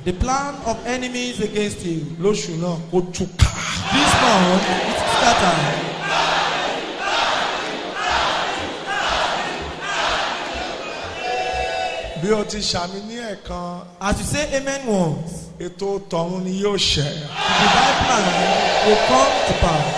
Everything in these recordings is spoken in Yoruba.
The plan of enemies against you. Lóṣù náà kó túká. This month it's scattered. Bí o ti ṣàmì ní ẹ̀kan. As you say amen once. Ètò tọ̀run ni yóò ṣẹ. The divine plan will come to pass.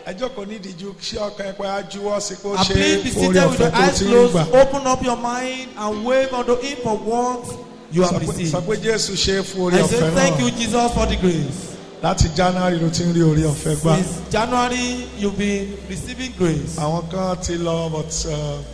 Ẹjọ́ kò ní ìdíjú ṣé ọkàn ẹ̀pẹ́ ajuwọ́ sí kó And ṣe please be orí seated with your ọ̀fẹ́ tó eyes ti ń closed. gbà. Open up your mind and wave unto him for what you have received. Sọ pé Jésù ṣe é fún orí I ọ̀fẹ́ say náà. thank you Jesus for the grace. Láti January ló ti ń rí orí ọ̀fẹ́ gbà. Since January you've been receiving grace. Àwọn kan ti lọ but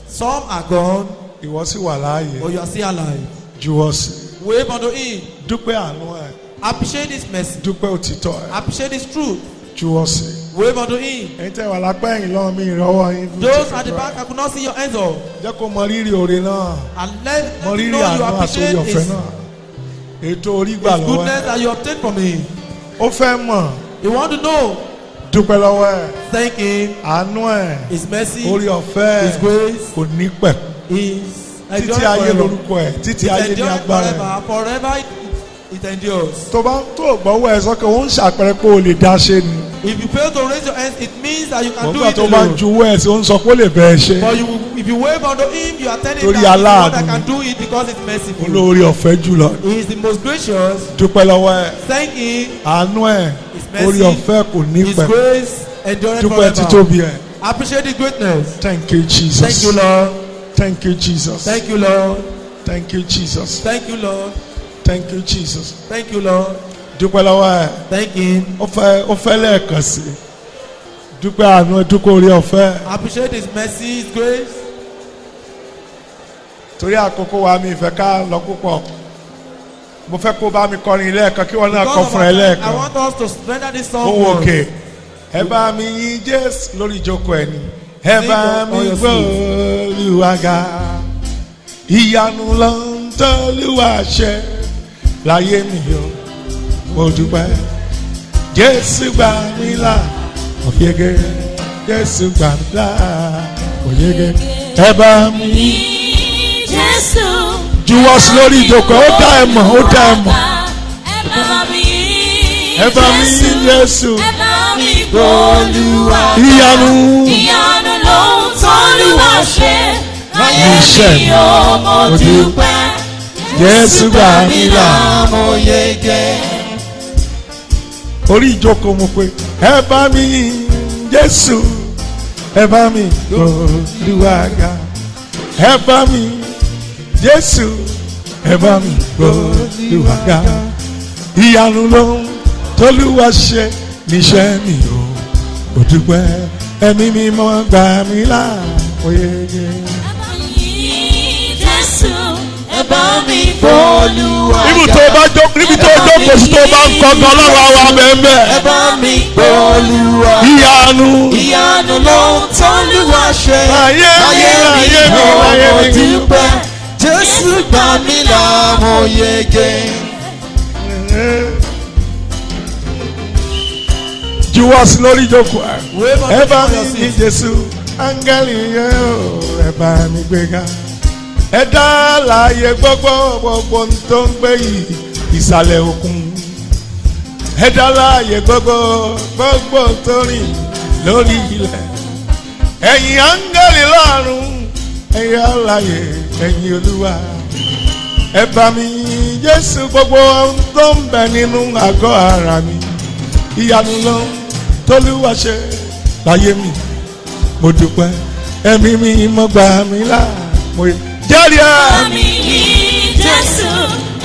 Some are gone ìwọ sì wà láàyè. but you are still alive. Juwọ́ sí. Wave unto him. Dúpẹ́ àánú ẹ̀. Appreciate his mercy. Dúpẹ́ òtítọ́ ẹ̀. Appreciate his truth. Juwọ́ sí. Wave unto him. Ẹ̀yin tẹ́ wà lápẹ́ ẹ̀yìn lọ́wọ́ mi ìrọ́wọ́ yín. Those at the back, I could not see your hands up. Jẹ́ kó mọ rírì oore náà. And let Mọ him rírì know you àánú àti orí appreciate ọ̀fẹ́ his náà. Ètò orí gbà lọ́wọ́ goodness ẹ̀. that you obtained from him. Ó fẹ́ mọ̀. You want to know? Dúpẹ́ lọ́wọ́ ẹ̀. Thank him. Àánú ẹ̀. His mercy. Orí ọ̀fẹ́ His grace. kò ní pẹ̀. Is Títí ayé lórúkọ ẹ̀. Títí ayé ní agbára ẹ̀. Forever it endures. Tó bá tó gbọ́wọ́ ẹ̀ sọ́kẹ́ ó ń ṣàpẹẹrẹ pé o lè dá ṣe ni. If you fail to raise your hands, it means that you can do Nígbà it tó bá alone. juwọ́ ẹ̀ sí ó ń sọ pé ó lè bẹ́ẹ̀ ṣe. But if you wave unto him, you are telling him Torí that he's the one aláàánú that ni. can do it because it's merciful. Olórí ọ̀fẹ́ jùlọ. He is the most gracious. Dúpẹ́ lọ́wọ́ ẹ̀. Thank him. Àánú ẹ̀. His mercy. Orí ọ̀fẹ́ kò ní His pẹ̀. grace endureth Dúpẹ́ forever. títóbi ẹ̀. Appreciate his greatness. Thank you Jesus. Thank you, Lord. Thank you Jesus. Thank you, Lord. Thank you Jesus. Thank you, Lord. Thank you Jesus. Thank you, Lord. Dúpẹ́ lọ́wọ́ ẹ̀. Thank him. Ó fẹ́ lẹ́ẹ̀kan sí. Dúpẹ́ àánú ẹ̀ dúpẹ́ orí ọ̀fẹ́. Appreciate his mercy, his grace. Torí àkókò wa mi ìfẹ́ ká lọ púpọ̀. Mo fẹ́ kó bá mi kọrin lẹ́ẹ̀kan kí wọ́n náà kọ Because of fún our ẹ time, I lẹ́ẹ̀kan. want us to render this song Ohun once. òkè. Ẹ bá mi yìn Jésù lórí ìjókòó ẹ̀ ni. Ẹ bá mi gbọ́ Olúwaga. Ìyanu ló ń tọ́lúwa ṣe láyé mi yọ. Mo dúpẹ́. Jésù gbà mí là òyege. Jésù gbà mí là òyege. Ẹ bá mi yìn Jésù. Juwọ́ sí lórí ìjókòó ó dá ẹ mọ̀ ó dá ẹ mọ̀. Ẹ bá mi yìn Ẹ bá mi yìn Jésù. Ẹ bá mi gbọ́ Olúwa. Ìyanu. Ìyanu ló ń tọ́lúwa ṣe. Láyé Iṣẹ́ mi ò mo dúpẹ́. Jésù gbà mí là. Mo yege. Orí ìjókòó mo pé ẹ bá mi yìn Jésù. Ẹ bá mi Olúwaga. Ẹ bá mi Jésù. Ẹ bá mi Olúwaga. Ìyanu ló ń tọ́lúwa ṣe níṣẹ́ mi o. Mo dúpẹ́ ẹ̀mí mímọ́ gbà mí là òyege. Jésù. Ẹ bá mi gbọ́ Olúwa. Níbi tó bá jókòó sí tó bá ń kọ́ gan lọ́wọ́ wa bẹ́ẹ̀. Ẹ bá mi gbọ́ Olúwa. Ìyanu. Ìyanu ló ń tọ́lúwa ṣe. Láyé mi mo dúpẹ́. Jésù gbà mí là mo yege. Juwọ́ sí lórí ìjókòó ẹ̀. Wave unto Ẹ bá him mi for your ní seat. Jésù áńgẹ́lì yẹn o ẹ bá mi gbéga. Ẹ dá láàyè gbogbo tó ń gbé yìí ìsàlẹ̀ òkun. Ẹ dá láàyè gbogbo tó rìn lórí ilẹ̀. Ẹ̀yin áńgẹ́lì lọ́run ẹ̀yin alààyè ẹ̀yin Olúwa. Ẹ bá mi yìn Jésù gbogbo ohun tó ń bẹ nínú àgọ́ ara mi. Ìyanu ló ń tọ́lúwa ṣe láyé mi. Mo dúpẹ́ ẹ̀mí mi mọ́ gbà mí là. Mo jẹ́rìí Ẹ bá ẹ̀. mi yìn Jésù.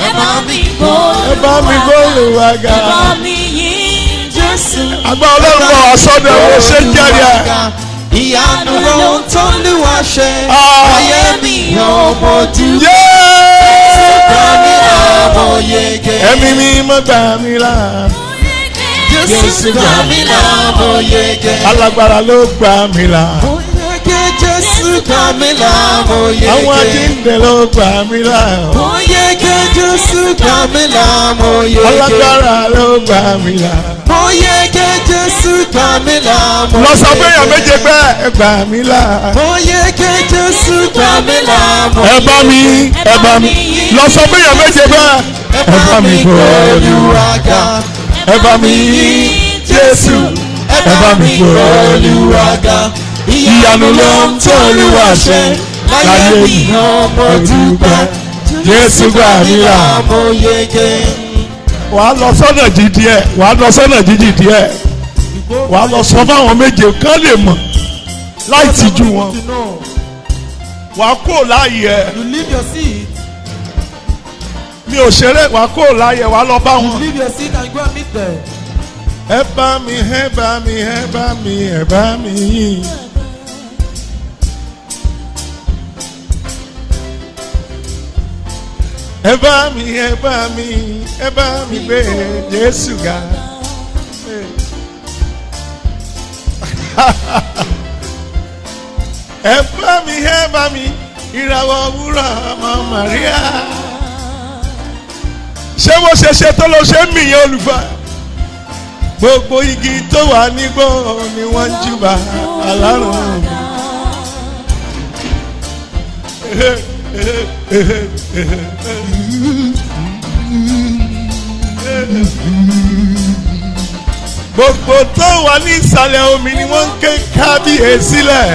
Ẹ bá mi gbọ́ Ẹ bá mi Olúwaga. Ẹ bá mi yìn Jésù. Àgbà Ọlọ́run bọ̀ wá sọ́dọ̀ ẹ̀ ṣe jẹ́rìí ẹ̀. Ìyanu ló ń tọ́lúwa ṣe. Ah. Ayé mi ò mo dúpẹ́. Yéé! Gbà mí là mo yege. Ẹ̀mí mi mọ́ gbà mí là. Jésù gbà mí là mo yege. Alágbára ló gbà mí là. Mo yege. Jésù gbà mí là mo yege. Àwọn ajíǹde ló gbà mí là. Mo yege. Jésù gbà mí là mo yege. Alágbára ló gbà mí là. Mo yege. Jésù gbà mí là mo yege. Lọ sọ pé èèyàn méje pé ẹ gbà mí là. Mo yege. Jésù gbà mí là mo Ẹ yege. bá mi. Lọ sọ pé èèyàn méje pé ẹ bá mi gbé Olúwa ga. Ẹ bá mi yìn Jésù, ẹ bá mi gbé Olúwa ga. Ìyanu ló ń tó Olúwa ṣe láyé mi mo dúpẹ́. Jésù gbà mí là mo yege. Wàá lọ sọ́nà jíjì ẹ̀, wàá lọ sọ́nà jíjì díẹ̀, wàá lọ sọ fáwọn méje kán lè mọ̀ láì tìjú wọn. Wàá kó láàyè ẹ̀. You leave your seat. Mi ò ṣeré, wàá kó láàyè, wàá lọ bá You wọn. leave your seat and go and meet them. Ẹ bá mi, ẹ bá mi, ẹ bá mi, ẹ bá mi yìn. Ẹ bá mi, ẹ bá mi, ẹ bá mi gbé Jésù ga. Ẹ bá mi, ìràwọ̀ òwúrọ̀ ọmọ Màríà. Ṣé mo ṣe ṣe tó ló ṣe ń mìyàn olùfà? Gbogbo igi tó wà nígbó ni wọ́n ń júbà Ọlọ́run. Gbogbo tó wà ní ìsàlẹ̀ omi ni wọ́n ń ké kábíyèsí lẹ̀.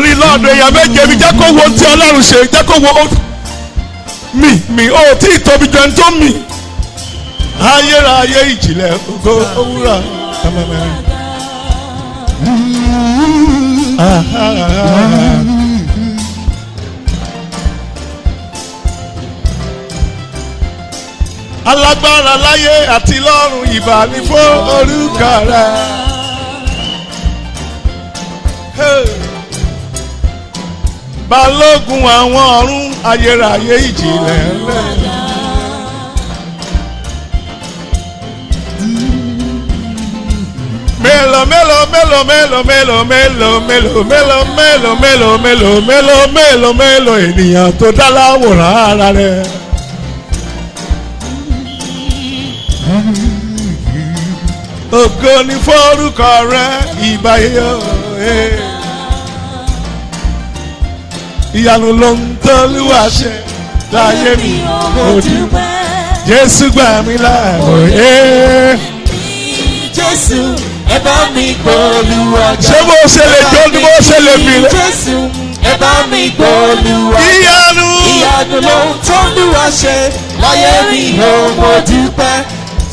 Rí lọ́dọ̀ èèyàn méje mi jẹ́ kó wo tí Ọlọ́run ṣe, jẹ́ kó wo mi ò tí ì tóbi jẹun tó mi. Ayérayé ìjìnlẹ̀ ògo òwúrọ̀ ọmọmọrin. Alágbára láyé àti lọ́run ìbà ní fún orúkọ rẹ̀. Balógun àwọn ọ̀run ayérayé ìjìnlẹ̀ rẹ̀. Mélòó mélòó mélòó mélòó mélòó mélòó mélòó mélòó mélòó mélòó mélòó mélòó mélòó mélòó ènìyàn tó dá láwòrán ara rẹ̀. Ògo ni forúkọ rẹ̀ ìbà yóò. Ìyanu ló ń t'Olúwa ṣe láyé mi mo dúpẹ́. Jésù gbà mí láàyè. Jésù, ẹ bá mi gbé Olúwa ga. Ṣé bó ṣe lè jó ni bó ṣe lè bì lẹ? Jésù, ẹ bá mi gbé Olúwa ga. Ìyanu. Ìyanu ló ń t'Olúwa ṣe láyé mi mo dúpẹ́.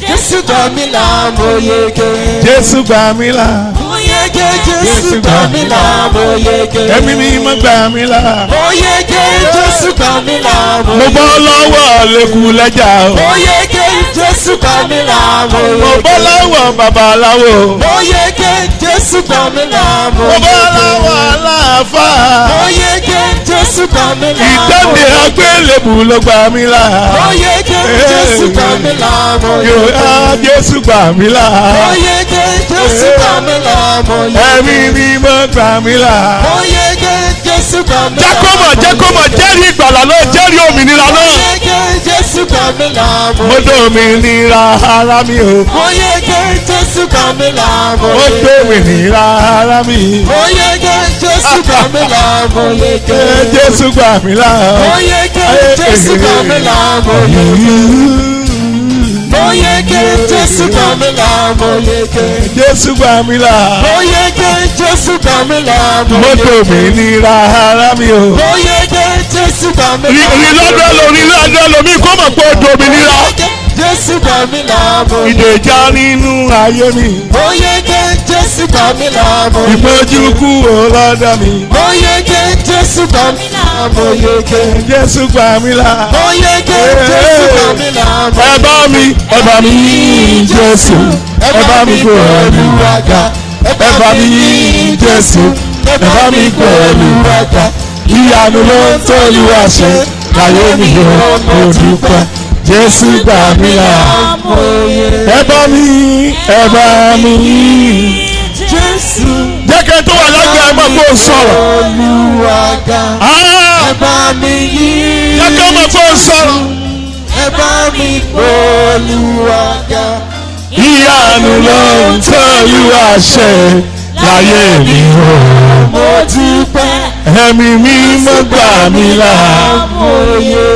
Jésù gbà mí là mo yege. Jésù gbà mí là. Mo yege, Jésù gbà mí là mo yege. Ẹ̀mí mímọ́ gbà mí là. Mo yege, Jésù gbà mí là mo Mo yege. bọ́ lọ́wọ́ lẹ́kù lẹ́jà o. Mo yege, Jésù gbà mí là mo Mo yege. bọ́ lọ́wọ́ babaláwo. Mo yege, Jésù gbà mí là mo Mo bọ́ yege. lọ́wọ́ aláàfáà. Mo yege, Jésù gbà mí là mo Ìtẹ́ni yege. agbélébù ló gbà mí là. Mo yege, Jésù gbà mí là mo Yóò yege. á Jésù gbà mí là. Mo yege, Jésù gbà mí là mo yege. Ẹ̀mí mímọ́ gbà mí là. Mo yege, Jésù gbà mí là mo yege. Jẹ́ kó mọ̀ jẹ́rìí ìgbàlà náà jẹ́rìí òmìnira Mo náà. yege, Jésù gbà mí là mo Mo yege. dòmìnira ara mi o. Mo yege, Jésù gbà mí là mo Mo yege. dòmìnira ara mi. Mo yege, Jésù gbà mí là mo yege. Jésù gbà mí là. Mo yege, Jésù gbà mí là mo yege. Mo yege, Jésù gbà mí là mo yege. Jésù gbà mí là. Mo yege, Jésù gbà mí là mo Mo yege. dòmìnira ara mi o. Mo yege, Jésù gbà mí là mo Rí lọ́dọ̀ lórí lọ́dọ̀ lómi kó mọ̀ pé o dòmìnira. Jésù gbà mí là mo yege. Ìdèjà nínú ayé mi. Mo yege, Jésù gbà mí là mo yege. Ìpọ́njú kúrò lọ́dọ̀ mi. Mo yege, Jésù gbà mí là mo yege. Jésù gbà mí là. Mo yege, Jésù gbà mí là mo Ẹ bá mi, ẹ bá mi yìn Jésù. Ẹ bá mi gbé Olúwa ga. Ẹ bá mi yìn Jésù. Ẹ bá mi gbé Olúwa ga. Ìyanu ló ń t'Olúwa ṣe láyé mi yóò mo dúpẹ́. Jésù gbà mí là. Ẹ bá mi yìn, ẹ bá mi yìn Jésù. jẹ́ kẹ́ tó wà lágbàá ẹ máa kó sọ̀rọ̀. Olúwa ga. Ẹ bá mi yìn. Jẹ́ kẹ́ máa kó sọ̀rọ̀. Ẹ bá mi gbé Olúwa ga. Ìyanu ló ń t'Olúwa ṣe láyé mi o. Mo dúpẹ́. Ẹ̀mí mímọ́ gbà mí là. Mo yege.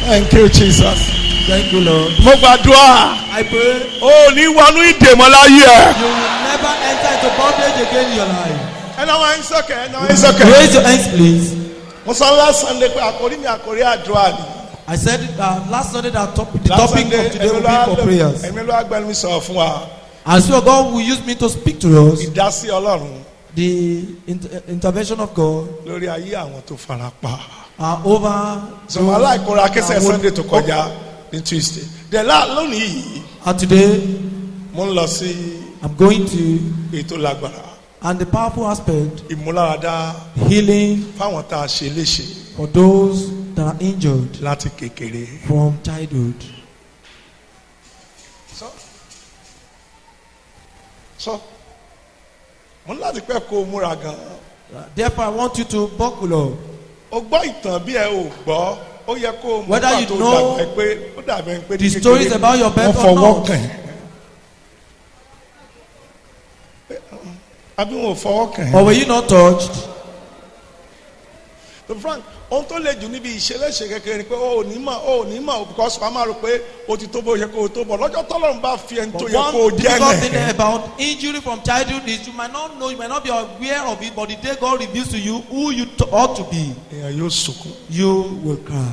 Thank you, Jesus. Thank you, Lord. Mo gbàdúrà. I pray O ní wọnú ìdèmọ̀ láyé ẹ̀. you will never enter into bondage again in your life. Ẹnà wọn ń sọ̀kẹ̀, ẹnà wọn ń sọ̀kẹ̀. Raise your hands, please. Mo sọ last Sunday pé àkórí mi àkórí àdúrà ni. I said last Sunday that the topic of today will be for prayers. Ẹ̀mí ló agbẹ́ni mi sọ̀rọ̀ fún wa. And so God will use me to speak to us. Ìdásí Ọlọ́run. The intervention of God Lórí ayé àwọn tó fara pa. over. Sọ̀rọ̀ aláìkóra kẹsẹ̀ Sunday tó kọjá ní Tuesday. Lónìí yìí. And today Mo ń lọ sí I'm going to, ètò lágbára. and the powerful aspect, Ìmúláradá healing fáwọn tá a ṣe léṣe for those that are injured láti kékeré. from childhood. So, mo ní láti pẹ́ kó o múra gan-an. Therefore, I want you to buckle up. O gbọ́ ìtàn bí ẹ ò gbọ́, ó yẹ kó o mú Whether you pàtó know dàgbà pé ó dàbí ẹni pé the stories about your birth wọ́n or fọwọ́ not. kàn ẹ́. Àbí wọn ò fọwọ́ kàn Or ẹ́. were you not touched? So Frank, ohun tó le jù níbi ìṣeléṣe kékeré ni pé o ò ní mọ̀ because wàá máa rò pé o ti tó bó yẹ kó o tó bọ̀ lọ́jọ́ tọ́lọ́run bá fi ẹni tó But yẹ kó o one jẹ́ difficult thing ẹ̀. about injury from childhood is you might not know, you might not be aware of it, but the day God reveals to you who you ought to be, Èèyàn yóò sunkún. you will cry.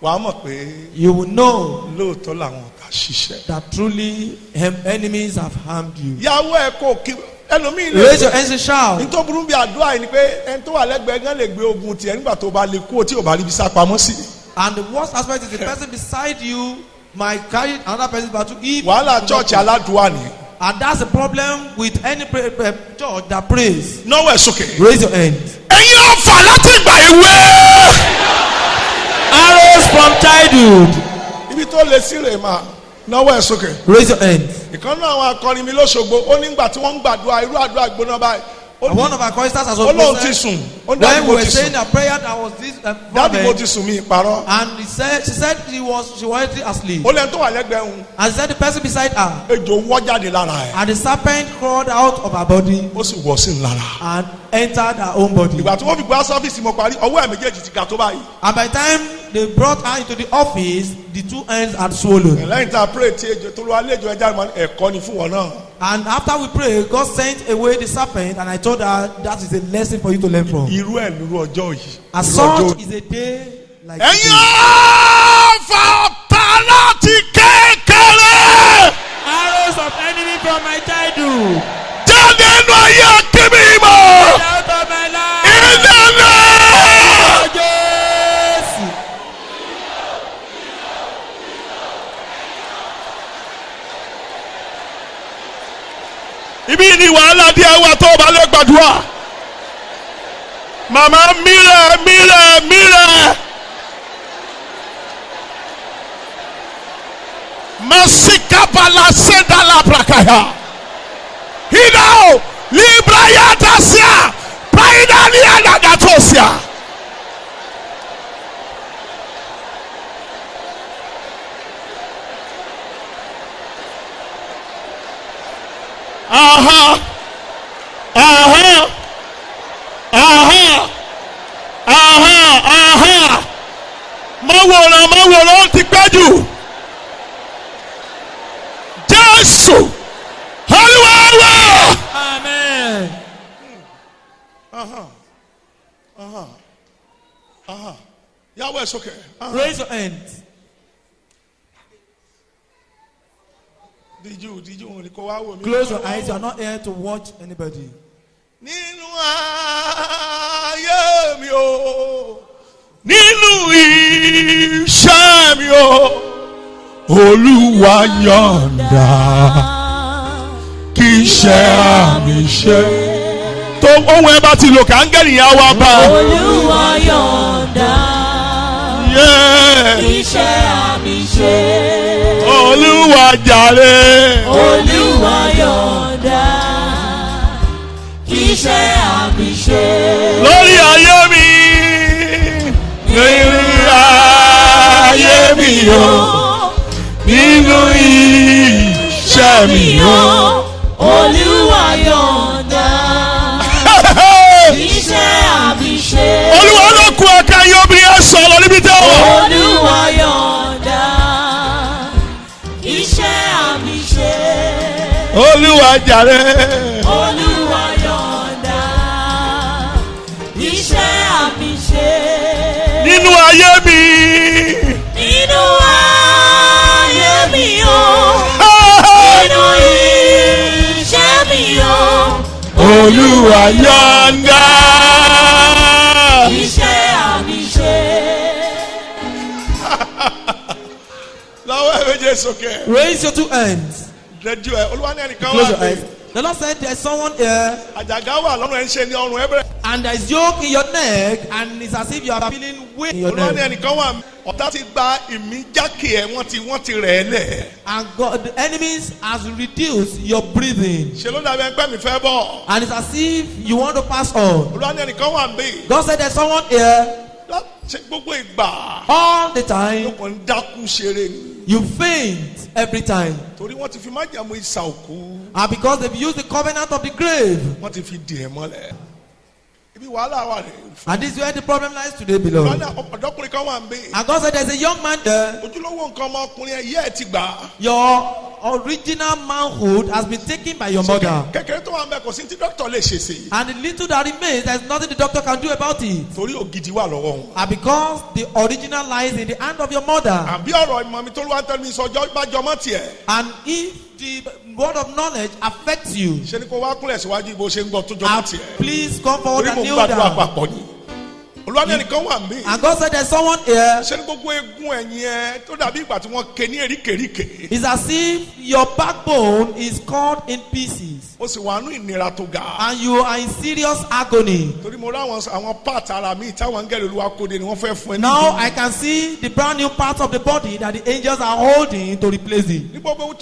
Wàá mọ̀ pé You will know lóòótọ́ làwọn ọ̀tá ṣiṣẹ́. that truly enemies have harmed you. Ìyàwó ẹ̀ kò kí ẹlòmíì Raise your lè. hands and shout. Nítorí burú bí àdúrà yìí ni pé ẹni tó wà lẹ́gbẹ̀ẹ́ gan lè gbé ogun tiẹ̀ nígbà tó bá lè kú tí ò bá rí ibi sá pamọ́ sí. And the worst aspect is the person beside you might carry another person's battle. If Wàhálà chọ́ọ̀chì aládùúwà ni. And that's the problem with any church that prays. Náwó ẹ̀ sókè. Raise your hands. Ẹ̀yin ọ̀fà láti ìgbà ìwé. Arrows from childhood. Ibi tó lè sí rè máa. Náwó ẹ̀ sókè. Raise your hands. Ìkan náà àwọn akọrin mi lóṣogbo ó nígbà tí wọ́n ń gbàdúrà irú àdúrà gbóná báyìí. And one of our choristers has Ó lóun ti also sùn. Ó when dáàbò we mo were ti saying sùn. a prayer that was this Dáàbò mo fervent, ti sùn mí ìparọ́. and she said she was already asleep. Ó lẹ́nu tó wà lẹ́gbẹ̀ẹ́ òun. And she said the person beside her, Ejò wọ́ jáde lára ẹ̀. and the serpent crawled out of her body Ó sì wọ̀ sí i lára. and entered her own body. Ìgbà tí wọ́n fi gbá sọ́fíìsì mo parí ọwọ́ ẹ̀ méjèèjì ti ga tó báyìí. And by the time they brought her into the office, the two hands had swollen. Lẹ́yìn tá a pray tí ejò tó lọ àlejò ẹja ìmọ̀ ẹ̀kọ́ ni fún wọn náà. And after we prayed, God sent away the serpent, and I told her that is a lesson for you to learn from. Irú ẹ̀ lóru ọjọ́ yìí. As such is a day like Ẹ̀yin today. ọ̀fà ọ̀tá láti kékeré. Arrows of enemy from my childhood. Jáde nínú ayé Akinbiyi mọ́. Out of my life. Ìdáná. Oh, Jesus. Ibi ni wàhálà díẹ̀ wà tó o bá lè gbàdúrà. Màmá mírẹ̀. Masikapala sedala prakaya. Hidao libraya dasia. Paidania nadatosia. Aha. Mọ̀wòrán ó ti pẹ́ jù. Jésù. Olúwa. Amen. Yahweh is okay. Raise your hands. Did you kò wá wò mí? Close your eyes. You are not here to watch anybody. Nínú ayé mi o, nínú iṣẹ́ mi o, Olúwa yọ̀ǹda kí iṣẹ́ mi ṣe. Tó ohun ẹ bá ti lò káńgẹ́lì yẹn wá bá. Olúwa yọ̀ǹda iṣẹ́ mi ṣe. Olúwa jàre. Olúwa yọ̀ǹda iṣẹ́ mi ṣe. Lórí ayé mi, lórí ayé mi o, nínú iṣẹ́ mi o. Olúwa yọ̀ǹda iṣẹ́ mi ṣe. Olúwa ló kú ẹ̀ka yóò bí Olúwa jàre. Olúwa yọ̀ǹda iṣẹ́ àmì ṣe. Nínú ayé mi. Nínú ayé mi o. Nínú iṣẹ́ mi o. Olúwa yọ̀ǹda iṣẹ́ àmì ṣe. lọ́wọ́ ẹ̀ méje sókè. Raise your two hands. Rẹ́díò ẹ̀ Olúwa ní ẹnìkan Close your wà eyes. ní. The Lord said there's someone here Àjàgà wà lọ́rùn ẹ̀ ń ṣe ní ọrùn ẹ̀ bẹ̀rẹ̀. and there's yoke in your neck and it's as if you are feeling weight in your Olúwa ní neck. ẹnìkan wà ọ̀tá ti gba ìmíjákè ẹ̀ wọ́n ti rẹ̀ ẹ́ lẹ̀. And God, the enemies has reduced your breathing. Ṣé ló dàbí ẹgbẹ́ mi fẹ́ bọ̀? And it's as if you want to pass on. Olúwa ní ẹnìkan wà ń bì. God said there's someone here Ṣé gbogbo ìgbà all the ló time kàn ń dákú ṣeré ni? you faint every time. Torí wọ́n ti fi májàmú ìsà òkú. And because they've used the covenant of the grave. Wọ́n ti fi dì ẹ̀ mọ́lẹ̀. Ibi wàhálà wà rẹ̀. And this is where the problem lies today, Olúwa beloved. ní ọ̀dọ́kùnrin kan wà ń bì. And God said there's a young man there. Ojúlówó nǹkan ọmọkùnrin ẹ̀ yẹ́ ẹ̀ ti gbà. Your original manhood has been taken by your mother. Kékeré tó wà ń bẹ kò sí tí dókítà lè ṣe sí. And the little that remains, there's nothing the doctor can do about it. Torí ògidì wà lọ́wọ́ wọn. And because the original lies in the hand of your mother. Àbí ọ̀rọ̀ ìmọ̀ mi tó ló wá ń tẹ́lẹ̀ mi sọjọ́ bá jọmọ́ tiẹ̀. And if the word of knowledge affects you, Ṣé ni kò wá kúnlẹ̀ síwájú ibo ṣe ń gbọ́ tó jọmọ́ tiẹ̀? please come forward Torí and mo kneel gbàdúrà down. papọ̀ ni. Olúwa ní ẹnìkan wà ń bì. And God said there's someone here. Ṣé ni gbogbo eegun ẹ̀yìn ẹ tó dàbí ìgbà tí wọ́n ké ní eríkèríkè? It's as if your backbone is cut in pieces. Ó sì wà nú ìnira tó ga. And you are in serious agony. Torí mo rí àwọn part ara mi táwọn áńgẹ́lì Olúwa kóde ni wọ́n fẹ́ fún ẹ Now níbí. I can see the brand new parts of the body that the angels are holding to replace it. Ní gbogbo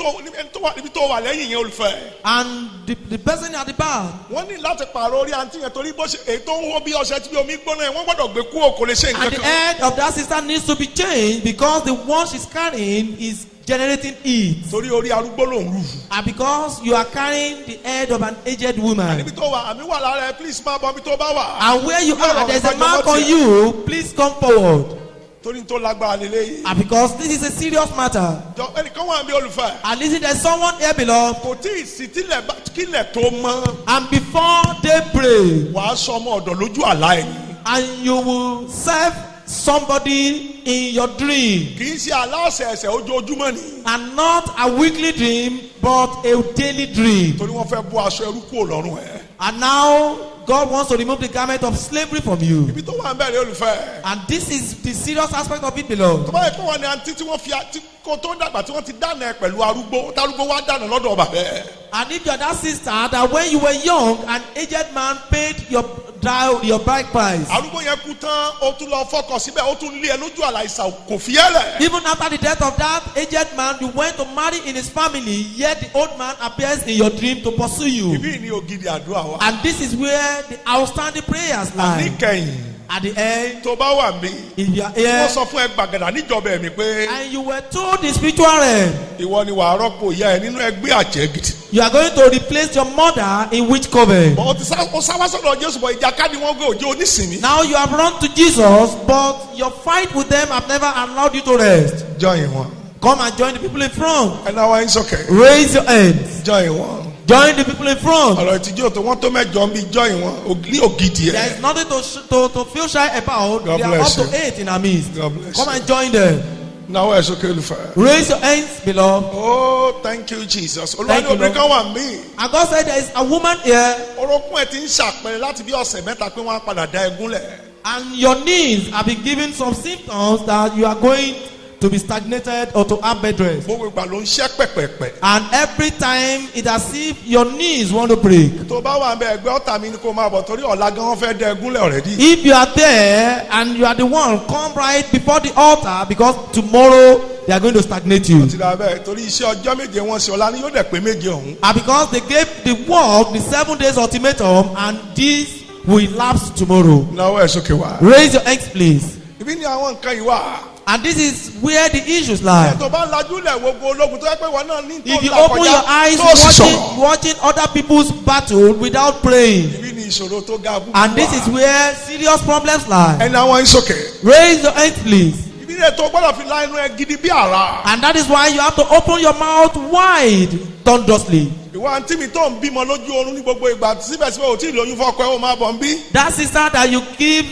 níbi tó wà lẹ́yìn yẹn olùfẹ́. And the person at the back, Wọ́n ní láti pààrọ̀ orí àǹtí yẹn torí bó ṣe èyí tó ń hó bí ọṣẹ tí bí omi gbóná yẹn wọ́n gbọ́dọ̀ gbé kú òkò lè ṣe and nǹkan the kan. head of that sister needs to be changed because the one she's carrying is generating heat. Torí orí arúgbó ló ń rù. And because you are carrying the head of an aged woman. Níbi tó wà àmì wà lára ẹ please máa bọ̀ níbi tó bá wà. And where you are, there's a mark on you. Please come forward. Torí tó lágbára lélẹ́yìí. And because this is a serious matter. Jọ ẹnìkan wà níbi olùfẹ́. And listen, there's someone here, beloved. Kò tí ì sí kílẹ̀ tó mọ́. And before they pray, Wàá sọ ọmọ ọ̀dọ̀ lójú àlá ẹ̀ ni. and you will serve somebody in your dream. Kì í ṣe àlá ọ̀sẹ̀ẹ̀sẹ̀ ojoojúmọ́ ni. And not a weekly dream, but a daily dream. Torí wọ́n fẹ́ bọ́ aṣọ ẹrú kúrò lọ́rùn ẹ̀. And now God wants to remove the garment of slavery from you. Ibi tó wà ń bẹ̀rẹ̀ olùfẹ́. And this is the serious aspect of it, beloved. Tó bá yẹ kó wọn ni àǹtí tí wọ́n fi kó tó dàgbà tí wọ́n ti dáná ẹ pẹ̀lú arúgbó tárúgbó wá dáná lọ́dọ̀ bàbá ẹ̀. And if you're that sister that when you were young, an aged man paid your bride price. Arúgbó yẹn kú tán ó tún lọ fọkàn síbẹ̀ ó tún lé ẹ lójú àlàìsàn kò fi ẹ́ lẹ̀. Even after the death of that aged man, you went to marry in his family, yet the old man appears in your dream to pursue you. Ibi ni ògidì àdúrà wa. And this is where the outstanding prayers lie. Níkẹyìn At the end, tó bá wà mí. if you are Wọ́n here sọ fún ẹ gbàgàdà níjọba ẹ̀mí pé and you were told the spiritual realm, ìwọ ni wàá rọ́pò ìyá ẹ nínú ẹgbẹ́ àjẹgìdì. you are going to replace your mother in which coven? Bọ̀ ó sáwá sọ̀rọ̀ Jésù bọ̀ ìjàkadì wọn gbé òjò onísìnmí. Now you have run to Jesus, but your fight with them have never allowed you to rest. Join wọn. Come and join the people in front. Ẹ náà wá ń sọ̀kẹ́. Raise your hands. Join wọn. Join the people in front. Ọ̀rọ̀ ìtìjú òtò wọn tó mẹ́jọ ń bí join wọn ní ògidì There ẹ̀. is nothing to feel shy about. God They are up bless to you. 8 in our midst. God bless Come you. and join them. Náwó ẹ̀ sókè olùfẹ́. Raise your hands, beloved. Oh, thank you Jesus. Olúwa Thank ní you, obìnrin Lord. kan wà mí. And God said there is a woman here, Orogún ẹ̀ ti ń ṣàpẹẹrẹ láti bí ọ̀sẹ̀ mẹ́ta pé wọ́n á padà dá ẹgún lẹ̀. and your knees have been given some symptoms that you are going to be stagnated or to have bed rest. Gbogbo ìgbà ló ń ṣẹ́ pẹ̀pẹ̀pẹ̀. And every time it's as if your knees want to break. Tó bá wà ń bẹ ẹgbẹ́ ọ̀tá mi ni kó máa bọ̀ torí ọ̀la gan wọ́n fẹ́ dá ẹgún lẹ̀ already. If you are there and you are the one, come right before the altar because tomorrow they are going to stagnate you. Ti dà bẹ́ẹ̀ torí iṣẹ́ ọjọ́ méje wọn ṣe ọ̀la ni yóò dẹ̀ pé méje ọ̀hún. And because they gave the work the 7 days ultimatum and this will elapse tomorrow. Náwó ẹ̀ sókè wá. Raise your hands, please. Ibi ni àwọn nǹkan yìí wà. And this is where the issues lie. Tó bá lajú lẹ̀ gbogbo ológun tó yẹ pé wọn náà ní tó If you là open your eyes tó sì sọ̀rọ̀. watching other people's battle without praying. Ibi ni ìṣòro tó ga búburú And this is where serious problems lie. ẹni àwọn yín sókè. Raise your hands, please. Ibi ni ètò gbọ́dọ̀ fi la inú ẹ gidi bí àrá. And that is why you have to open your mouth wide thunderously. ìwọ àǹtí mi tó ń bímọ lójú oorun ní gbogbo ìgbà síbẹ̀síbẹ̀ ò tí ì lóyún fọ́kọ ẹ̀ ó máa bọ̀ ń bí. That sister that you keep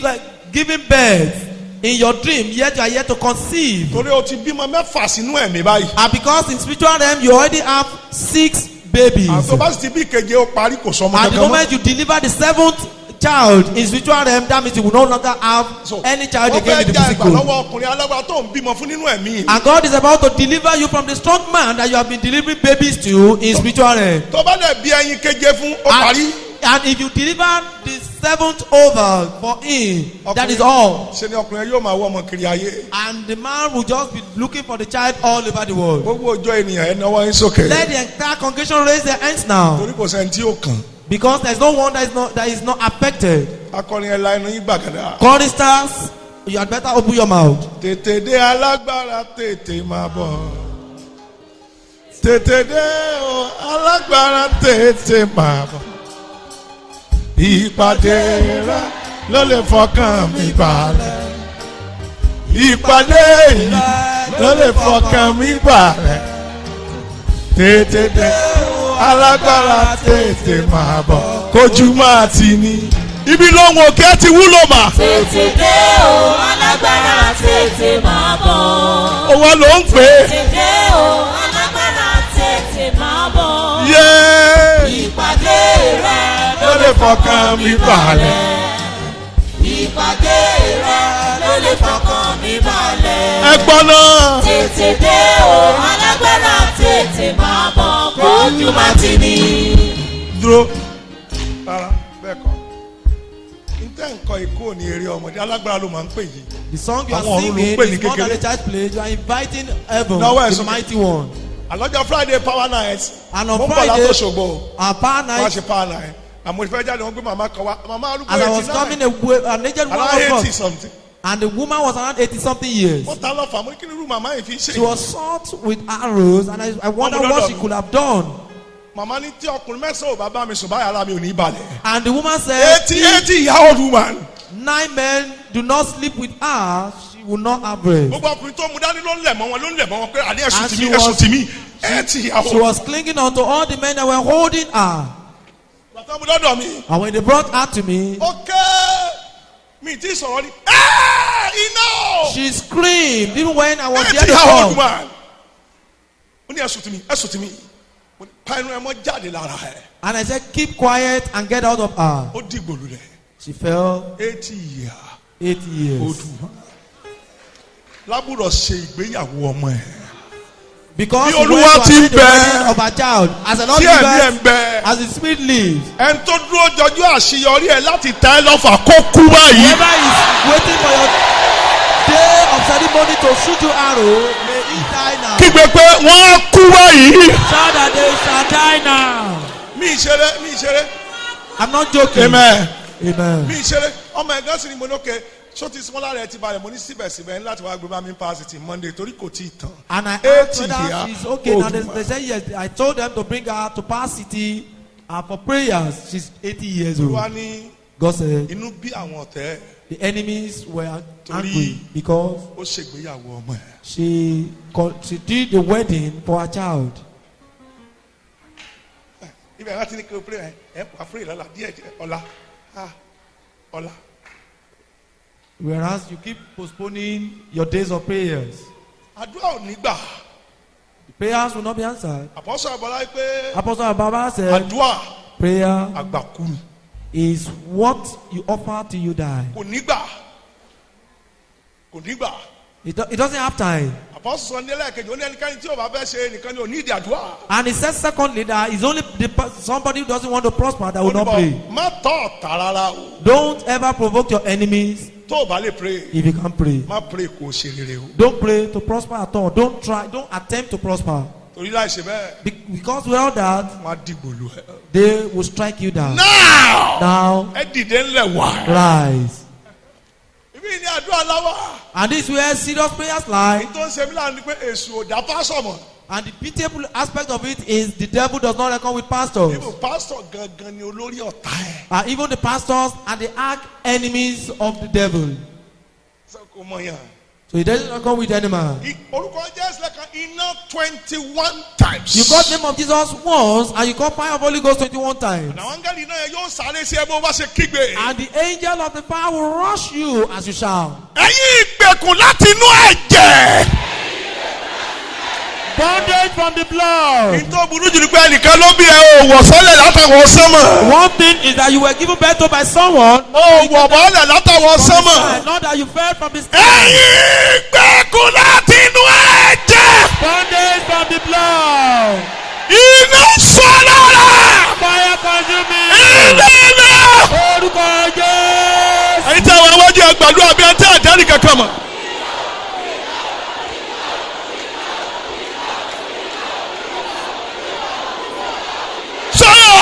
giving birth in your dream, yet you are yet to conceive. torí o ti bímọ mẹ́fà sínú ẹ̀mí báyìí. And because in spiritual realm you already have 6 babies. àti o bá sì ti bí ìkeje ó parí kò sọmọ At the kankan mọ́. moment you deliver the 7th child in spiritual realm, that means you will no longer have any child again in the wọ́n fẹ́ ja ìgbà physical. lọ́wọ́ ọkùnrin alágbára tó ń bímọ fún nínú ẹ̀mí. And God is about to deliver you from the strong man that you have been delivering babies to in spiritual realm. tó bá dẹ̀ bí ẹyin keje fún ó parí. And if you deliver the 7th over for him, that is all. ṣe ni ọkùnrin yóò máa wọ ọmọ kiri ayé. And the man will just be looking for the child all over the world. gbogbo ọjọ́ ènìyàn ẹ̀ náwó yín sókè. Let the entire congregation raise their hands now. torí kò sẹ́ni tí ó kàn. Because there's no one that is not affected. akọrin ẹ̀ la ẹnu yín gbàgàdà. Choristers, you had better open your mouth. tètè dé alágbára tètè máa bọ̀. tètè dé o alágbára tètè máa bọ̀. ìpàdé rẹ ló lè fọkàn mi balẹ̀. ìpàdé yìí ló lè fọkàn mi balẹ̀. tètè dé alágbára tètè máa bọ̀. kójú máa ti ní. ibi lóhùn òkè ti wúlò mà. tètè dé o alágbára tètè máa bọ̀. òwò ló ń pè é. tètè dé o alágbára tètè máa bọ̀. yéé ìpàdé rẹ ló lè fọkàn mi balẹ̀. ìpàdé rẹ ló lè fọkàn mi balẹ̀. ẹ gbọ́ náà. tètè dé o alágbára tètè máa bọ̀. kójú má ti ní. dúró rárá bẹ́ẹ̀ kọ́ ntẹ́ nǹkan ikú ní eré ọmọdé alágbára ló máa ń pè yìí. The song you are Àwọn ọ̀run ló singing ń pè ní is more than kékeré. a church play. You are inviting heaven, Now, where is the it? mighty one. àlọ́jọ́ Friday power night. And on mo ń bọ̀ Friday, látò ṣògbó. our power wọ́n á night, ṣe power night. àmọ́ ìfẹ́ jáde wọn gbé màmá kan wá màmá arúgbó as I was 89. coming, an aged woman around was 80 born, something. and the woman was around 80 something years. wọ́n ta lọ́fà mo ní kí ni irú màmá yìí fi ṣe. She was shot with arrows, and I wonder what she could have done. màmá ní tí ọkùnrin mẹ́sàn-án ò bá bá mi sùn báyà ara mi ò ní balẹ̀. And the woman said, 80 year old woman. 9 men do not sleep with her, she will not have rest. gbogbo ọkùnrin tó mu dání ló ń lẹ̀ mọ́ wọn pé àní ẹ̀sùn And tì she mí ẹ̀sùn was- tì mí 80 year She old. was clinging on to all the men that were holding her. bàtà mu dọ́dọ̀ mi. And when they brought her to me, okay mi ti sọ̀rọ̀ ni iná. she screamed, even when I was 80 there to year old come. woman. ó ní ẹ̀sùn tì mí mo ní pa inú ẹ mọ́ jáde lára ẹ̀. And I said, keep quiet and get out of her. ó dìgbò lulẹ̀ She fell 80 year 8 old years. woman. lábúrò ṣe ìgbéyàwó ọmọ ẹ̀. Because Bí she Olúwa went to ti ń attend the bẹ, wedding of her child. As the Lord tí ẹ̀mí ẹ̀ ń lives, bẹ. as the Spirit lives, ẹni tó dúró jọjú àṣeyọrí ẹ̀ láti ta ẹ́ lọ́fà kó kú báyìí. whoever is waiting for your day of ceremony to shoot you arrow, may he die now. kígbe pé wọ́n á kú báyìí. Shout that they shall die now. mi ìṣeré. I'm not joking. amen. Amen. mi ìṣeré ọmọ ẹ̀gán sì ni mo lókè so ti sún lára ẹ ti balẹ̀ mo ní síbẹ̀síbẹ̀ ní láti wá gbé bá mi pásítì Monday torí kò tí ì tán. And I 80 asked whether year she's okay. old Now they woman. said yes. I told them to bring her to Power City for prayers. She's 80 years old. wá ní God said inú bí àwọn ọ̀tẹ́ the enemies were Torí- angry because ó ṣègbéyàwó ọmọ ẹ̀. she did the wedding for her child. ibẹ̀ láti ní kí o pray ẹ̀ pa pray lọ́la díẹ̀ ọ̀la ọ̀la. Whereas you keep postponing your days of prayers. àdúrà ò ní gbà. The prayers will not be answered. àpọ́sọ̀ àbọ̀lá pé Apostle Ababa said àdúrà prayer àgbàkú ni. is what you offer till you die. kò ní gbà. kò ní gbà. It doesn't have time. àpọ́sọ̀ sọ ní ẹlẹ́ẹ̀kejì ó ní ẹnikẹ́ni tí ò bá fẹ́ ṣe nìkan ni ò ní ìdí àdúrà. And he says secondly that it's only somebody who doesn't want to prosper that will not pray. má tọ̀ ọ̀tá rárá o. Don't ever provoke your enemies tó o bá lè pray if you can't pray. má pray kó o ṣe rere o. Don't pray to prosper at all. Don't attempt to prosper. torí láì ṣe bẹ́ẹ̀ Because without that, wọ́n á dìgbò lu ẹ. they will strike you down. now Now, ẹ dìde ńlẹ̀ wá. rise. ibi ní àdúrà láwà. And this is where serious prayers lie. tó ń ṣe mí láàánú ni pé èṣù ò dá pásọ̀ mọ̀. And the pitiable aspect of it is the devil does not reckon with pastors. ibò pásọ̀ gangan ni olórí ọ̀tá ẹ̀. Even the pastors are the arch enemies of the devil. sọ kò mọ̀ yàn. So he doesn't come with any man. Orúkọ Jésù lẹ́kan iná 21 times. You call the name of Jesus once and you call fire of Holy Ghost 21 times. Àwọn áńgẹ́lì náà yóò sáré sí ẹ bó bá ṣe kígbe. And the angel of the fire will rush you as you shout. Ẹ̀yin ìgbèkùn láti inú ẹ̀jẹ̀. Bondage from the blood. Nítorí burú jù ní pé ẹnìkan ló bí ẹ ò wọ̀ sọ́lẹ̀ látàwọn sánmọ̀. One thing is that you were given birth to by someone. Ó wọ̀ bọ́ọ̀lẹ̀ látàwọn sánmọ̀. Not that you fell from the sky. Ẹ̀yin ìgbèkùn láti inú ẹ̀jẹ̀. Bondage from the blood. Iná sọ̀rọ̀. Fire consuming. Iná. Orúkọ Jésù. Ẹ̀yin tí àwọn iwájú ẹgbàdúrà bí ẹ tẹ́ àjẹ́rìí kankan mọ̀. Solo.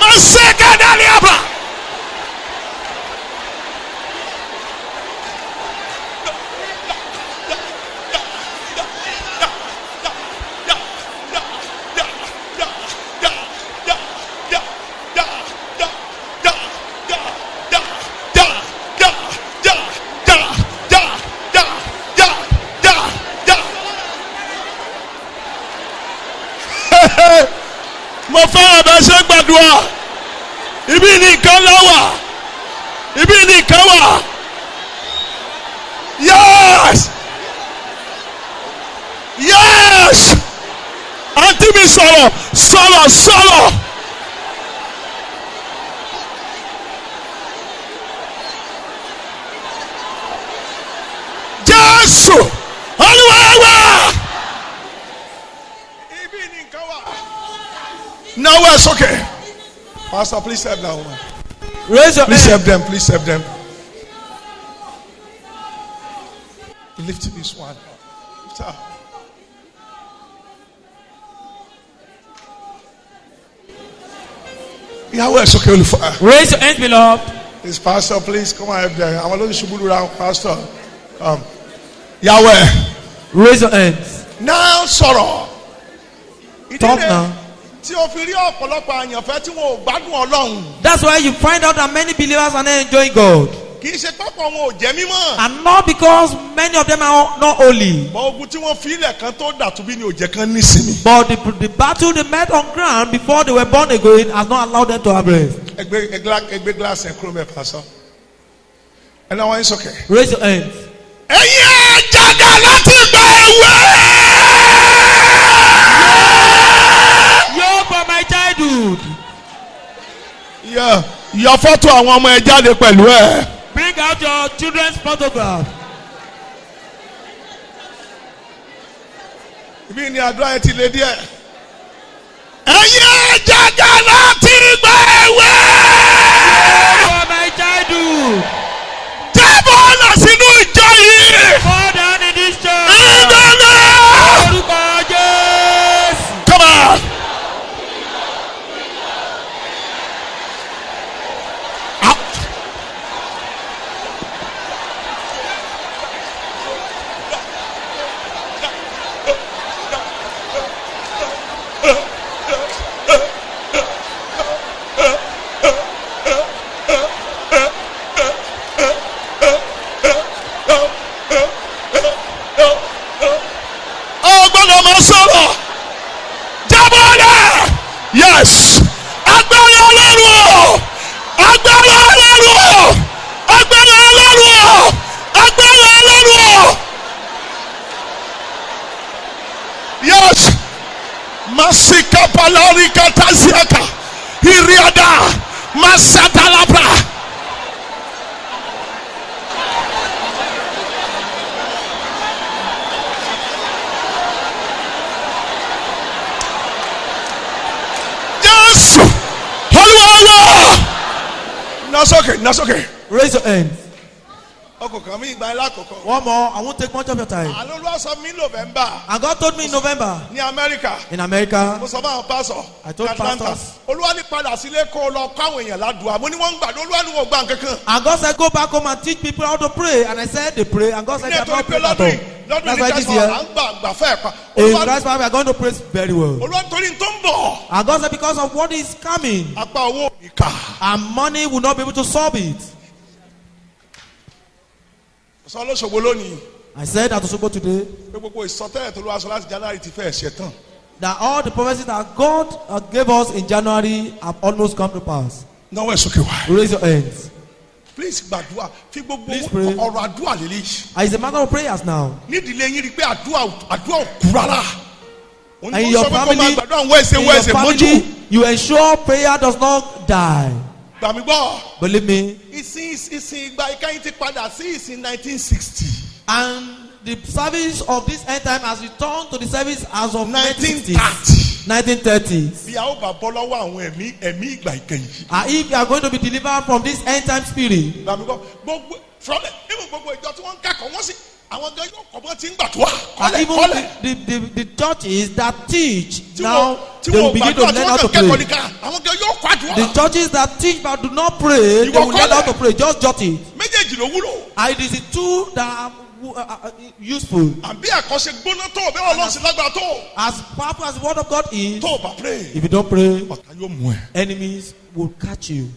Maseka daliaba. Mo fẹ́ràn bẹ́ẹ̀ ṣe gbàdúrà. Ibi nìkan lọ́wọ́. Ibi nìkan wà. Yes. Yes. Àǹtí mi sọ̀rọ̀. Jésù. Olúwa wá. Ibi nìkan wà. Now it's okay. Pastor, please help that woman. Raise your Please hand. help them. Lift this one. Lift her. Yahweh is okay. Raise your hand, beloved. Please, Pastor, please come and help them. I'm going to shoot around, Pastor. Yahweh. Raise your hands. Now, sorrow. Talk now. That's why you find out that many believers are not enjoying God. And not because many of them are not holy. But the battle they met on ground before they were born again has not allowed them to have rest. And now it's okay. Raise your hands. For my childhood. Yeah, your photo àwọn ọmọ ẹ jáde pẹ̀lú ẹ. Bring out your children's photograph. Ibi ni àdúrà ẹ ti lé díẹ̀. Ẹ̀yin jàgà láti gbà ẹ̀wẹ̀. For my childhood. Jábọ̀ ọ̀nà sínú ìjọ yìí. Fall down in this church. Ìdáná. Orúkọ Jésù. Come on. Yes. Agbára Ọlọ́run. Agbára Ọlọ́run. Agbára Ọlọ́run. Agbára Ọlọ́run. Yes. Masika palari kataziaka. Iriada. Masatalabra. That's okay. Raise your hand. One more. I won't take much of your time. And God told me in November. In America. I told pastors. And God said, go back home and teach people how to pray. And I said, they pray. And God said, they have not prayed at all. That's why this year, in Christ's power, we are going to pray very well. And God said, because of what is coming, apá owó mi kà. and money will not be able to solve it. sọ lóṣogbo lónìí. I said at Osogbo today pé gbogbo ìsọtẹ́lẹ̀ tó ló wá sọ láti January ti fẹ́ ṣe tán. that all the prophecies that God gave us in January have almost come to pass. náwó ẹ̀ sókè wá. Raise your hands. please gbàdúrà fi gbogbo Please pray. ọ̀rọ̀ àdúrà lélẹ́yìí. It's a matter of prayers now. nídìílé yín rí i pé àdúrà ò kú rárá. And in your family, you ensure prayer does not die. gbàmí gbọ́. Believe me. ìsìn ìgbà ìkẹyìn ti padà sí ìsìn 1960. And the service of this end time has returned to the service as of 1930. 1930s. bí a ó bá bọ́ lọ́wọ́ àwọn ẹ̀mí ìgbà ìkẹyìn. And if you are going to be delivered from this end time spirit, gbàmí gbọ́ gbogbo ìjọ tí wọ́n ń kẹ́kọ̀ọ́ wọ́n sì àwọn ọjọ́ yóò kọ́ bọ́ ti ń gbàdúrà and even the churches that teach now, they will begin to learn how to pray. The churches that teach but do not pray, they will learn how to pray. Just jot it. méjèèjì ló wúlò. And it is the two that are useful. àbí àkọsí gbóná tó bẹ́ẹ̀ ọlọ́run sì lágbára tó. As powerful as the word of God is, tó o bá pray. if you don't pray, ọ̀tá yóò mú ẹ. enemies will catch you.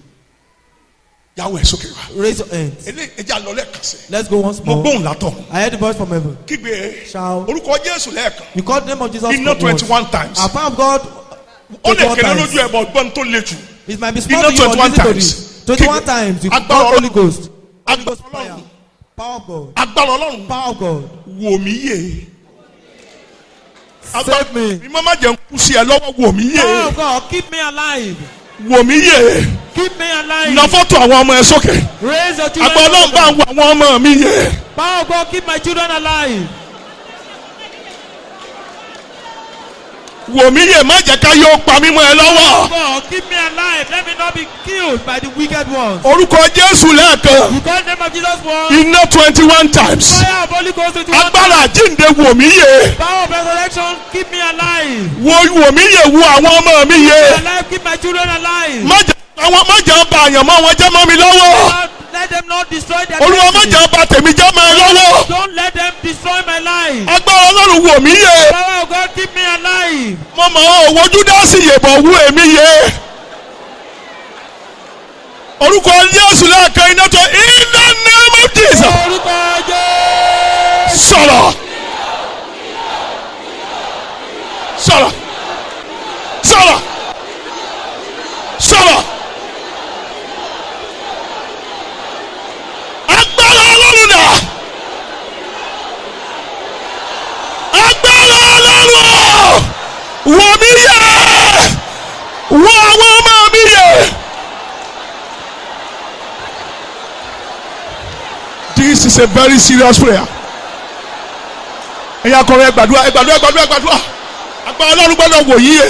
yàwó ẹ̀ sókè wá. Raise your hands. ẹjẹ àlọ́ lẹ́ẹ̀kan sí. Let's go once mo more. gbóhùn látọ̀. I heard the voice from heaven. kígbe Shout. orúkọ Jésù lẹ́ẹ̀kan. You call the name of Jesus. iná 21 times. Our power of God. ó lè 21 kéré times. lójú ẹ̀bọ̀ ọgbọ́n tó le jù. It might be Iná small to you, but 21 listen to times. this. 21 times. You Agbára call Holy Ọlọ́run. Ghost. Holy Ghost Agbára fire. Ọlọ́run. Power of God. agbára ọlọ́run. Power of God. wò mí yé. Save me. mi má jẹ́ ń kú sí ẹ lọ́wọ́ wò mí yé. Power of God, keep me alive. wò mí yé. Keep me alive. na fọ́tò àwọn ọmọ ẹ sókè. Raise your children. agbára ọlọ́run bá ń wo àwọn ọmọ mi yé. Power of God, keep my children alive. wò mí yé má jẹ́ ká yóò pa mí mọ́ ẹ lọ́wọ́. God, keep me alive. Let me not be killed by the wicked ones. orúkọ Jésù lẹ́ẹ̀kan. You call the name of Jesus once. iná 21 times. Fire of Holy Ghost 21 times. agbára àjíǹde wò mí yé. Power of resurrection, keep me alive. wò mí yé wo àwọn ọmọ mi yé. Keep me alive, keep my children alive. má jẹ́ bà àyàn mọ́ wọn jẹ́ mọ́ mi lọ́wọ́. God, let them not destroy their olúwa má destiny. jẹ́ bà tèmi jẹ́ mọ́ ẹ lọ́wọ́. Don't let them destroy my life. agbára ọlọ́run wò mí yé. Power of God, keep me alive. mo mọ̀ owó Júdásì yèbọ̀ wú èmi yé. orúkọ Jésù lẹ́ẹ̀kan iná tó in the name of Jesus. Orúkọ Jésù. sọ̀rọ̀ sọ̀rọ̀ sọ̀rọ̀ sọ̀rọ̀. agbára ọlọ́run dà. agbára ọlọ́run wò mí yé. wò àwọn ọmọ mi yé. This is a very serious prayer. ẹ̀yin akọrin ẹ gbàdúrà ẹ gbàdúrà ẹ gbàdúrà ẹ gbàdúrà. agbára ọlọ́run gbọ́dọ̀ wò yí yé.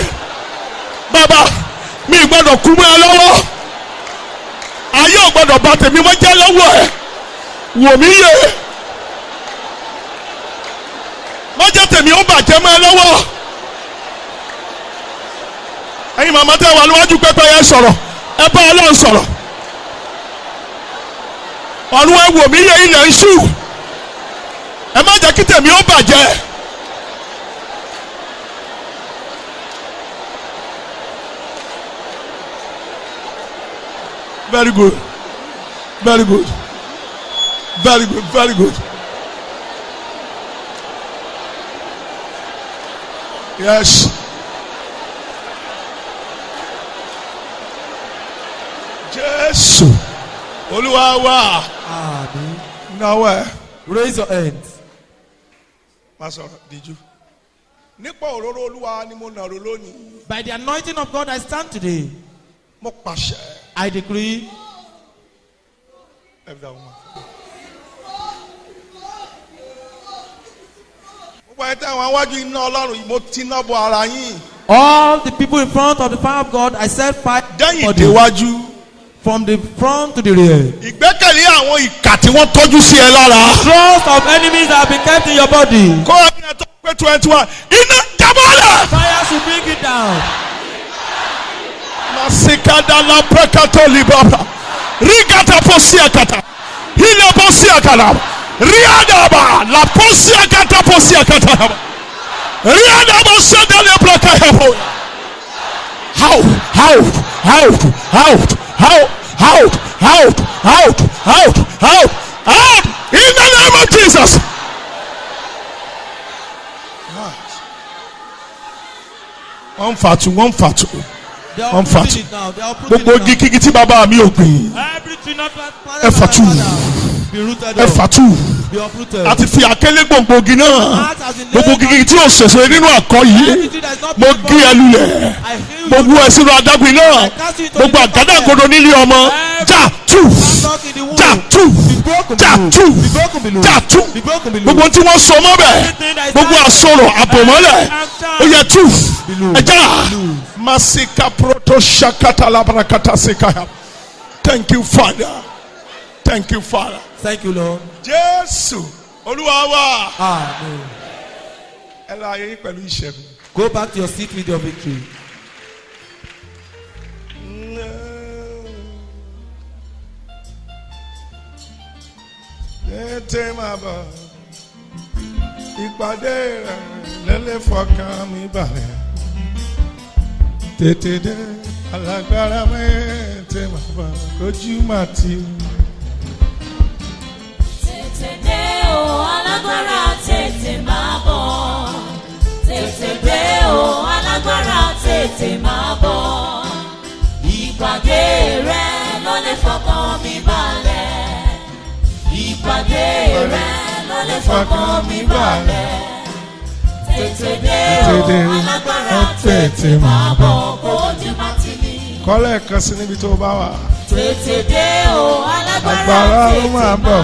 bàbá mi gbọ́dọ̀ kú mọ́ ẹ lọ́wọ́. ayé ò gbọ́dọ̀ bà tèmi mọ́ jẹ́ lọ́wọ́ ẹ. wò mí yé. má jẹ́ tèmi ó bàjẹ́ mọ́ ẹ lọ́wọ́. ẹ̀yin màmá tẹ́ wà níwájú pẹpẹ yẹn sọ̀rọ̀ ẹ bá ọlọ́run sọ̀rọ̀. ọ̀run ẹ wò mí yé ilẹ̀ ń ṣú. ẹ má jẹ́ kí tèmi ó bàjẹ́. very good very good very good very good. yes. Jésù Olúwa wa. Amen. náwó ẹ. Raise your hands. má sọ̀rọ̀ díjú. nípa òróró Olúwa ni mo nàró lónìí. By the anointing of God I stand today. mo pàṣẹ. I decree. gbogbo ẹ̀ tẹ́ àwọn awájú iná Ọlọ́run yìí mo ti ná bọ ara yín. All the people in front of the fire of God, I set fire dẹ́yìn for them. déwájú. From the front to the rear. ìgbẹ́kẹ̀lé àwọn ìkà tí wọ́n tọ́jú sí ẹ lára. Trust of enemies that have been kept in your body. kó ẹni ẹ tó pé 21 iná jábọ́lẹ̀. Fire should bring it down. masikada la prekato libaba rigata posiakata hile posiakala riadaba la posiakata posiakata riadaba sada le plaka hepo out, out, out, out, out, out, out, out, out, out, in the name of Jesus. One fatu. They are putting it now. They are putting Gbogbo it gigi tí bàbá mi ò gbìn. Everything not Ẹ fatu. be rooted Ẹ up. fatu. Be uprooted. Àti fi àkélé gbòǹgbòǹgì náà. Gbogbo gigi tí ò ṣèṣe nínú àkọ́ yìí. Everything that is not Mo gé ẹ lulẹ̀. I heal Mo you. wú ẹ sínú adágún náà. Gbogbo àgádágodo nílé ọmọ. Já tú. Já tú. Já tú. Já tú. Gbogbo tí wọ́n so mọ́ bẹ̀. Gbogbo àsorò àbòmọ́lẹ̀. Ó yẹ tú. Ẹ já. Masika proto shakata labrakata sekaya. Thank you, Father. Thank you, Father. Thank you, Lord. Jésù Olúwa wa. Amen. Ẹ lọ ayé yín pẹ̀lú ìṣẹ́gun. Go back to your seat with your victory. Tètè máa bọ̀, ìpàdé rẹ̀ lẹ́lẹ́ fọkàn mi balẹ̀. Tètè dé alágbára tètè máa bọ̀, ojú mà ti. Tètè dé o alágbára tètè máa bọ̀. Tètè dé o alágbára tètè máa bọ̀. Ìpàdé rẹ̀ ló lè fọkàn mi balẹ̀. Ìpàdé rẹ̀ ló lè fọkàn mi balẹ̀. Tètè dé o alágbára tètè máa bọ̀. Ojú má ti ní. Kọ́lẹ̀ kan sí níbi tó bá wà. Tètè dé o alágbára tètè máa bọ̀.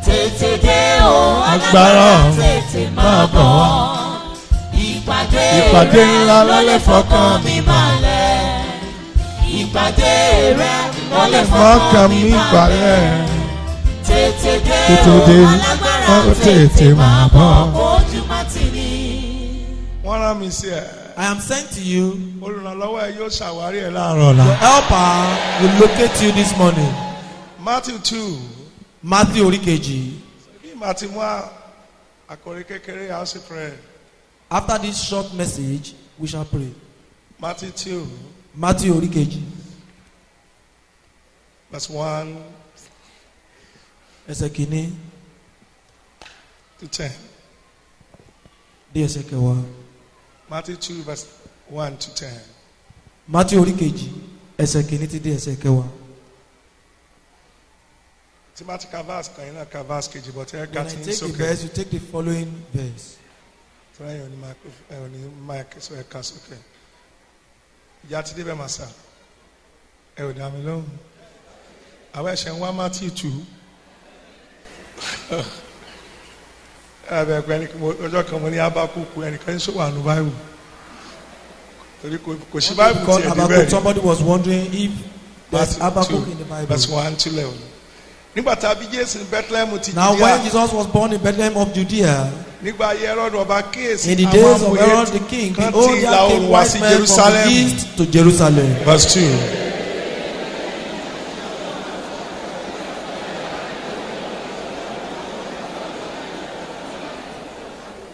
Tètè dé o alágbára tètè máa bọ̀. Ìpàdé ńlá ló lè fọkàn mi balẹ̀. Ìpàdé rẹ̀ ló lè fọkàn mi balẹ̀. Tètè dé o alágbára tètè máa bọ̀. Ojú má ti ní. Wọ́n rán mi sí ẹ. I am sent to you. Olùrànlọ́wọ́ ẹ yóò ṣàwárí ẹ láàárọ̀ ọ̀la. Your helper will locate you this morning. Matthew 2. Matthew oríkejì. Bí màá ti mú àkòrí kékeré house prayer. After this short message, we shall pray. Matthew 2. Matthew oríkejì. Verse 1 Ẹsẹ̀ kìíní to 10. dé ẹsẹ̀ kẹwàá. Matthew 2 verse 1 to 10. Matthew oríkejì ẹsẹ̀ kìíní ti dé ẹsẹ̀ kẹwàá. Tí máa ti ka verse kan yín náà ka verse kejì but ẹ ká When I tí ń take the sókè. verse, you take the following verse. Tí wọ́n yóò ní mic so ẹ ká sókè. Ìyá ti débẹ̀ màsà. Ẹ ò dá mi lóhùn. Àwọn ẹ̀ṣẹ̀ ń wá Matthew 2. Ọjọ́ kan mo ní Abakuku ẹnìkan ṣó wà nù Bible. Torí kò sí Bible Because tiẹ̀ Habakkuk, débẹ̀. somebody was wondering if there's Matthew Habakkuk 2, in the Bible. verse 1 to 11. Nígbà tá a bí Jésù ní Bethlehem ti Now when Judea. Jesus was born in Bethlehem of Judea, Nígbà ayé Herod ọba kíyèsí in the àwọn days of amòye Herod the king, kan behold, tí there ìlà came oòrùn wá wise sí men from the Jerusalem. east to Jerusalem. Verse 2.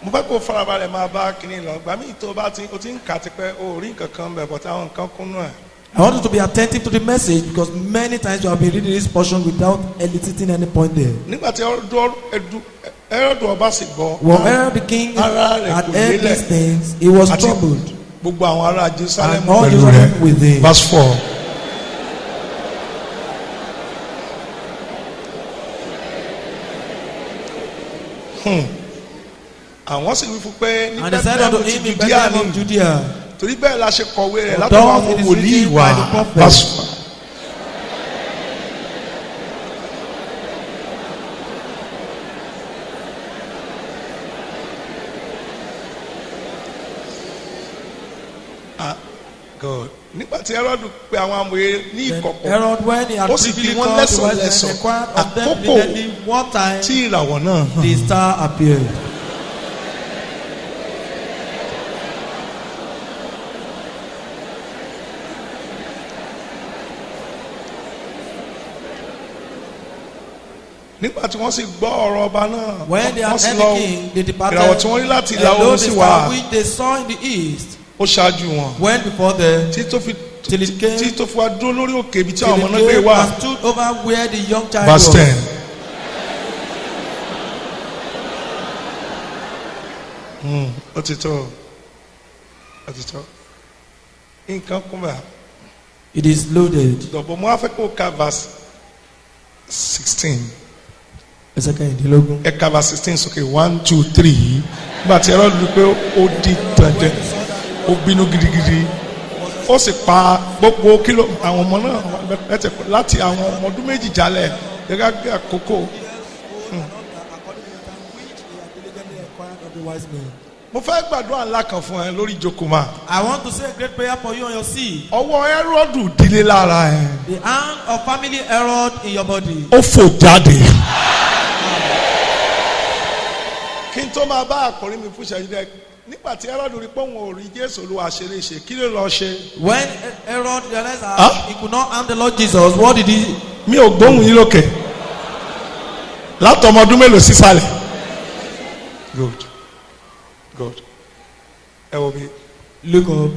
Mo fẹ́ kó farabalẹ̀ máa bá kínní lọ. Gbà mí tó bá o ti ń kà tipẹ́ o rí nǹkan kan bẹ̀ but àwọn nǹkan kúnnú ẹ̀. I want you to be attentive to the message because many times you have been reading this portion without eliciting any point there. Nígbà tí Herod ọba sì gbọ́. When Herod the king Ara rẹ̀ had kò heard lélẹ̀. these things, he was Àti troubled. Gbogbo àwọn ará Jerusalem And all pẹ̀lú Jerusalem rẹ̀. with him. Verse 4. Àwọn sì wí fún pé ní And they said unto him in Judea Bethlehem of ni Judea, torí bẹ́ẹ̀ la ṣe kọ̀wé rẹ̀ For látọ̀wọ́ thus àwọn it is wòlíì written wa. by the prophets. Verse 4. God. Nígbà tí Herod pe àwọn amòye ní then ìkọ̀kọ̀ Herod, when he had Ó sì privily bi wọ́n called the wise men, lẹ́sọ̀-lẹ́sọ̀. inquired of them Àkókò immediately what time tí ìràwọ̀ náà hàn. the star appeared. Nígbà tí wọ́n sì gbọ́ ọ̀rọ̀ ọba náà When they wọ́n had sì heard lọ the king, they departed. ìràwọ̀ tí wọ́n rí láti ìlà And lo, oòrùn the sì star wá. which they saw in the east ó ṣáájú wọn. went before them tí tó fi till it came tí tó fi wá dúró lórí òkè ibi tí till àwọn ọmọ it náà gbé came wá. and stood over where the young child verse was. 10. Ó ti tó nǹkan kún bá. It is loaded. dọ̀bọ̀ mo á fẹ́ kó ka verse 16. Ẹsẹ̀ kẹrìndínlógún. ẹ ka verse 16 sókè 1 2 3 nígbà tí ẹ̀rọ lu pé ó di dandan ó bínú gidigidi ó sì pa gbogbo kílò àwọn ọmọ náà lẹ́tẹ̀ láti àwọn ọmọ ọdún méjì jálẹ̀ gẹ́gẹ́ bí àkókò. mo fẹ́ gbàdúrà ńlá kan fún ẹ lórí ìjókòó máa. I want to say a great prayer for you on your seat. ọwọ́ Hẹ́rọ́dù dílé lára ẹ. The hand of family Herod in your body. ó fò jáde. kí n tó máa bá àkòrí mi fún ìṣẹ́jú dẹ́ nígbà tí Hẹ́rọ́dù rí pé òun ò rí Jésù Olúwa ṣeréṣe kí ló lọ ṣe. When Herod realized that he could not harm the Lord Jesus, what did he? mi ò gbóhùn yín lókè látọmọ ọdún mélòó sísàlẹ̀. good ẹ wo bí. Look up.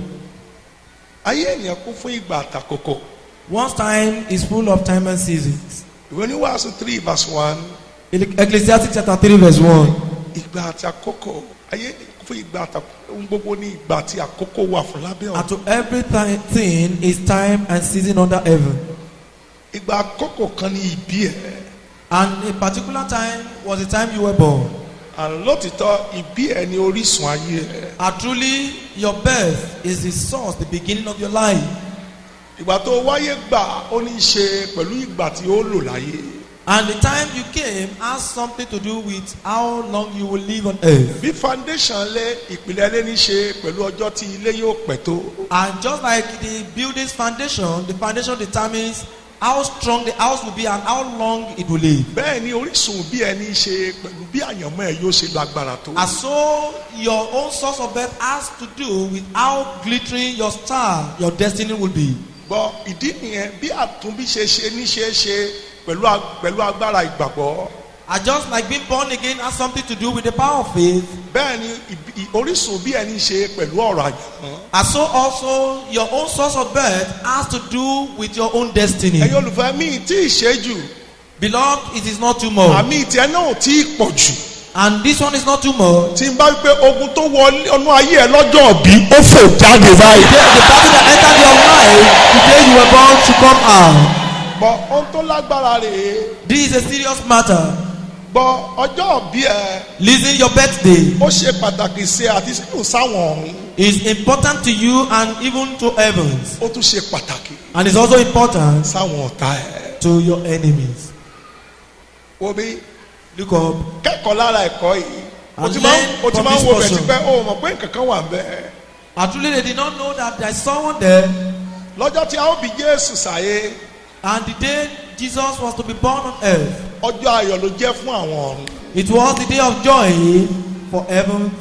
ayé ènìyàn kún fún ìgbà àtàkókò. One's time is full of time and seasons. ìwé Oníwàásù 3 verse 1. Ecclesiastes chapter 3 verse 1. ìgbà àti àkókò ayé kún fún ìgbà àtàkókò ohun gbogbo ní ìgbà àti àkókò wà fún lábẹ́ ọ̀run. And to everything is time and season under heaven. ìgbà àkókò kan ní ìbí ẹ. And a particular time was the time you were born. and lótìtọ́ ìbí ẹ ní orísun ayé ẹ. And truly your birth is the source, the beginning of your life. ìgbà tó wáyé gbà ó ní í ṣe pẹ̀lú ìgbà tí ó lò láyé. And the time you came has something to do with how long you will live on earth. bí foundation lé ìpìlẹ̀ lé ní ṣe pẹ̀lú ọjọ́ tí ilé yóò pẹ́ tó. And just like the building's foundation, the foundation determines how strong the house will be and how long it will live. bẹ́ẹ̀ ni orísun bí ẹni ṣe pẹ̀lú bí àyànmọ́ ẹ yóò ṣe lágbára tó. And so your own source of birth has to do with how glittering your star, your destiny will be. gbọ́ ìdí nìyẹn bí àtúnbí ṣe ní ṣe pẹ̀lú agbára ìgbàgbọ́. And just like being born again has something to do with the power of faith. bẹ́ẹ̀ ni orísun bí ẹni ṣe pẹ̀lú ọ̀rọ̀ àyànmọ́. And so also your own source of birth has to do with your own destiny. ẹ̀yin olùfẹ́ mi tí ì ṣe jù. Beloved, it is not too much. àmì ìtẹ́ náà tí ì pọ̀ jù. And this one is not too much. tí n bá wípé ogun tó wọ ọnú ayé ẹ lọ́jọ́ bí ó fò jáde báyìí. The battle that entered your life the day you were born to come out. bọ̀ ohun tó lágbára rèé. This is a serious matter. bọ̀ ọjọ́ bí ẹ. Listen, your birthday ó ṣe pàtàkì ṣe àti sínú sáwọn ọ̀run. is important to you and even to heavens. ó tún ṣe pàtàkì And it's also important sáwọn ọ̀tá ẹ̀. to your enemies. wo bí Look up. kẹ́kọ̀ọ́ lára ẹ̀kọ́ yìí. o And ti learn máa ń from wo this bẹ̀ person. tipẹ́ o mọ̀ pé nǹkan kan wà ń bẹ̀. And truly they did not know that there is someone there. lọ́jọ́ tí a ó bí Jésù sáyé And the day Jesus was to be born on earth, ọjọ́ ayọ̀ ló jẹ́ fún àwọn ọ̀run. it was the day of joy for heaven.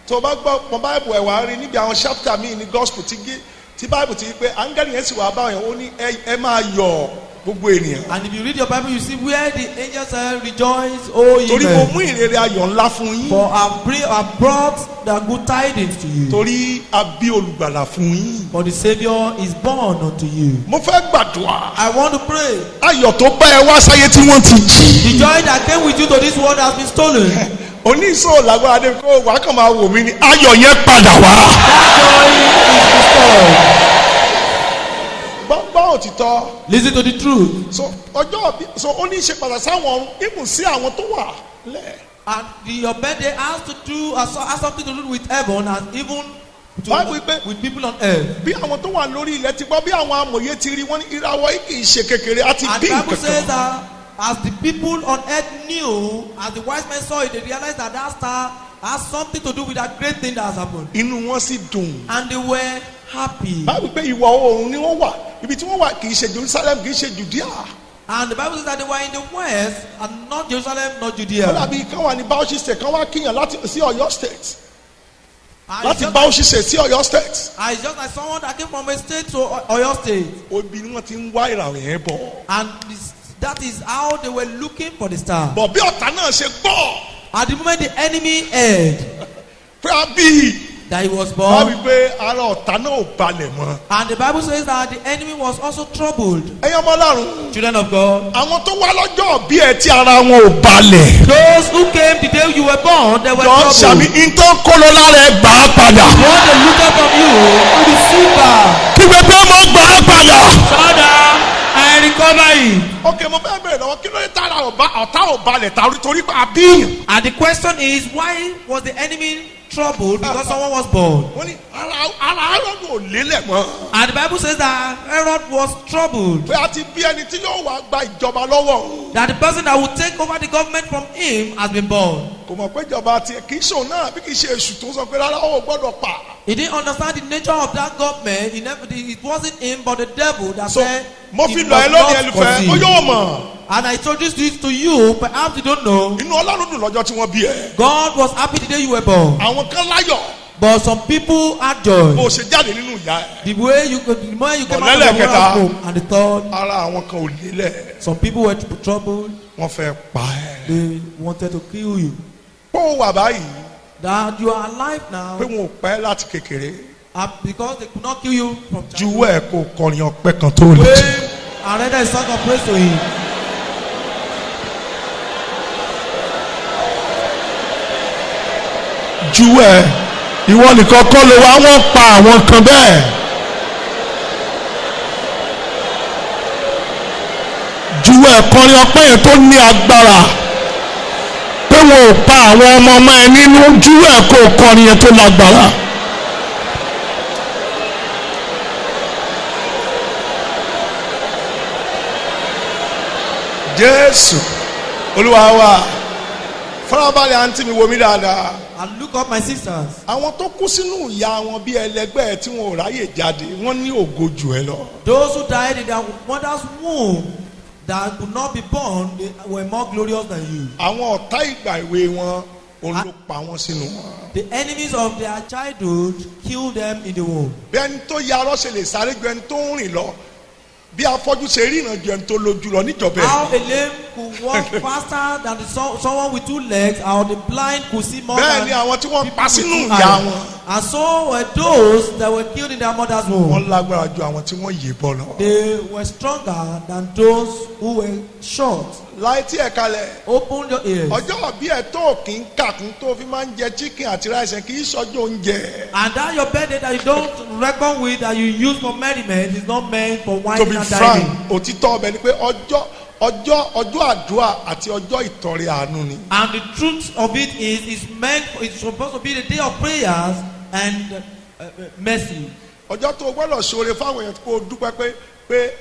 tó o bá gbọ́ pọ̀ báìbù ẹ̀ wá rí níbi àwọn ṣápítà míì ní gospel tí báìbù ti pé áńgẹ́lì yẹn sì wá báyọ̀ ó ní ẹ máa yọ̀ gbogbo ènìyàn. And if you read your Bible, you see where the angels say, rejoice, O ye torí mo men. mú ìrere ayọ̀ ńlá fún yín. For I've brought the good tidings to you. torí a bí olùgbàlà fún yín. For the Savior is born unto you. mo fẹ́ gbàdúrà. I want to pray. ayọ̀ tó bá ẹ wá sáyé tí wọ́n ti jí. The joy that came with you to this world has been stolen. oníṣòwò lágbára dé kó wàá kàn máa wò mí ni ayọ̀ yẹn padà wá. That joy is restored. gbọ́ òtítọ́. Listen to the truth. so ó ní í ṣe pàtàkì sáwọn ọ̀run ibùn sí àwọn tó wà lẹ̀. And your birthday has something to do with heaven and even with people on earth. bí àwọn tó wà lórí ilẹ̀ ti gbọ́ bí àwọn amòye ti rí wọn ní ìràwọ̀ yìí kì í ṣe kékeré àti And bí the Bible nǹkan says kan. that as the people on earth knew, as the wise men saw it, they realized that that star has something to do with that great thing that has happened. inú wọn sì dùn. And they were happy. báwo pé ìwọ̀ oòrùn ni wọ́n wà ibi tí wọ́n wà kì í ṣe Jerusalem kì í ṣe Judea. And the Bible says that they were in the west and not Jerusalem, not ó Judea. dàbí kán wà ní Bauchi state kán wá kíyàn sí Ọ̀yọ́ state And láti Bauchi state sí Ọ̀yọ́ state. it's just like someone that came from a state to Oyo state. obì ni wọ́n ti ń wá ìràwọ̀ yẹn bọ̀. And that is how they were looking for the star. bọ̀ bí ọ̀tá náà ṣe gbọ́ At the moment the enemy heard pé a bí that he was wọ́n born. wí pé ara ọ̀tá náà ò balẹ̀ mọ́. And the Bible says that the enemy was also troubled. ẹ̀yin ọmọ Ọlọ́run. Children of God. àwọn tó wá lọ́jọ́ bí ẹ tí ara wọn ò balẹ̀. Those who came the day you were born, they were jọ troubled. sàmì ntọ́ kóló lára ẹ gbà á padà. What they look up from you, you receive back. kí pé mo gbà á padà. Father, I recover it. ok mo fẹ́ bẹ̀rẹ̀ lọ́wọ́ kí ló dé tára ọ̀tá ò balẹ̀ torí pé a bí. And the question is, why was the enemy troubled? Because someone was born. wọ́n ní ara Aaron ò lélẹ̀ mọ́. And the Bible says that Herod was troubled. pé a ti bí ẹni tí yóò wá gba ìjọba lọ́wọ́. That the person that will take over the government from him has been born. kò mọ̀ pé ìjọba tiẹ̀ kì í ṣòun náà bí kì í ṣe èṣù tó sọ pé rárá ó gbọ́dọ̀ pa. He didn't understand the nature of that government. It wasn't him but the devil that so said mo fi he lọ ẹ was lónìí not ẹlùfẹ́ ó conceived. yóò mọ̀. And I introduced this to you, perhaps you don't know. inú Ọlọ́run dùn lọ́jọ́ tí wọ́n bí ẹ. God was happy the day you were born. àwọn kan láyọ̀. But some people had joy. bó o ṣe jáde nínú ìyá ẹ. The way you could, the more you came out of Ọ̀lẹ́lẹ̀ the kẹta. home. And the third, ara àwọn kan ò lélẹ̀. some people were troubled. wọ́n fẹ́ pa ẹ́. They wanted to kill you. kó o wà báyìí That you are alive now. pé wọn ò pẹ́ láti kékeré. Because they could not kill you from juwọ́ ẹ̀ kó kọrin ọpẹ́ kan tó lè. Wave and render a song of praise to him. juwọ́ ẹ̀ ìwọ nìkan kọ́ ló wá wọ́n pa àwọn kan bẹ́ẹ̀. juwọ́ ẹ̀ kọrin ọpẹ́ yẹn tó ní agbára pé wọn ò pa àwọn ọmọ ẹ nínú juwọ́ ẹ̀ kó kọrin yẹn tó lágbára. Jésù Olúwa wa farabalẹ̀ àǹtí mi wo mi dáadáa. And look up my sisters. àwọn tó kú sínú ìyá wọn bí ẹlẹgbẹ́ tí wọn ò ráyè jáde wọ́n ní ògo jù ẹ lọ. Those who died in their mother's womb that could not be born, they were more glorious than you. àwọn ọ̀tá ìgbà ìwé wọn òun ló pa wọ́n sínú wọn. The enemies of their childhood killed them in the womb. bí ẹni tó ya arọ́ ṣe lè sáré ju ẹni tó ń rìn lọ bí afọ́jú ṣe rí ìrìnàjò ju ẹni tó lójú lọ níjọba ẹ̀. How a lame could walk faster than someone with 2 legs, or the blind could see more bẹ́ẹ̀ than ni àwọn tí wọ́n people pa with sínú 2 ìyá eyes. wọn. And so were those that were killed in their mother's womb. wọ́n lágbára ju àwọn tí wọ́n yè bọ́ lọ. They were stronger than those who were short. láì tí ẹ̀ kalẹ̀ Open your ears. ọjọ́ bí ẹ̀ tó kì í kàkún tó fi máa ń jẹ chicken àti rice kì í sọ́jọ́ oúnjẹ. And that your birthday that you don't reckon with, that you use for merriment, is not meant for wine to be and frank dining. òtítọ́ ọbẹ̀ ni pé ọjọ́ àdúrà àti ọjọ́ ìtọrẹ àánú ni. And the truth of it is, it's supposed to be the day of prayers and mercy. ọjọ́ tó o gbọ́dọ̀ ṣoore fáwọn èèyàn kó o dúpẹ́ pé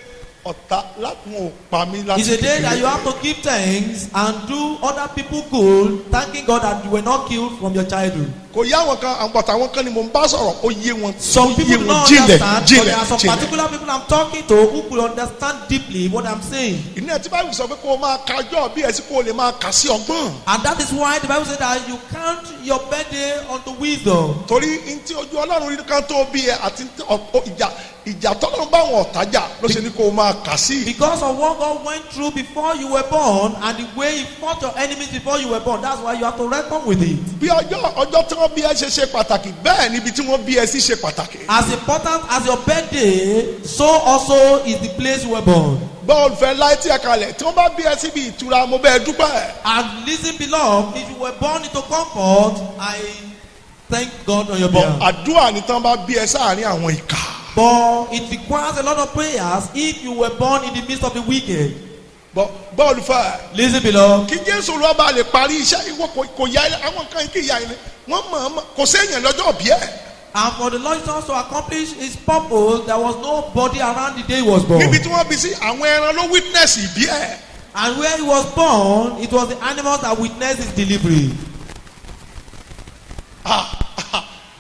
ọ̀tá láti wọn ò pa mí láti It's a day that you have to give thanks and do other people good, thanking God that you were not killed from your childhood. kò yá àwọn kan àgbàtà àwọn kan ni mò ń bá sọ̀rọ̀ ó yé wọn. Some ó people yé do wọn not jinlẹ̀ understand, but there are some particular people I'm talking to who could understand deeply what I'm saying. ìní ẹ̀ tí báyìí sọ pé kó o máa kájọ́ bí ẹ̀ sí kó o lè máa kà sí ọgbọ́n. And that is why the Bible says that you count your birthday unto wisdom. torí ntí ojú ọlọ́run rí kan tó bí ẹ àti ìjà tọ́lọ́run bá wọn ọ̀tá jà ló ṣe ní kó o máa kà sí. Because of what God went through before you were born and the way He fought your enemies before you were born, that's why you have to reckon with it. bí ọjọ́ tí wọ́n bí ẹ ṣe pàtàkì bẹ́ẹ̀ níbi tí wọ́n bí ẹ sí ṣe pàtàkì. As important as your birthday, so also is the place you were born. bọ́ọ̀lù fẹ́ láì tí ẹ kalẹ̀ tí wọ́n bá bí ẹ síbi ìtura mo bẹ́ẹ̀ dúpẹ́. And listen, beloved, if you were born into comfort, I thank God on your behalf. àdúrà ni tí wọ́n bá bí ẹ sáàárín àwọn ìkà. But it requires a lot of prayers if you were born in the midst of the wicked. bọ́ọ̀lù fẹ́. Listen, beloved. kí jésù lọ́ba lè parí iṣẹ́ ìwọ kò yá ilé àwọn nǹkan kì í yá ilé wọ́n mọ̀ kò séèyàn lọ́jọ́ bí ẹ̀. And for the Lord Jesus to accomplish His purpose, there was nobody around the day He was born. níbi tí wọ́n bí sí àwọn ẹran ló witness ìbí ẹ̀. And where He was born, it was the animals that witnessed His delivery.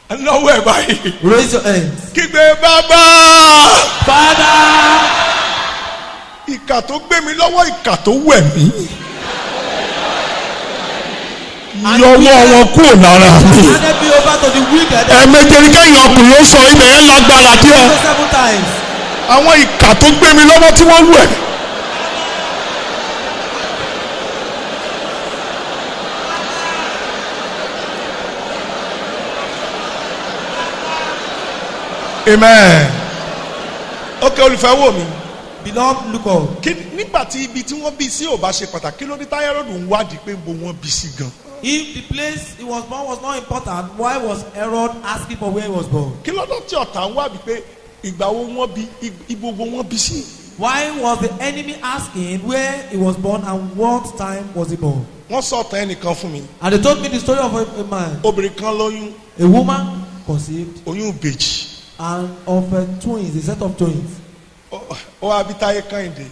lọ́wọ́ ẹ̀ báyìí. Raise your hands. kígbe bàbá. Father, ìkà tó gbé mi lọ́wọ́ ìkà tó wẹ̀ mí. yọwọ́ wọn kúrò lára mi. handed me over to the wicked. ẹ̀ẹ̀mejì ni kẹ́yìn ọkùnrin ó sọ ibẹ̀ yẹn lágbára díẹ̀. 7 times. àwọn ìkà tó gbé mi lọ́wọ́ tí wọ́n wẹ̀. amen. ok olùfẹ́ wò mí. Beloved, look up. nígbà tí ibi tí wọ́n bí sí ò bá ṣe pàtàkì kí ló dé táyà ròdù ń wádìí pé gbogbo wọn bí sí gan. If the place he was born was not important, why was Herod asking for where he was born? kí ló dé tí ọ̀tá ń wádìí pé ìgbà wo wọ́n bí gbogbo wọn bí sí. Why was the enemy asking where he was born and what time was he born? wọ́n sọ ọ̀tá ẹnìkan fún mi. And they told me the story of a man. obìnrin kan lóyún. A woman conceived. oyún ìbejì. And of twins, a set of twins. ó wá bí Táyé Kẹ́hìndé.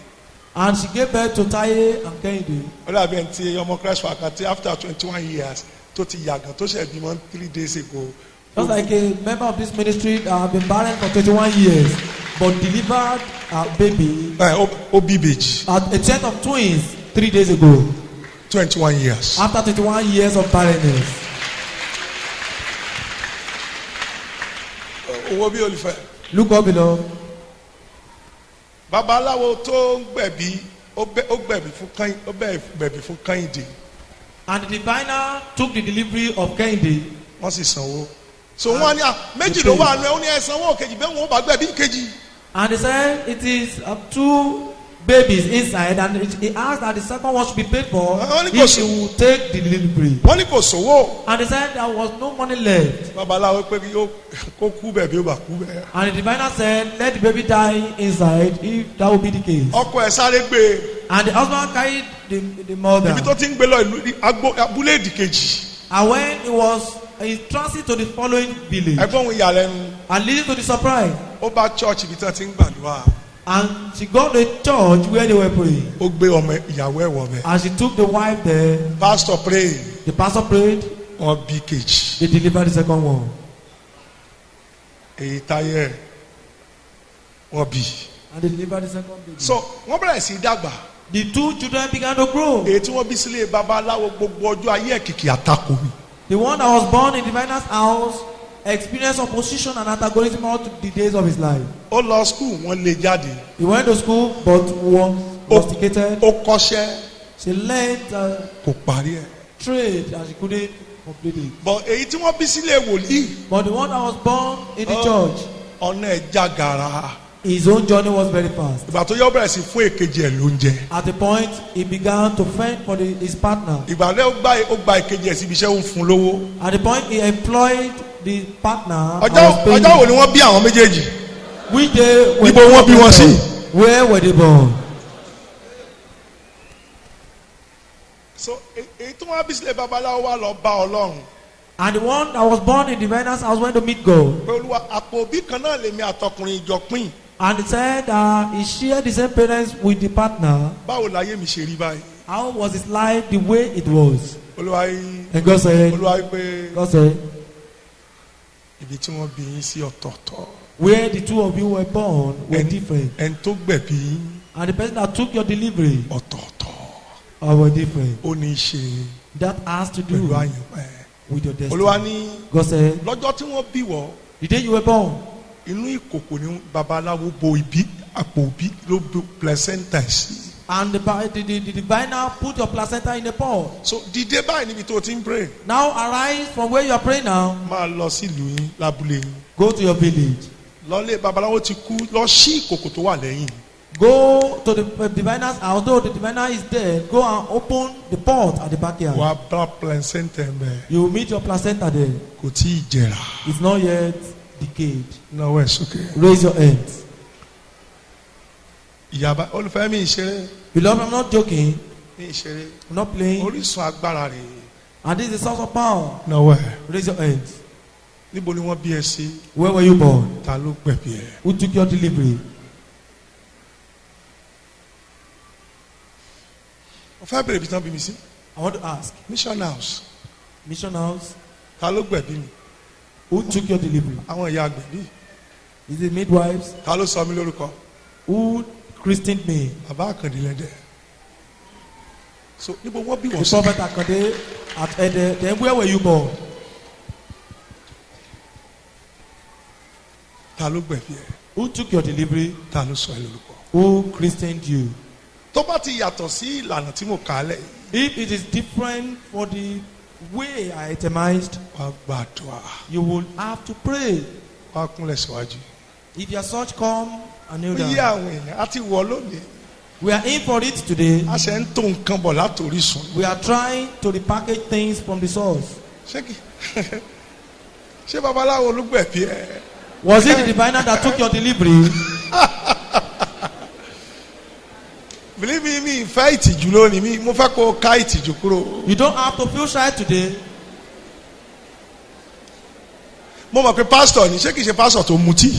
And she gave birth to Taye and Kehinde. ó dàbí ẹni tí ọmọ Christ wà kan tí after 21 years tó ti yàgàn tó ṣe bímọ 3 days ago. Just like a member of this ministry that have been barren for 21 years but delivered a baby. ó bí ìbejì. At a set of twins 3 days ago. 21 years. After 21 years of barrenness. owó bí olùfẹ́. Look up below. babaláwo tó ń gbẹ̀bí ó gbẹ̀bí fún Kẹ́hìndé. And the diviner took the delivery of Kehinde. wọ́n sì sanwó. so wọ́n ní méjì ló wà ní ẹ ó ní ẹ sanwó kejì bẹ́ẹ̀ wọ́n bá gbẹ̀bí kejì. And they said it is 2 babies inside, and he asked that the second one should be paid for if he will take the delivery. wọ́n ní kò sówó. And they said there was no money left. babaláwo pé kó kú bẹ́ẹ̀ bí ó bá kú bẹ́ẹ̀. And the diviner said, let the baby die inside if that will be the case. ọkọ ẹ̀ sáré gbé. And the husband carried the mother. ibi tó ti ń gbé lọ ìlú abúlé ìdìkejì. And when he was in transit to the following village. ẹgbọ́n òun ìyàlẹ́nu. And leading to the surprise. ó bá church ibi tí wọ́n ti ń gbàdúrà. And she got to the church where they were praying. ó gbé ọmọ ìyàwó ẹ̀ wọ̀ bẹ́ẹ̀. And she took the wife there. pastor pray. The pastor prayed. wọ́n bí kejì. They delivered the second one. èyí Táyé wọ́n bí. And they delivered the second baby. so wọ́n bẹ̀rẹ̀ sí í dàgbà. The 2 children began to grow. èyí tí wọ́n bí sílé babaláwo gbogbo ọjọ́ ayé ẹ̀kìkì àtakò mi. The one that was born in the diviner's house experienced opposition and antagonism all the days of his life. ó lọ school wọ́n lé jáde. He went to school but was rusticated. ó kọ́ṣẹ́. She learned kò parí ẹ̀. trade and she couldn't complete it. but èyí tí wọ́n bí sílé wòlíì. But the one that was born in the church, ọ̀nà ẹ̀ jàgàrà. his own journey was very fast. ìgbà tó yọ bẹ̀rẹ̀ sí fún èkejì ẹ̀ lóúnjẹ. At the point he began to fend for his partner. ìgbà lẹ́ ó gba èkejì ẹ̀ síbi iṣẹ́ ó ń fún lówó. At the point he employed the partner. ọjọ́ wo ni wọ́n bí àwọn méjèèjì. Which day were níbo wọ́n bí wọn sí. Where were they born? so èyí tí wọ́n bí sílẹ̀ babaláwo wá lọ bá Ọlọ́run. And the one that was born in the diviner's house went to meet God. pé Olúwa àpò òbí kan náà lèmi àtọkùnrin ìjọ pín. And he said he shared the same parents with the partner. báwo láyé mi ṣe rí báyìí. How was his life the way it was? Olúwa yìí. And God said, Olúwa said, ibi tí wọ́n bí yín sí ọ̀tọ̀ọ̀tọ̀. where the 2 of you were born were different. ẹni tó gbẹ̀bí yín. And the person that took your delivery ọ̀tọ̀ọ̀tọ̀. were different. ó ní í ṣe. That has to do pẹ̀lú àyànfẹ́. with your destiny. Olúwa ní. God said, lọ́jọ́ tí wọ́n bí wọ́. the day you were born. inú ìkòkò ni babaláwo bo ibi àpò òbí ló bo placenta sí. And the diviner put your placenta in a pot. so dìde báyìí níbi tó ti ń pray. Now arise from where you are praying now. máa lọ sílùú yín lábúlé yín. Go to your village. lọ́lé babaláwo ti kú lọ sí ìkòkò tó wà lẹ́yìn. Go to the diviner's house. Though the diviner is dead, go and open the pot at the backyard. wà á bá placenta mẹ́. You will meet your placenta there. kò tí ì jẹrà. It's not yet decayed. náwó ẹ̀ sókè. Raise your hands. ìyàbá olùfẹ́ mi ìṣeré. Beloved, I'm not joking. mi ìṣeré. I'm not playing. orísun agbára rẹ̀. And this is the source of power. náwó ẹ̀. Raise your hands. níbo ni wọ́n bí ẹ sí. Where were you born? ta ló gbẹ̀bí ẹ. Who took your delivery? mo fẹ́ bèrè ibi tí wọ́n bí mi sí. I want to ask. mission house. Mission house. ta ló gbẹ̀bí mi. Who took your delivery? àwọn ìyá gbẹ̀bí. Is it midwives? ta ló sọ mí lórúkọ. Who christened me? bàbá àkàndé lẹ́dẹ̀. so níbo wọ́n bí The wọ́n sí. prophet Akande at Ede. Then where were you born? ta ló gbẹ̀bí ẹ. Who took your delivery? ta ló sọ ẹ lórúkọ. Who christened you? tó bá ti yàtọ̀ sí ìlànà tí mo kà á lẹ̀. If it is different for the way I itemized, wàá gbàdúrà. you will have to pray. wàá kúnlẹ̀ síwájú. If your such, come and kneel Ó yí down. àwọn èèyàn á ti wọ̀ lónìí. We are in for it today. A ṣe ń tó nǹkan bọ̀ látòrí sùn. We are trying to repackage things from the source. Ṣé babaláwo olúgbẹ̀bí ẹ? Was it the diviner that took your delivery? Believe me, ìfẹ́ ìtìjú lónìí mi, mo fẹ́ kó o ká ìtìjú kúrò. You don't have to feel shy today. Mo mọ̀ pé pásítọ̀ ni, ṣé kìí ṣe pásítọ̀ tó mutí?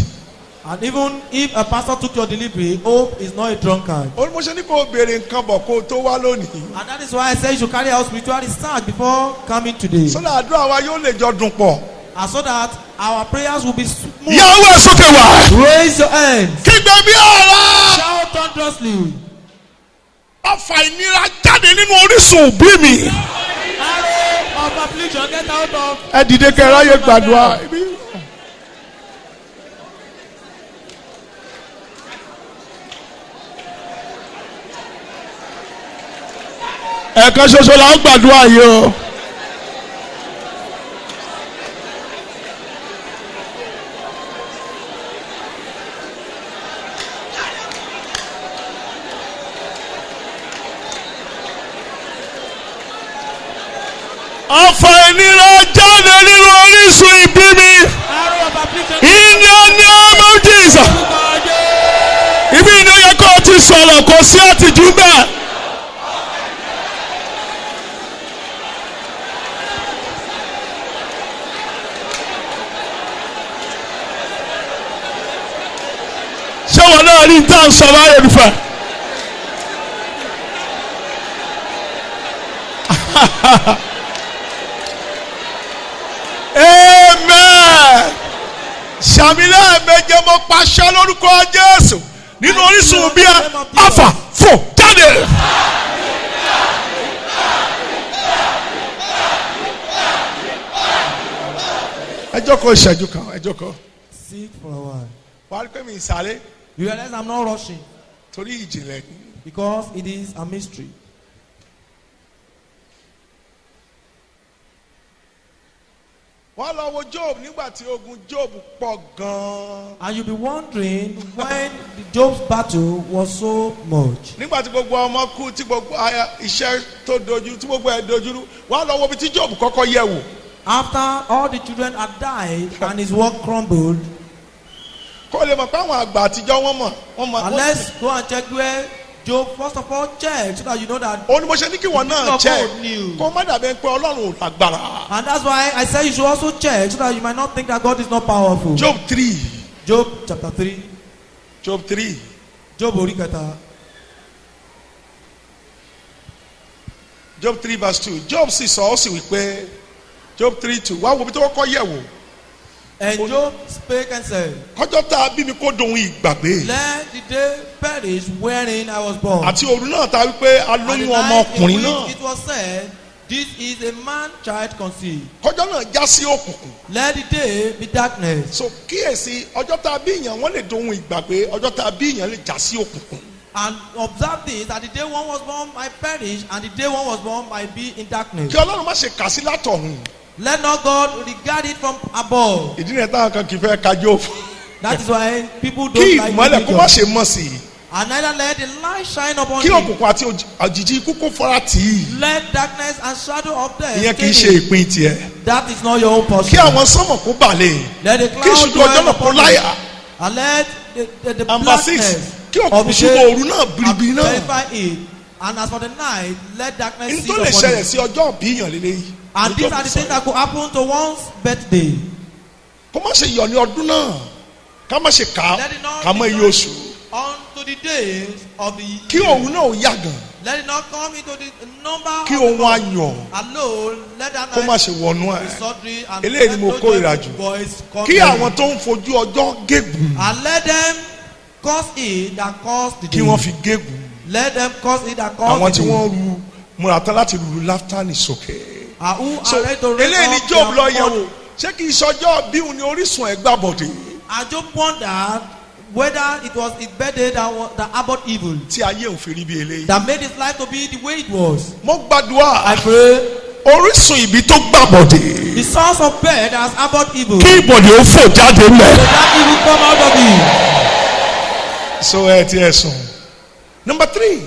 And even if a pastor took your delivery, hope is not a drunkard. Ó ní mo ṣe ní kó o béèrè nǹkan bọ̀ kó o tó wá lónìí. And that is why I say you should carry out spiritual research before coming today. Sọ́dọ̀ àdúrà wa yóò lè jọ dùn pọ̀. And so that our prayers will be smooth. Ìyàwó ẹ̀ sókè wá. Raise your hands. Kígbe bí ọ̀rọ̀. Shout thunderously. Ọfà ìnira jáde nínú orísun òbí mi. Arrow of affliction, get out of. Ẹ dìde kẹ́ ráyè gbàdúrà. Ẹ̀kan ṣoṣo la ń gbàdúrà yìí o. Ọfà ìnira jáde nínú orísun ìbí mi. Arrow of affliction. In the name of Jesus. Ibi ni ó yẹ kó o ti sọ̀rọ̀ kò sí àtìjú bẹ́ẹ̀. Ṣé wọn náà rí tá à ń sọ báyìí nífẹ̀ẹ́? Amen. Ṣàmìlẹ̀ méje mo pàṣẹ lórúkọ Jésù nínú orísun bí ẹ afa fò jáde. Ẹ jókòó ìṣẹ́jú kan, ẹ jókòó. Sit for a while. Wàá rí pé mi ìsàlẹ̀ You realize I'm not rushing torí ìjìnlẹ̀ ni. because it is a mystery. Wọ́n lọ wo Job nígbà tí ogun Job pọ̀ gan-an. And you'll be wondering when the Job's battle was so much. Nígbà tí gbogbo ọmọ kú tí gbogbo iṣẹ́ tó dojú tí gbogbo ẹ̀ dojúrú wọ́n lọ wo ibi tí Job kọ́kọ́ yẹ̀ wò. After all the children had died and his work crumbled, Kó lè mọ̀ pé àwọn àgbà àtijọ́ wọ́n mọ̀. and let's go and check where Job first of all checked so that you know that. Ó ní mo ṣe ní kí wọ́n náà check knew. kó má dàbí pé Ọlọ́run ò lágbára. And that's why I say you should also check so that you might not think that God is not powerful. Job 3. Job chapter 3. Job 3. Job orí kẹta. Job 3 verse 2. Job sì sọ ó sì wí pé Job 3:2 wá wo ibi tó kọ́kọ́ yẹ̀ wò. And Job spake and said, Kọjọ́ tá a bí mi kó dohun ìgbàgbé. let the day perish wherein I was born. Àti òru náà ta wípé a And the lóyún night in ọmọkùnrin which náà. it was said, this is a man child conceived. Kọjọ́ náà já sí òkùnkùn. Let the day be darkness. So kíyèsí ọjọ́ tá a bí èèyàn wọ́n lè dohun ìgbàgbé ọjọ́ tá a bí èèyàn lè já sí òkùnkùn. And observe this, that the day one was born might perish, and the day one was born might be in darkness. Kí Ọlọ́run má ṣe kà sí látọ̀run. Let not God regard it from above. Ìdí rẹ̀ táwọn kan kì í fẹ́ ka Job. That is why people Kí don't like ìmọ́lẹ̀ kó má religion. ṣe mọ̀ sí i. And neither let the light shine upon Kí him. òkùnkùn àti òjìji ikú kó fara tì í. Let darkness and shadow of death Ìyẹn kì í take ṣe him. ìpín tiẹ̀. That is not your own Kí portion. àwọn sánmọ̀ kó balẹ̀. Let the Kí cloud ìṣubú ọjọ́ dwell náà kó upon him. láyà. And let the Number 6. blackness Kí of òkùnkùn the ṣubú day òru náà biribiri náà. verify it. And as for the night, let darkness Ní sit tó lè upon ṣẹlẹ̀ it. sí ọjọ́ òbí èèyàn lélẹ́yìí. And these are the things that could happen to one's birthday. Kó má ṣe yọ̀ ní ọdún náà. Ká má ṣe kà Let it not ká mọ be iye done oṣù. unto the days of the Kí year. òun náà yà gan. Let it not come into the number Kí of òun the month. ayọ̀ Alone, let that kó má night ṣe wọnú ẹ̀. be sultry and Eléyìí ni mo let kórìíra those jù. boys come Kí in. àwọn tó ń fojú ọjọ́ gégùn. And let them cause it that cause the Kí day. wọ́n fi gégùn. Let them cause it that cause Àwọn the tí day. wọ́n ru múra tán láti lùlù láftánì sókè. And who So are ready to raise eléyìí ni up Job lọ their yẹ̀ voice. wò. Ṣé kì í ṣọjọ́ bí òun ni orísun ẹ̀ gbà bọ̀dé? And Job wondered whether it was his birthday that harbored evil, Tí ayé òun fi rí bí eléyìí. that made his life to be the way it was. Mo gbàdúrà. I pray orísun ibi tó gbàbọ̀dé. The source of bed has harbored evil. Kí ìbọ̀dé ó fò jáde mẹ́. So that evil come out of it. So ẹ ti ẹ sùn. Number 3.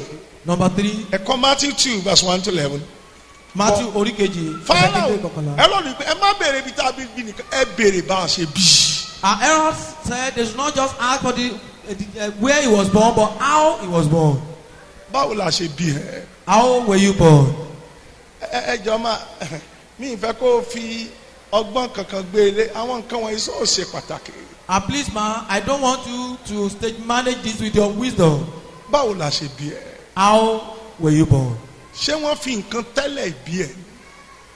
Number 3. Ẹ̀kọ́ Matthew 2 verse 1 to 11. Matthew oríkejì. Fáyọ̀ ẹ lọ́ọ̀nù pé ẹ má béèrè ibi tá a bí nìkan ẹ béèrè bá a ṣe bí. Our Herod said they should not just ask for where he was born, but how he was born. Báwo la ṣe bí ẹ? How were you born? Ẹ jọ máa mi ìfẹ́ kó fi ọgbọ́n kankan gbé ilé àwọn nǹkan wọ̀nyí sọ ṣe pàtàkì. And please ma, I don't want you to stage manage this with your wisdom. Báwo la ṣe bí ẹ? How were you born? Ṣé wọ́n fi nǹkan tẹ́lẹ̀ bí ẹ?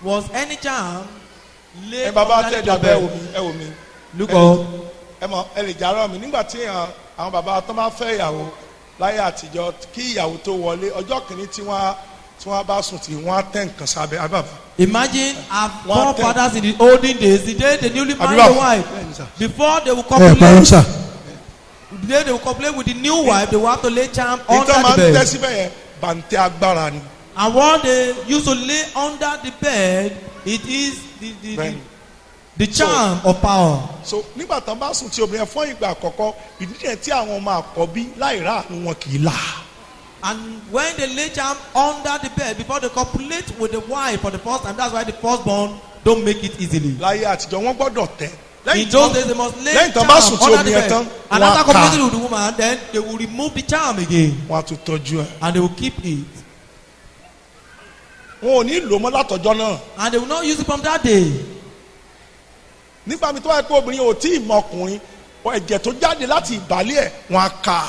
Was any charm laid Ẹ bàbá under tẹ̀ your dàbẹ́ bed? ẹ wò mí. Look up. Ẹ mọ̀ ẹ lè jàrọ̀ mi nígbà tí àwọn bàbá tó bá fẹ́ ìyàwó láyé àtijọ́ kí ìyàwó tó wọlé ọjọ́ kìíní tí wọ́n bá sùn tí wọ́n á tẹ̀ nǹkan sábẹ́ àbàbà. Imagine our forefathers in the olden days, the day they newly married a wife, before they will copulate, the day they will copulate with the new wife, they will have to lay charm under the bed. Bàǹtẹ́ agbára ni. And what they used to lay under the bed, it is the charm of power. So nígbà tán bá sùn tí obìnrin fún ìgbà àkọ́kọ́ ìdí nìyẹn tí àwọn ọmọ àkọ́bí láì ráàánú wọn kì í là. And when they lay charm under the bed before they copulate with the wife for the first time, that's why the firstborn don't make it easily. Láyé àtijọ́ wọ́n gbọ́dọ̀ tẹ́. In those days they must lay lẹ́yìn tán charm bá sùn tí under the obìnrin bed. tán And wọ́n after á copulating with kà. the woman, then they will remove the charm again. Wọ́n á tún tọ́jú ẹ̀. And they will keep it. Wọn ò ní lò mọ́ látọjọ́ náà. And they will not use it from that day. Nígbà mi tó wáyé pé obìnrin ò tí ì mọ ọkùnrin ẹ̀jẹ̀ tó jáde láti ìbálẹ̀ ẹ̀ wọ́n á kà.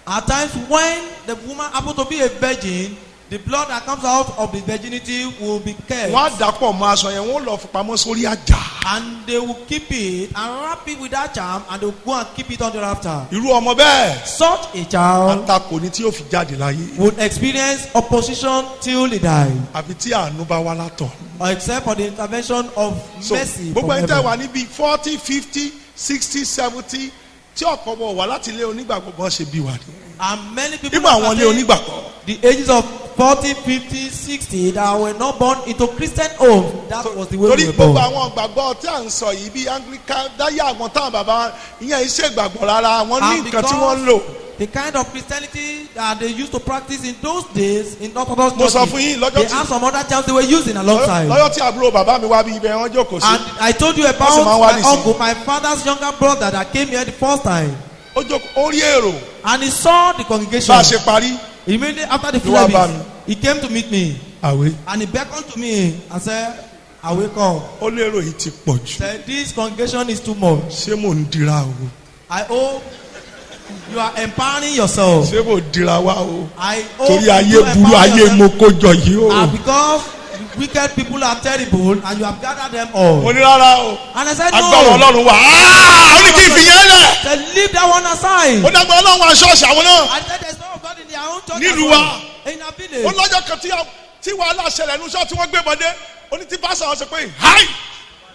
At times when the woman happens to be a virgin, the blood that comes out of the virginity will be kept. Wọ́n á dàpọ̀ mọ́ aṣọ yẹn wọ́n lọ fi pamọ́ sórí àjà. And they will keep it and wrap it with that charm and they will go and keep it on the rafter. Irú ọmọ bẹ́ẹ̀. Such a child Àtakò ni tí yóò fi jáde láyé. would experience opposition till he died. Àbí tí àánú bá wá látọ̀. Except for the intervention of mercy from gbogbo ẹni tẹ́ heaven. wà níbi 40, 50, 60, 70 tí ọ̀pọ̀ bọ̀ wá láti ilé onígbàgbọ́ bọ́n ṣe bí wà ní. And many people Nígbà àwọn ilé onígbàgbọ́. the ages of 40, 50, 60 that were not born into Christian homes. That was the way Torí we were born. gbogbo àwọn ìgbàgbọ́ tí à ń sọ yìí bí Anglican dáyé àwọn táwọn bàbá ìyẹn iṣẹ́ ìgbàgbọ́ rárá àwọn ní And nǹkan tí wọ́n ń lò. the kind of Christianity that they used to practice in those days in Orthodox Mo sọ fún churches, yín lọ́jọ́ they tí have some other terms they were using alongside. lọ́jọ́ tí àbúrò bàbá mi wá bí ibẹ̀ wọ́n jókòó sí. And I told you Wọ́n sì about máa ń wá my nísìnyí. uncle, my father's younger brother that came here the first time. Ó jókòó ó rí èrò And he saw the congregation. bá a ṣe parí. Immediately after the Ló wá bá service, mi. he came to meet me. Àwé. And he beckoned to me and said, I will come. Ó lérò yìí ti pọ̀ jù. Said, this congregation is too much. Ṣé mò ń dira o? I hope you are empowering yourself. Ṣé mò ń dira wá o? I hope Torí ayé you burú empower ayé yourself. mo kó jọ yìí o. And because wicked people are terrible and you have gathered them all. Mo ní rárá o. And I said, Agbára no. Ọlọ́run wà. Ó ní kí n fi yẹn lẹ̀. Said, leave that one aside. Ó dàgbà Ọlọ́run wà ṣọ́ọ̀ṣì àwọn náà. I said, there's no God in their own church. Nílùú as wa. well. In our Ó village. lọ́jọ́ kan tí wàhálà ṣẹlẹ̀ ní ṣọ́ọ̀ tí wọ́n gbé bọ́dé. Ó ní tí pásítọ̀ wọn sọ pé hi.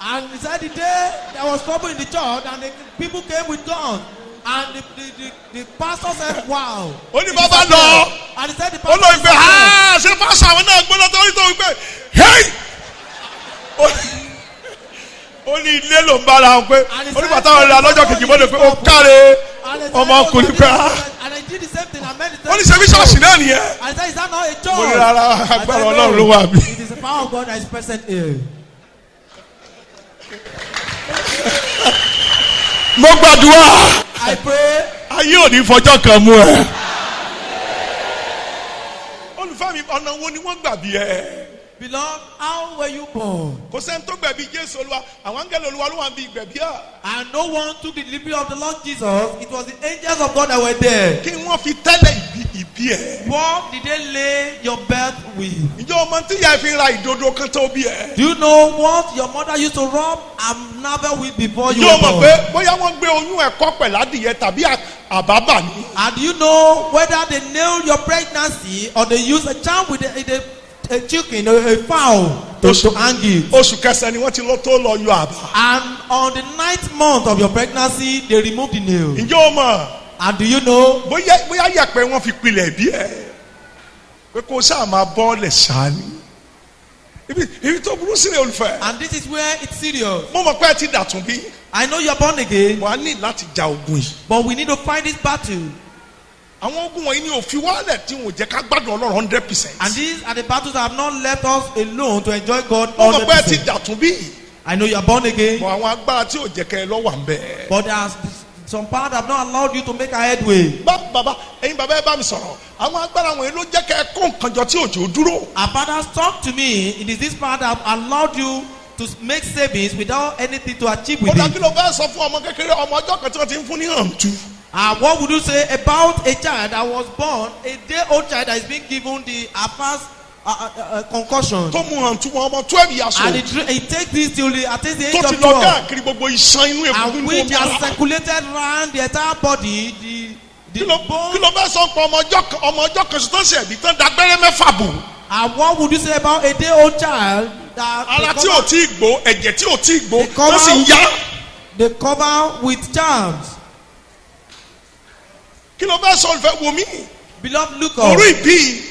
And he said the day there was trouble in the church and the people came with guns. And the pastor said, wow. Ó ní bàbá lọ. And he said the Ó pastor lọ ìgbé ha ṣe pásítọ̀ àwọn náà gbọ́dọ̀ tó rí tó wípé hey. Ó ní ilé ló ń bára wọn pé ó ní bàtà wọn rẹ lọ́jọ́ kejì mọ́tò pé ó káre ọmọkùnrin pé ha. And I did the same thing. I made the Ó same ní ṣe bí ṣọ́ọ̀ṣì náà nìyẹn. I said, is that not a church? Mo ní rárá I said, agbára no. Ọlọ́run ló wà bí. It is the power of God that is present here. Mo gbàdúrà. I pray. Ayé ò ní fọjọ́ kan mú ẹ. Olùfẹ́ mi ọ̀nà wo ni wọ́n gbà bí ẹ? Beloved, how were you born? Kò sẹ́ni tó gbẹ̀bí Jésù Olúwa, àwọn áńgẹ́lì Olúwa ló wà bí gbẹ̀bí à. And no one took the delivery of the Lord Jesus. It was the angels of God that were there. Kí wọ́n fi tẹ́lẹ̀ ìbí ẹ̀. What did they lay your birth with? Ǹjẹ́ ọmọ tí ìyá ẹ fi ra ìdodo kan tó bí ẹ? Do you know what your mother used to rub and navel with before you Ǹjẹ́ o were mọ̀ born? pé bóyá wọ́n gbé oyún ẹ̀kọ́ pẹ̀lú adìyẹ tàbí àbábà ni? And do you know whether they nailed your pregnancy or they used a charm with a chicken or a fowl to hang it? Oṣù kẹsàn-án ni wọ́n ti lọ tó lọ yọ àbá. And on the 9th month of your pregnancy, they removed the nail. Ǹjẹ́ o mọ̀? And do you know? Bóyá yẹ̀pẹ̀ wọn fi pilẹ̀ bí ẹ̀. Pé kó sáà máa bọ́ọ̀lẹ̀ sáà ni. ibi tó burú sílẹ̀ olùfẹ́. And this is where it's serious. mo mọ̀ pé ẹ ti dàtún bí. I know you are born again. wà á ní láti ja ogun yìí. But we need to fight this battle. àwọn ogun wọ̀nyí ni òfin wálẹ̀ tí wọn ò jẹ́ ká gbádùn Ọlọ́run 100%. And these are the battles that have not left us alone to enjoy God mo mọ̀ pé ẹ ti 100%. dàtún bí. I know you are born again. mọ àwọn agbára tí ò jẹ́ kẹ́ ẹ lọ́wọ́ à ń bẹ̀. But there's some part that have not allowed you to make a headway. bàbá ẹ̀yin bàbá ẹ bá mi sọ̀rọ̀ àwọn agbára wọ̀nyí ló jẹ́ kẹ́ ẹ kó nǹkan jọ tí òjò dúró. Our fathers talk to me. It is this part that have allowed you to make savings without anything to achieve with ọ̀gá it. kí ló fẹ́ sọ fún ọmọ kékeré ọmọ ọjọ́ kan tí wọ́n ti ń fún ní hàntú. What would you say about a child that was born, a day-old child that is being given the first concussion? tó mu hàntú wọn ọmọ 12 years And old. he takes this till he attains the age tó of ti lọ 12. káàkiri gbogbo iṣan inú egungun And inú which omi has ara. circulated around the entire body, the kí bone. ló fẹ́ sọ pé ọmọ ọjọ́ kan tó ṣe ẹ̀bí tán dagbẹ́rẹ́ mẹ́fà bò. And what would you say about a day-old child that ara tí ò tí ì gbó ẹ̀jẹ̀ tí ò tí ì gbó They cover- wọ́n sì ń yá. they cover with charms? kí ló fẹ́ sọ ìfẹ́ wo mí. Beloved, look up orú ìbí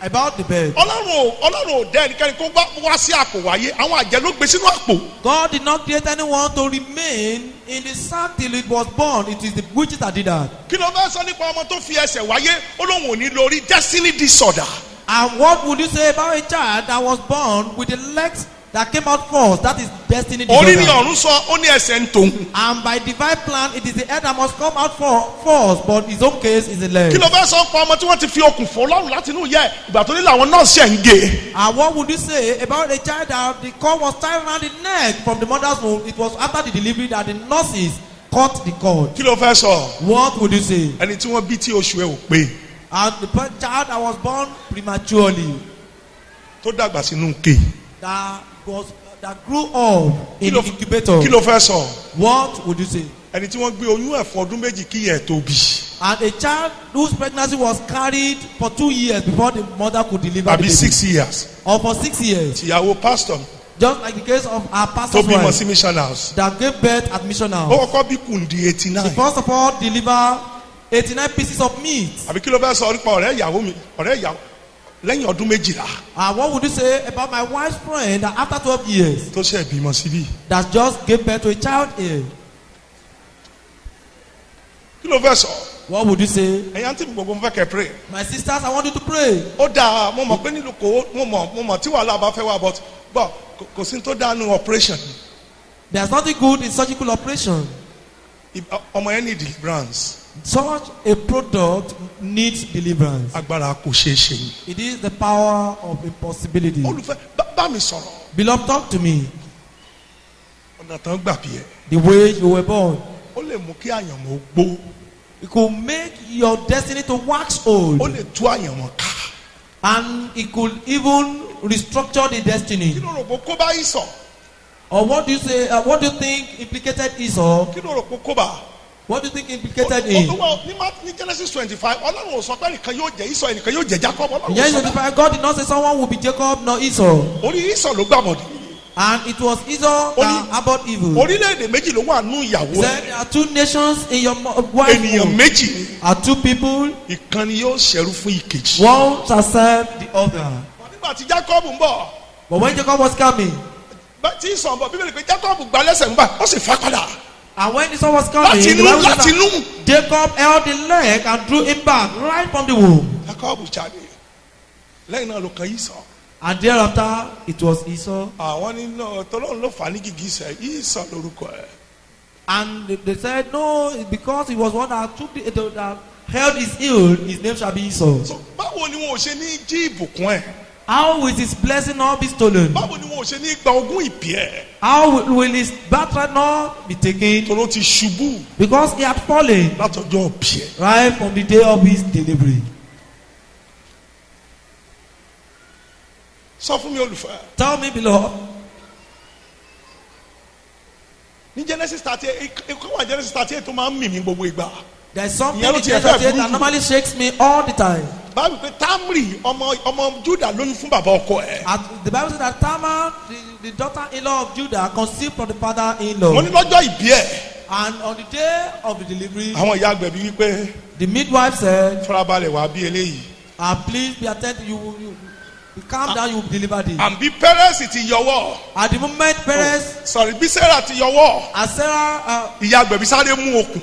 about the bed. ọlọ́run ò dẹ́ ẹnikẹ́ni kó wá sí àpò wáyé àwọn àjẹ́ ló gbé sínú àpò. God did not create anyone to remain in the sack till it was born. It is the witches that did that. kí ló fẹ́ sọ nípa ọmọ tó fi ẹsẹ̀ wáyé ó lóun ò ní lórí destiny disorder. And what would you say about a child that was born with the legs that came out first? That is destiny orí ni disorder. ọ̀run sọ ó ní ẹsẹ̀ ń tòun. And by divine plan, it is the head that must come out first, but his own case is the leg. kí ló fẹ́ sọ pa ọmọ tí wọ́n ti fi okùn fọ́ lọ́rùn láti inú yẹ ìgbà tó ní làwọn nọ́ọ̀sì ẹ̀ ń gé. And what would you say about a child that the cord was tied around the neck from the mother's womb? It was after the delivery that the nurses cut the cord. kí ló fẹ́ sọ What would you say? ẹni tí wọ́n bí tí oṣù ẹ̀ ò pé And the child that was born prematurely, tó dàgbà sínú ké. that grew up in the incubator. kí ló fẹ́ sọ What would you say? ẹni tí wọ́n gbé oyún ẹ̀ fún ọdún méjì kí ẹ̀ tó bí. And a child whose pregnancy was carried for 2 years before the mother could deliver the àbí baby. 6 years. Or for 6 years. tìyàwó pastor Just like the case of our tó pastor's bímọ wife sí mission house. that gave birth at mission ó house. kọ́kọ́ bí kùndì 89. First of all, deliver 89 pieces of meat. àbí kí ló fẹ́ sọ nípa ọ̀rẹ́ ìyàwó lẹ́yìn ọdún méjìlá And what would you say about my wife's friend that after 12 years tó ṣe bímọ síbí. that just gave birth to a child here? kí ló fẹ́ sọ What would you say? ẹ̀yin àǹtí mi gbogbo mo fẹ́ kẹ́ pray. My sisters, I want you to pray. ó dáa mo mọ̀ pé nílùú kò mo mọ̀ tí wàhálà bá fẹ́ wá but kò sí tó dáa nínú operation. There's nothing good in surgical operation. ọmọ yẹn ní deliverance. Such a product needs deliverance. agbára kò ṣeé ṣe ni. It is the power of impossibility. olùfẹ́ bá mi sọ̀rọ̀ Beloved, talk to me. ọ̀nà tán gbà bí ẹ. The way you were born. ó lè mú kí àyànmọ́ gbó. It could make your destiny to wax old. ó lè tú àyànmọ́ ká. And it could even restructure the kí destiny. ló rò pé kó bá yìí sọ. Or what do you say? What do you think implicated Esau? kí ló rò pé kó bá. What do you think implicated him? ní Genesis 25 ọlọ́run ò sọ pé ẹnìkan yóò jẹ Ísọ̀ ẹnìkan yóò jẹ Jacob ọlọ́run In ò Genesis sọ bẹ́ẹ̀. 25, God did not say someone will be Jacob nor Esau. orí Ísọ̀ ló gbàbọ̀dì. And it was Esau that abhorred evil. orílẹ̀-èdè méjì ló wà nú ìyàwó He said there are two nations in your wife's ènìyàn womb. méjì ni. Are two people, ìkan ni yóò ṣẹrú fún ìkejì. one shall serve the other. nígbà tí Jacob ń bọ̀ But when Jacob was coming, tí Ísọ̀ ń bọ̀ bíbélì pé Jacob gba lẹ́sẹ̀ ń bà ó sì fà padà. and when Esau was coming, láti the inú Bible says láti that inú. Jacob held the leg and drew him back right from the womb. Jacob jáde lẹ́yìn náà ló kan Ísọ̀. And thereafter, it was Esau. àwọn nínú tọ́lọ́run ló fà á ní gìgísẹ̀ Ísọ̀ lórúkọ ẹ̀. And they said, no, it's because he was one that took that held his heel, his name shall be Esau. So, báwo ni wọn ò ṣe ní jí ìbùkún ẹ̀. How will his blessing not be stolen? báwo ni wọn ò ṣe ní gba ogún ìbí ẹ̀. How will his birthright not be taken? tọ́lọ́ ti ṣubú Because he had fallen látọjọ́ òbí ẹ̀. right from the day of his delivery. sọ fún mi olùfẹ́. Tell me, beloved, ní Genesis 38 ikú wà Genesis 38 tó máa ń mì mí gbogbo ìgbà. there's something Ìyẹn ló in ti ẹ̀ fẹ́ Genesis 38 burú that jù. normally shakes me all the time. báwo pé Tamri ọmọ Judah lóyún fún bàbá ọkọ ẹ̀. And the Bible says that Tamar, the daughter-in-law of Judah, conceived from the wọ́n father-in-law. ní lọ́jọ́ ìbí ẹ̀. And on the day of the delivery, àwọn ìyá àgbẹ̀bí wípé the midwife said, farabalẹ̀ wà bí eléyìí. please be attentive. calm down, you will deliver this. And bí Pérez ti yọwọ́. At the moment, Perez, Bí Sarah ti yọwọ́. as Sarah Ìyá agbẹ̀bí sáré mú okùn.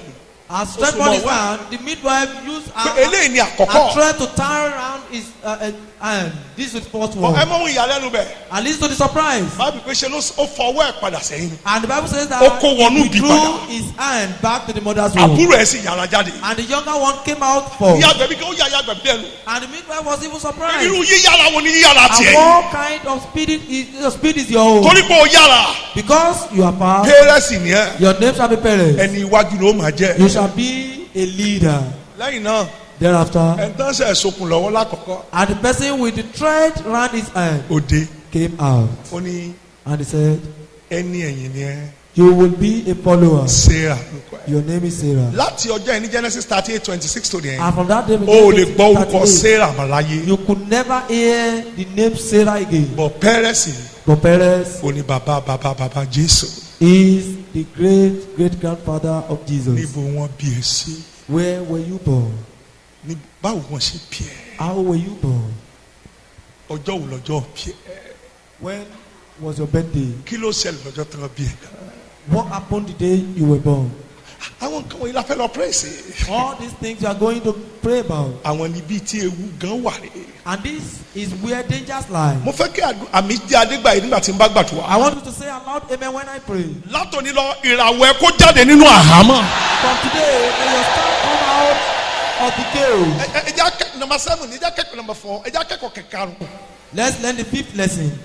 has stretched on his hand, the midwife used Eléyìí ni a àkọ́kọ́. thread to tie around his hand. This is the first one. Ẹ mọ̀ ohun ìyàlẹ́nu bẹ̀. And listen to the surprise. Bábí pé ṣe ló ó fọwọ́ ẹ̀ padà sẹ́yìn. And the Bible says that Ó kó wọnú he bí drew padà. his hand back to the mother's womb. Àbúrò ẹ̀ sì yàrá jáde. And the younger one came out for. Ìyá agbẹ̀bí kí ó yà ìyá agbẹ̀bí lẹ́nu. And the midwife was even surprised. Irú yíyára wo ni yíyára And tiẹ̀? what kind of speed is your own? Torí pé ó yára. Because you are fast, Pérez ni ẹ. your name shall be Perez. Ẹni iwájú ló máa jẹ́. You shall be a leader. Lẹ́yìn náà. Thereafter, Ẹ̀ńtán ṣe sokùn lọ́wọ́ lákọ̀ọ́kọ́. and the person with the thread round his hand Òde. came out. Ó ní And he said, ẹni ẹ̀yìn ni ẹ. you will be a follower. Sarah lórúkọ ẹ̀. Your name is Sarah. Láti ọjọ́ yẹn ní Genesis 38:26 tó ní ẹ̀. And from that day, O ò lè gbọ́ orúkọ Sarah mọ́ láyé. you could never hear the name Sarah again. Bọ̀ Pérez But Perez ò ní bàbá Jésù. is the great grandfather of Jesus. Níbo wọ́n bí ẹ sí? Where were you born? Ní báwo wọ́n ṣe bí ẹ? How were you born? Ọjọ́ wo lọ́jọ́ bí ẹ? When was your birthday? Kí ló ṣẹlẹ̀ lọ́jọ́ tán bí ẹ? What happened the day you were born? Àwọn nǹkan wọ̀nyí la fẹ́ lọ praise. All these things you are going to pray about. Àwọn níbi tí ewu gan wà rè. And this is where dangers lie. Mo fẹ́ kí àmì jẹ́ adégbà yìí nígbà tí n bá gbàdúrà. I want you to say aloud amen when I pray. Látòní lọ ìràwọ̀ ẹ kó jáde nínú àhámọ́. From today, may your star come out of the cave. Ẹ jẹ́ akẹ́kọ̀ọ́ number 7, ẹ jẹ́ akẹ́kọ̀ọ́ number 4, ẹ jẹ́ akẹ́kọ̀ọ́ kẹ̀karùn. Let's learn the 5th lesson.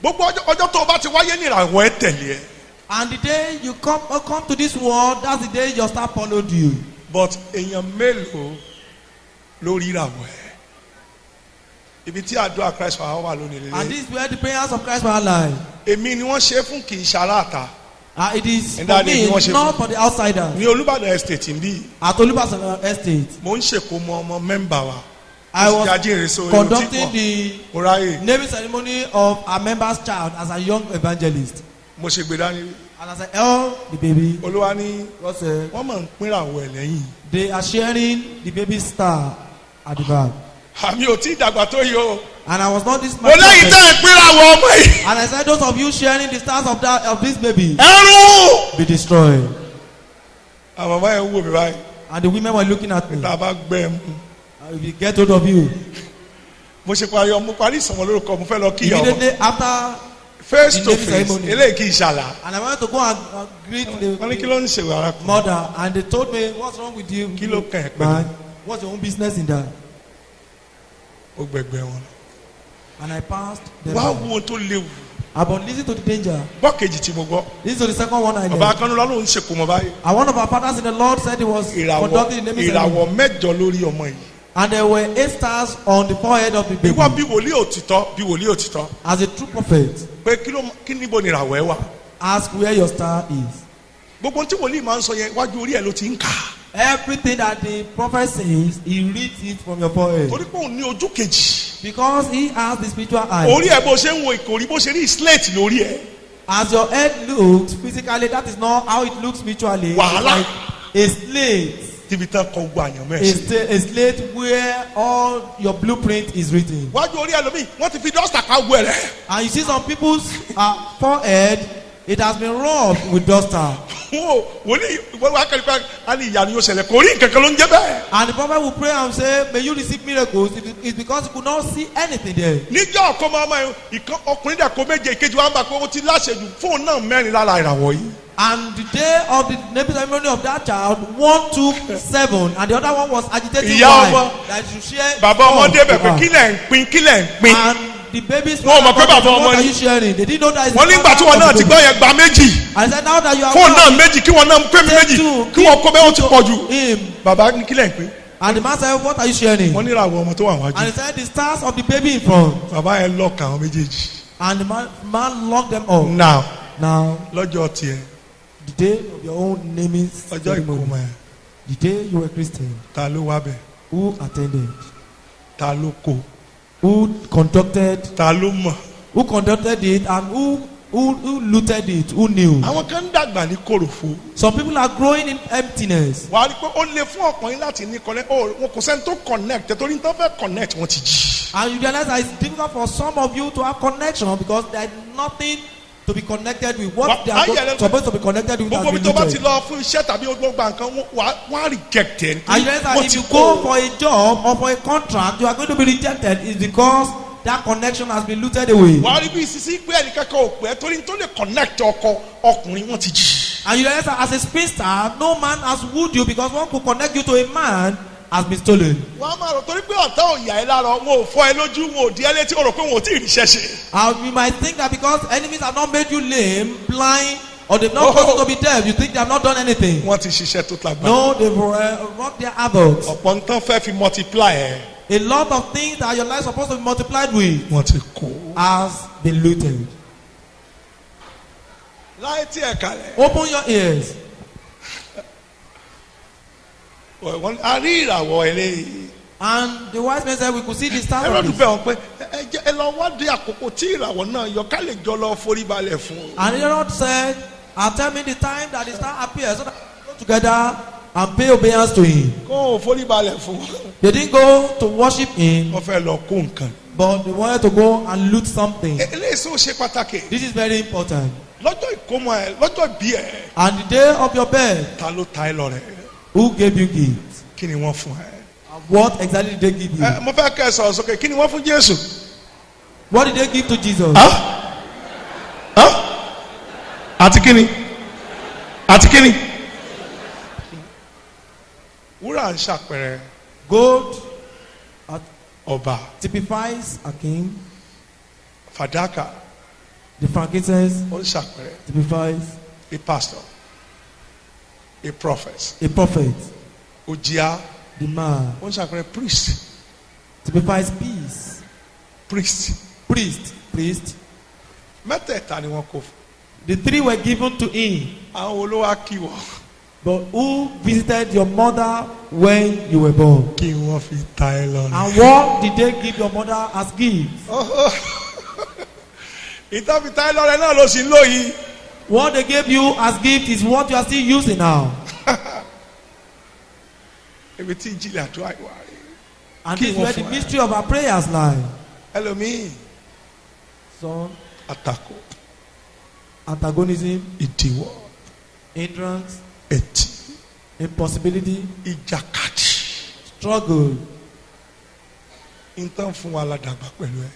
Gbogbo ọjọ́ tó o bá ti wáyé ní ìràwọ̀ ẹ tẹ̀lé ẹ. And the day you come to this world, that's the day your star followed you. But èèyàn mélòó ló rí ìràwọ̀ ẹ? Ibi tí àdúrà Christ wà wà lónìí lélẹ̀. And this is where the prayers of Christ were alive. Èmi ni wọ́n ṣe fún kì í ṣaláàtà. It is And for that me, is what you- not for the outsider. Ní Olúbàdàn estate ń bí. At Olubasan Estate, Mo ń ṣèkómọ ọmọ mẹ́mbà wa. I was Jajire, so conducting the Oraye. naming ceremony of a member's child as a young evangelist. Mo ṣe gbé dání. And as I held the baby, Olúwa ní God said, wọ́n máa ń pínràwọ̀ ẹ̀ lẹ́yìn. they are sharing the baby's star at the back. Àmì ò tí ì dàgbà tó yìí o. And I was not this Mo lẹ́yìn tẹ́ ẹ pínràwọ̀ ọmọ yìí. And I said, those of you sharing the stars of this baby, Ẹrú. be destroyed. Àwọn màmá yẹn ń wò mí báyìí. And the women were looking at me. Tá a bá gbẹ ẹ mú. If you get hold of you, Mo ṣe parí ìsọ̀mọ́ lórúkọ mo fẹ́ lọ kí ìyá ọmọ. immediately after, Face the to naming face ceremony. eléyìí kì í ṣàlà. and I wanted to go and greet Wọ́n ní kí the ló ń ṣe arákùnrin. mother, and they told me, what's wrong with you, Kí ló kàn ẹ́ pẹ̀lú? man? What's your own business in that? Ó gbẹgbẹ wọn. And I passed them Wá by. wo ohun tó léwu. But listen to the danger. Gbọ́ kejì tí mo gbọ́. This is the second one I Bàbá learned. Akánúlá ló ń ṣèkómọ báyìí. And one of our fathers in the Lord said he was conducting the naming ceremony. Ìràwọ̀ mẹ́jọ lórí ọmọ yìí. And there were 8 stars on the forehead of the baby. Ìwọ bí wòlíì òtítọ́. As a true prophet, Pé kí níbo ni ìràwọ̀ ẹ wà. ask where your star is. Gbogbo ohun tí wòlíì máa ń sọ yẹn wájú orí ẹ̀ ló ti ń kà. Everything that the prophet says, he reads it from your forehead. Torí pé òun ní ojú kejì. Because he has the spiritual eye. Orí ẹ̀ bó ṣe ń wo ìkòrí bó ṣe rí slate lórí ẹ̀. As your head looks physically, that is not how it looks spiritually. Wàhálà. It's like a slate. Tíbi tán kọ gbogbo àyàn mẹ́sì. A slate where all your blueprint is written. Wájú orí ẹlòmíì wọ́n ti fi dọ́sítà ká gbọ́ ẹ̀ rẹ̀. And you see some people's forehead, it has been rubbed with duster. Wòlíì wọ́n wá kẹ́lẹ́ pé a ní ìyanu yóò ṣẹlẹ̀ kò rí nǹkan kan ló ń jẹ́ bẹ́ẹ̀. And the prophet will pray and say, may you receive miracles. It's because you could not see anything there. Níjọ́ ọ̀kan máa ma ìkan ọkùnrin dẹ̀ kó méje ìkejì wa ń bá pé ó ti láṣẹjù fóònù náà mẹ́rin lára ìràwọ̀ yìí. And the day of the naming ceremony of that child, one took 7, and the other one was agitating Ìyá why ọmọ. that you share. Bàbá ọmọdé bẹ̀ pé kí lẹ̀ ń pín. And the baby's Wọ́n mọ̀ pé bàbá ọmọ what are ni. you sharing? They didn't know that. Wọ́n nígbà tí wọn náà ti gbọ́ yẹn gba méjì. I said now that you are Fóònù náà méjì kí wọn náà pé méjì kí wọn kó bẹ́ẹ̀ ó ti pọ̀ jù. him. Bàbá ní kí lẹ̀ ń pín. And the man said, what are you sharing? Wọ́n ní ìràwọ̀ ọmọ tó wà And he wájú. said, the stars of the baby in front. Bàbá yẹn lọ́ọ̀kà àwọn méjèèjì. And the man locked them up. Now Now, lọ́jọ́ tiẹ̀ the day of your own naming ọjọ́ ceremony, ìkómọ ẹ̀ the day you were Christian, ta ló wá bẹ̀ who attended, ta ló kó who conducted ta ló mọ̀ it, and who Who looted it? Who knew? Àwọn kan ń dàgbà ní kòròfo. Some people are growing in emptiness. Wà á rí i pé ó lè fún ọkùnrin láti ní connect. Wọn kò sẹ́ni tó connect torí nítorí fẹ́ connect wọ́n ti jí. And you realize that it's difficult for some of you to have connection because there is nothing to be connected with. What they are supposed to be connected with has Gbogbo been tó bá ti looted. lọ fún iṣẹ́ tàbí gbogbo nǹkan wọ́n á reject ẹ̀. And you realize that if you go for a job or for a contract, you are going to be rejected. It's because that connection has been looted away. Wà á rí bí ìsísí pé ẹnìkan kan ò pẹ́ torí tó lè connect ọkùnrin wọ́n ti jí. And you realize that as a spinster, no man has wooed you because one could connect you to a man has been stolen. Wọ́n á máa rò torí pé ọ̀tá ò yà ẹ́ lára wọn ò fọ́ ẹ lójú wọn ò di ẹ́ létí ó rò pé wọn ò tí ì ríṣẹ́ ṣe. And you might think that because enemies have not made you lame, blind, or they've not caused you to be deaf, you think they have not done anything. Wọ́n ti ṣiṣẹ́ tó lágbára. No, they've worked their adults. Ọ̀pọ̀ nǹkan fẹ́ fi multiply ẹ̀. A lot of things that your life is supposed to be multiplied with Wọ́n ti kó. has been looted. Láì tí ẹ̀ kalẹ̀. Open your ears. A rí ìràwọ̀ eléyìí. And the wise men said we could see the stars Ẹ̀rọ of dùn this. bẹ́ẹ̀ wọ́n pé ẹ lọ wádìí àkókò tí ìràwọ̀ náà yọ ká lè jọ lọ forí balẹ̀ fún un. And Herod said, tell me the time that the star appears so that we go together and pay obedience to him. Kó o forí balẹ̀ fún un. They didn't go to worship him, Wọ́n fẹ́ lọ kó nǹkan. but they wanted to go and loot something. Eléyìí sọ ṣe pàtàkì. This is very important. Lọ́jọ́ ìkómọ ẹ̀ lọ́jọ́ bí ẹ̀. And the day of your birth, Ta ló ta ẹ lọ rẹ̀? who gave you gifts? Kí ni wọ́n fún ẹ? And what exactly did they give you? Mo fẹ́ kẹ́ ẹ sọ̀rọ̀ sókè kí ni wọ́n fún Jésù? What did they give to Jesus? Àti kí ni? Àti kí ni? Wúrà ń ṣàpẹẹrẹ Gold ọba, typifies a king. fàdákà The frankincense ó ń ṣàpẹẹrẹ typifies a pastor, a prophet, a prophet. òjìá The man ó ń ṣàpẹẹrẹ priest, typifies peace. priest. Priest. Mẹ́tẹ̀ẹ̀ta ni wọ́n kó fún. The three were given to him. Àwọn olówó á kí wọ́n. But who visited your mother when you were born? Kí wọ́n fi ta ẹ lọ rẹ̀. And what did they give your mother as gifts? Ìtàn fi ta ẹ lọ rẹ̀ náà ló sì ń lò yìí. What they gave you as gift is what you are still using now. Ibi tí ìjìnlẹ̀ àdúrà ìwà rẹ̀. And Kí this is wọ́n where the fún ẹ. mystery of our prayers lie. Ẹlòmíì So, àtakò, antagonism, ìdíwọ́, hindrance, ẹ̀tì, impossibility, ìjàkadì. struggle. Ìtàn fún wa ládàgbà pẹ̀lú ẹ̀.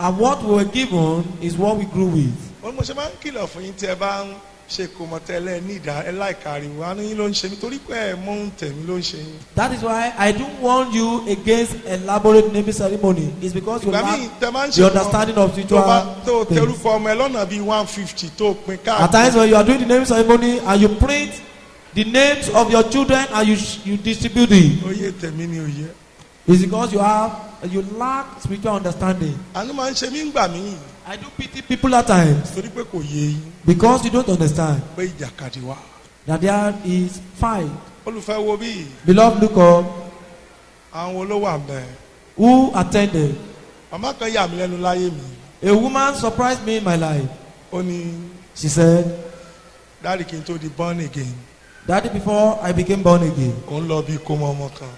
And what we were given is what we grew with. Wọ́n mo ṣe máa ń kìlọ̀ fún yín tí ẹ bá ń ṣe kò mọ̀ tẹ́lẹ̀ ní ìdá ẹ láìkariwo àánú yín ló ń ṣe mí torí pé ẹ mọ́ ń tẹ̀mí ló ń ṣe yín. That is why I don't warn you against elaborate naming ceremony. It's because you Ìgbà lack míì tẹ máa ń ṣe the understanding of tó spiritual tó things. tẹrúkọ ọmọ ẹ lọ́nà bíi 150 tó pin At times káàkiri. when you are doing the naming ceremony and you print the names of your children and you distribute it, Oyè tẹ̀mí ni òye. it's because you lack spiritual understanding. Àánú máa ń ṣe mí ńgbà míì I do pity people at times torí pé kò yé yín because you don't understand pé ìjàkadì wà. that there is fight. Olùfẹ́ wo bíi Beloved, look up. àwọn olówó àmẹ́. Who attended? Màmá kan yà mí lẹ́nu láyé mi. A woman surprised me in my life. Ó ní She said, dáàdì kí n tó di born again. Daddy, before I became born again, Òun lọ bí kó mọ ọmọ kan.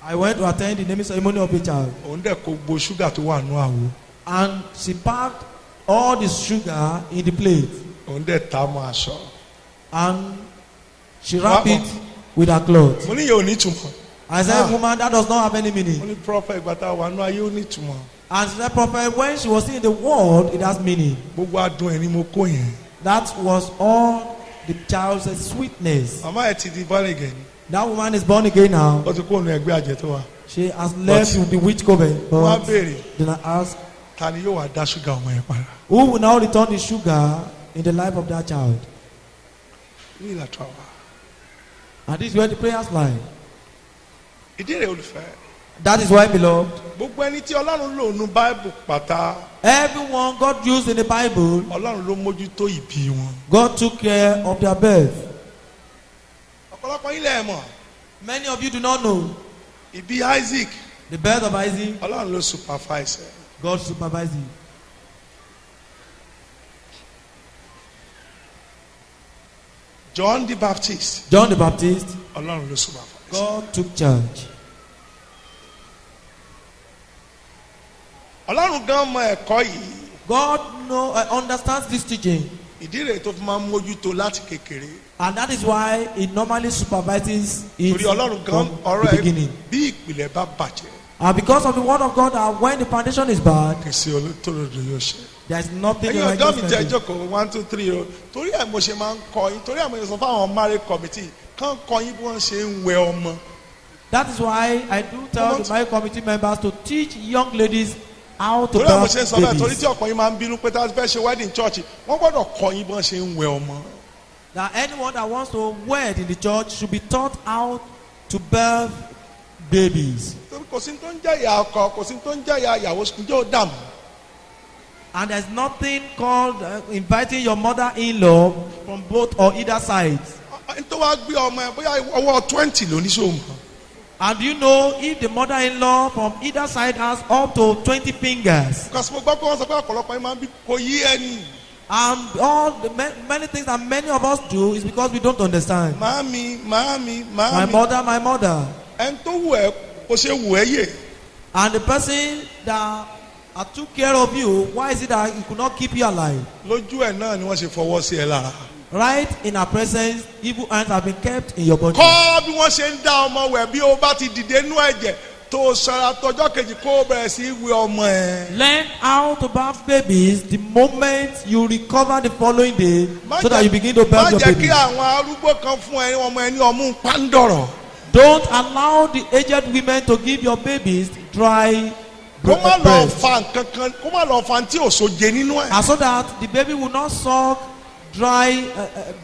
I went to attend the naming ceremony of a child. Òun dẹ̀ kó gbó ṣúgà tó wà nú àwo. And she packed all the sugar in the plate. Òun dẹ̀ ta mọ́ aṣọ. And she wrapped it with her cloth. Mo ní yẹ ò ní túmọ̀. I said, woman, that does not have any Mo meaning. ní prophet ìgbà tá a wà nú ayé ó ní túmọ̀. And she said, prophet, when she was still in the world, it has meaning. Gbogbo adùn ẹ̀ ni mo kó yẹn. That was all the child's sweetness. Màmá ẹ̀ ti di born again. That woman is born again now. Ó ti kó òun ẹgbẹ́ àjẹ́ tó wà. She has left with the witch coven. Wọ́n á But béèrè then I asked, ta ni yóò wá dá ṣúgà ọmọ yẹn padà. who will now return the sugar in the life of that child? Ní ìlàtọ̀ àwa. And this is where the prayers lie. Ìdí rẹ̀ olùfẹ́. That is why, beloved, Gbogbo ẹni tí Ọlọ́run lò nú Báíbù pátá. everyone God used in the Bible, Ọlọ́run ló mójútó ìbí wọn. God took care of their birth. Ọ̀pọ̀lọpọ̀ yín lẹ̀ mọ̀. Many of you do not know Ìbí Isaac. the birth of Isaac. Ọlọ́run ló supervise ẹ̀. God supervised it. John the Baptist. John the Baptist, Ọlọ́run ló súnmọ́ fún mi. God took charge. Ọlọ́run gan mọ ẹ̀kọ́ yìí. God understands this teaching. Ìdí rẹ̀ tó fi máa ń mójútó láti kékeré. And that is why he normally supervises it Torí Ọlọ́run gan from ọ̀rọ̀ the ẹ̀ beginning. bí ìpìlẹ̀ bá bàjẹ́. And because of the word of God, that when the foundation is bad, Kì í ṣe olótòròdò yóò ṣe. there is nothing the Ẹ̀yin ọ̀dọ́ mi righteous jẹ́ can do. ìjókòó 1 2 3 o. Torí ẹ̀ mo ṣe máa ń kọ́ yín. Torí ẹ̀ mo ṣe sọ fún àwọn marriage committee kán kọ́ yín bí wọ́n ṣe ń wẹ ọmọ. That is why I do tell the marriage committee members to teach young ladies how to Torí ẹ̀ mo ṣe ń birth sọ bẹ́ẹ̀ torí babies. tí ọ̀pọ̀ yín máa ń bínú pé tá a fẹ́ ṣe wedding church wọ́n gbọ́dọ̀ kọ́ yín bí wọ́n ṣe ń wẹ ọmọ. That anyone that wants to wed in the church should be taught how to birth babies. Torí kò sí tó ń jẹ́ ìyá ọkọ kò sí tó ń jẹ́ ìyá ìyàwó ǹjẹ́ ó dààmú. And there's nothing called inviting your mother-in-law from both or either sides. Ẹni tó wá gbé ọmọ ẹ bóyá ọwọ́ 20 ló ní sóhun. And you know if the mother-in-law from either side has up to 20 fingers. Because mo gbọ́ pé wọ́n sọ pé ọ̀pọ̀lọpọ̀ yín máa ń bí kò yí ẹni. And all the many things that many of us do is because we don't understand. Màámi. My mother. Ẹni tó wù ẹ́ kò ṣe wù ẹ́ yè. And the person that took care of you, why is it that he could not keep you alive? Lójú ẹ̀ náà ni wọ́n ṣe fọwọ́ sí ẹ lára. Right in our presence, evil hands have been kept in your body. Kọ́ bí wọ́n ṣe ń dá ọmọ wẹ̀ bí o bá ti dìde nú ẹ̀jẹ̀ tó sara tọjọ́ kejì kó o bẹ̀rẹ̀ sí í wẹ ọmọ ẹ. Learn how to birth babies the moment you recover the following day, so that you begin to birth your Má jẹ́ kí babies. àwọn arúgbó kan fún ẹ ọmọ ẹ ní ọmú pàǹdọ̀rọ̀. Don't allow the aged women to give your babies dry Kó má lọ breast, fa nǹkan kan kó má lọ fa tí ò soje nínú ẹ̀. and so that the baby will not suck dry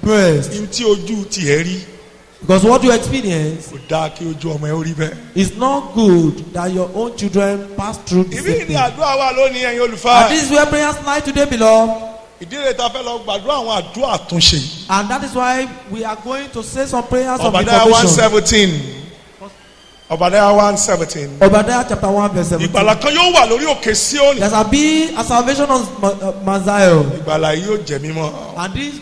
breast. Ibi tí ojú tiẹ̀ rí Because what you experience kò dáa kí ojú ọmọ ẹ ó rí bẹ́ẹ̀. is not good that your own children pass through the Ibi same ni thing. àdúrà wà lónìí ẹ̀yin And olùfà. this is where prayers lie today, beloved. Ìdí rẹ̀ ta fẹ́ lọ gbàdúrà àwọn àdúrà àtúnṣe. And that is why we are going to say some prayers of Obadiah information. 1:17. Obadiah 1:17. Obadiah chapter 1 verse 17. Ìgbàlà kan yóò wà lórí òkè Síónì. There shall be a salvation on Mount Zion. Ìgbàlà yìí yóò jẹ́ mímọ́. And this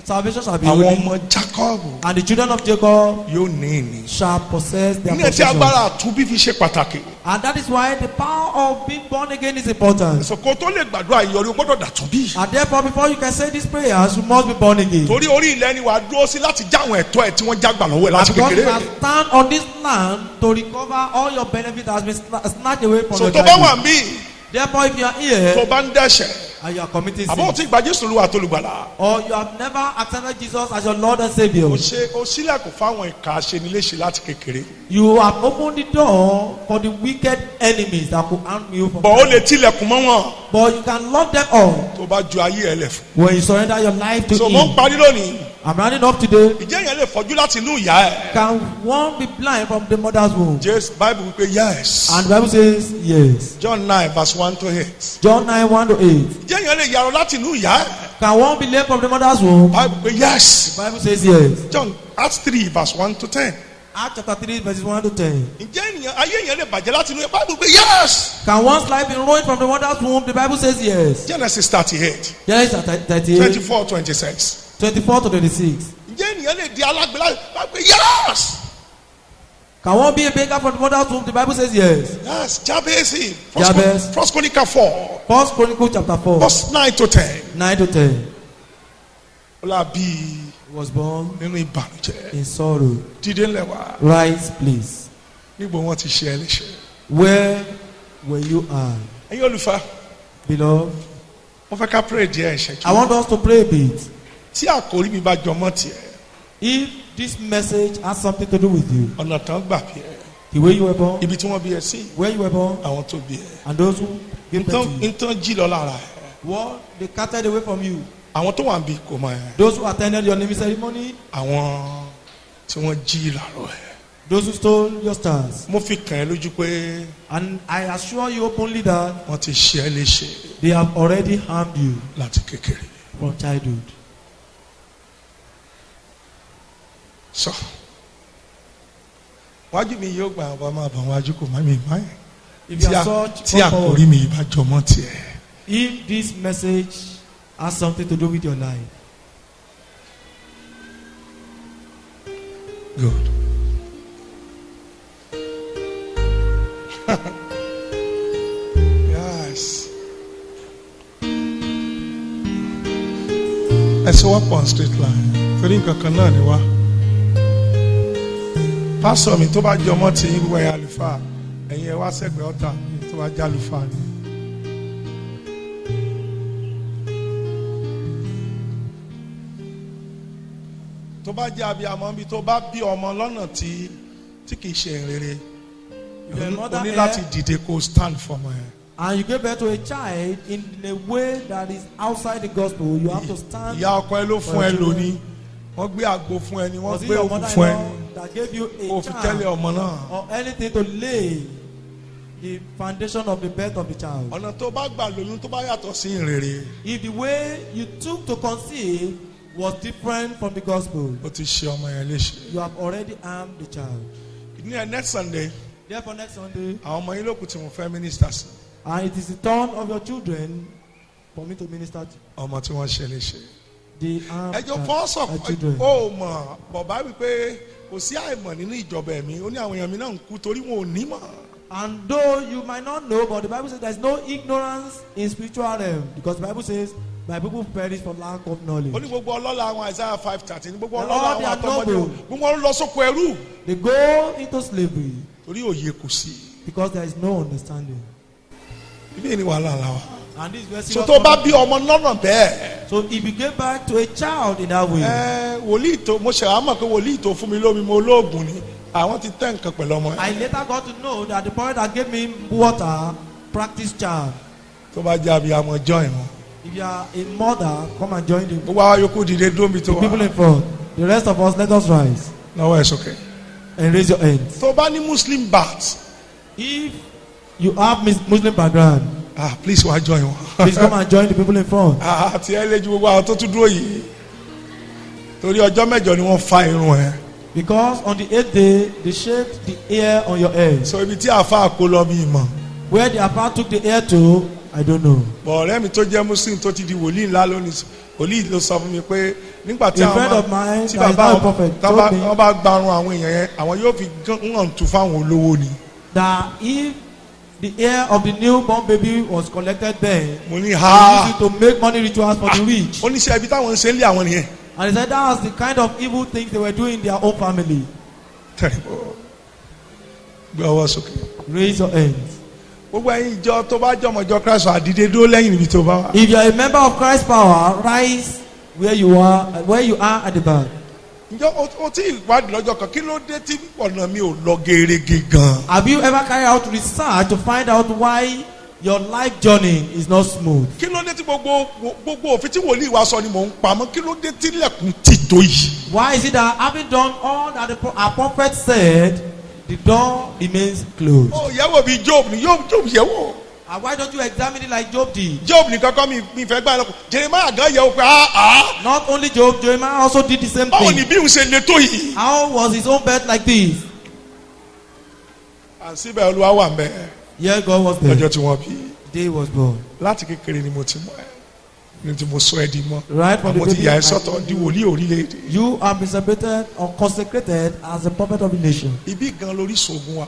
salvation shall be Àwọn holy. ọmọ Jacob And the children of Jacob yóò ní ìní. shall possess their Ní ẹtí possession. agbára àtúbí fi ṣe pàtàkì. And that is why the power of being born again is important. Ìsọ̀kò tó lè gbàdúrà ìyọrí o gbọ́dọ̀ dàtúbí. And therefore, before you can say these prayers, you must be born again. Torí orí ilẹ̀ ni wàá dúró sí láti já àwọn ẹ̀tọ́ ẹ̀ tí wọ́n já gbà lọ́wọ́ ẹ̀ And láti because you kékeré. can stand on this land to recover all your benefit that has been snatched away from So your tó bá wà childhood. mí Therefore, if you are tó here bá ń dẹ́ṣẹ̀ and you are committing àbọ̀ sin, tí gba Jésù Olúwa tó lùgbàlà. or you have never accepted Jesus as your Lord and Savior, O sílẹ̀kùn fáwọn ìka aṣeniléṣe láti kékeré. you have opened the door for the wicked enemies that could harm you from. Bọ̀ ó lè tilẹ̀kùn mọ́ wọn But you can lock them up tó bá ju ayé ẹ̀ lẹ̀ fún. when you surrender your life to So mo ń Him. parí lónìí. I'm running up today. Ìjẹ́ yẹn lè fọ́jú láti inú ìyá ẹ̀. Can one be blind from the mother's womb? Jésù Bible wípé yes. And the Bible says yes. John 9:1-8. John 9:1-8. Ìjẹ́ yẹn lè yarọ láti inú ìyá ẹ̀. Can one be lame from the mother's womb? Bible wípé yes. The Bible says yes. John Acts 3:1-10. Acts chapter 3 verses 1-10. Ìjẹ́ ènìyàn ayé yẹn lè bàjẹ́ láti inú ìyá. Bible wípé yes. Can one's life be ruined from the mother's womb? The Bible says yes. Genesis 38. Genesis 38, 24-26. 24-26. Ìjẹ́ ènìyàn lè di alágbèlá. Bible wípé yes. Can one be a beggar from the mother's womb? The Bible says yes. Yes. Jabez. Jabez. First Chronicle 4. First Chronicles chapter 4, Verse 9-10. 9-10. Ó là bí He was born nínú ìbànújẹ́. in sorrow. Dídé ńlẹ̀ wá. Rise, please. Níbo wọ́n ti ṣe ẹ léṣe. Where were you at? Ẹ̀yin olùfà, Beloved, wọ́n fẹ́ ká pray díẹ̀ ìṣẹ́jú. I want us to pray a bit. Tí àkórí mi bá jọmọ́ tiẹ̀, If this message has something to do with you, ọ̀nà tán gbà bí ẹ. the way you were born, Ibi tí wọ́n bí ẹ sí, where you were born, àwọn tó bí ẹ. and those who gave birth to you, Ntán jí lọ lára ẹ. what they carted away from you, Àwọn tó wà ń bí kò mọ ẹ. those who attended your naming ceremony, Àwọn tí wọ́n jí làárọ̀ ẹ. those who stole your stars. Mo fi kàn ẹ́ lójú pé And I assure you openly that wọ́n ti ṣe ẹ léṣe they have already harmed you láti kékeré. from childhood. Sọ. Wájú mi yóò gba àwọn ọmọ àbọ̀ wájú kò má mi má yẹn. If you are such, Tí àkórí mi bá jọmọ́ tiẹ̀. if this message has something to do with your life, Good. Yes. Ẹ sọ wá pọ̀ straight line. Torí nǹkan kan náà ni wá. Pásọ̀ mi tó bá jẹ ọmọ tí yín wẹ̀ àlùfáà, ẹ̀yin ẹ wá sẹ́gbẹ̀ẹ́ ọ̀tá tó bá jẹ́ àlùfáà ni. Tó bá jẹ́ abiyamọ bí tó bá bí ọmọ lọ́nà tí kìí ṣe ìrere, o ní láti dìde kó stand for ọmọ yẹn. And you give birth to a child in a way that is outside the gospel. You have to stand. Ìyá ọkọ ẹ ló fún ẹ lónìí. Wọ́n gbé àgbo fún ẹ ni wọ́n gbé òkú fún ẹ ni. That gave you a Kò fi tẹ́lẹ̀ ọmọ náà. Or anything to lay the foundation of the birth of the child. Ọ̀nà tó bá gbà lóyún tó bá yàtọ̀ sí ìrere. If the way you took to conceive was different from the gospel, O ti ṣe ọmọ yẹn léṣe. you have already harmed the child. Ní ẹ next Sunday, Therefore, next Sunday, àwọn ọmọ yín ló kù tí mo fẹ́ minister sí. and it is the turn of your children for me to minister to Ọmọ tí wọ́n ṣe léṣe. the harmed Ẹjọ́ fọ́sọ̀ children. ó mọ̀ bọ̀bá wípé kò sí àìmọ̀ nínú ìjọba ẹ̀mí. Ó ní àwọn èèyàn mi náà ń kú torí wọn ò ní mọ̀. And though you might not know, but the Bible says there is no ignorance in spiritual realm, because the Bible says, "My people perish for lack of knowledge." Ó ní gbogbo ọlọ́lá àwọn Isaiah 5:13 ní gbogbo And ọlọ́lá all àwọn their àtọmọdé noble. gbogbo wọn lọ sóko ẹrú They go into slavery torí òye kò sí. because there is no understanding. Ibi ni wàhálà la wa. And this is very So serious. tó bá bí ọmọ lọ́nà bẹ́ẹ̀. So if you get back to a child in that way, Wòlíì tó mo ṣe àmọ̀ pé wòlíì tó fún mi lómi mo lóògùn ni àwọn ti tẹ́ nǹkan pẹ̀lú ọmọ I yẹn. later got to know that the prophet that gave me water practiced child. Tó bá jẹ́ abiyamọ join wọn. If you are a mother, come and join the Gbogbo àwọn yòókù dìde dúró mi tó people wà. in front. The rest of us, let us rise Lọ́wọ́ ẹ̀ sókè. and raise your hands. Tó bá ní Muslim bat, If you have Muslim background, please wá join wọn. please come and join the people in front. Àti ẹ lé ju gbogbo àwọn tó tún dúró yìí. Torí ọjọ́ mẹ́jọ ni wọ́n fa irun ẹ̀. Because on the 8th day, they shaved the hair on your head. So ibi tí àáfàá kó lọ bí ìmọ̀. Where the apart took the hair to, I don't know. Bọ̀ ọ̀rẹ́ mi tó jẹ́ Muslim tó ti di wòlíì ńlá lónìí, wòlíì ló sọ fún mi pé nígbà tí A friend of mine tí that is bàbá not a prophet told me wọ́n bá gbarun àwọn èèyàn yẹn, àwọn yóò fi hàn tú fáwọn olówó ni. that if the hair of the newborn baby was collected then, Mo ní they ha. used it to make money rituals for the rich. Oníṣẹ́ ibi táwọn ń ṣe ń lé àwọn nìyẹn. And he said that was the kind of evil things they were doing in their own family. Terrible. Gbé ọwọ́ sókè. Raise your hands. Gbogbo ẹ̀yin ìjọ tó bá jọmọ ìjọ Christ àdìde dúró lẹ́yìn níbi tó bá wà. If you are a member of Christ Power, rise where you are at the back. Ǹjọ́ o tí ìwádìí lọ́jọ́ kan kí ló dé tí ọ̀nà mi ò lọ gerege gan. Have you ever carried out research to find out why your life journey is not smooth? Kí ló dé tí gbogbo òfin tí wòlíì wa sọ ni mò ń pamọ́ kí ló dé tí ilẹ̀kùn ti tó yìí. Why is it that having done all that our prophet said, the door remains closed? Ó yẹ̀wò bíi Job ni Job yẹ̀wò. And why don't you examine it like Job did? Job nìkan kọ́ mi fẹ́ gbá ẹlọ́kùn Jeremiah gan yẹ̀wò pé Not only Job, Jeremiah also did the same báwo ni thing. bí òun ṣe le tó yìí. How was his own birth like this? Àṣìbẹ̀ Olúwa wà ń bẹ̀ Here God was there. lọ́jọ́ tí wọ́n bí. Day was born. Láti kékeré ni mo ti mọ̀ ẹ́ ní tí mo sọ ẹ́ di mọ́. Right from the Àmọ́ ti baby, yà ẹ́ sọ́tọ̀ di wòlíì orílẹ̀-èdè. you have been separated or consecrated as a prophet of the nation. Ibi gan lórí ṣògùn wa.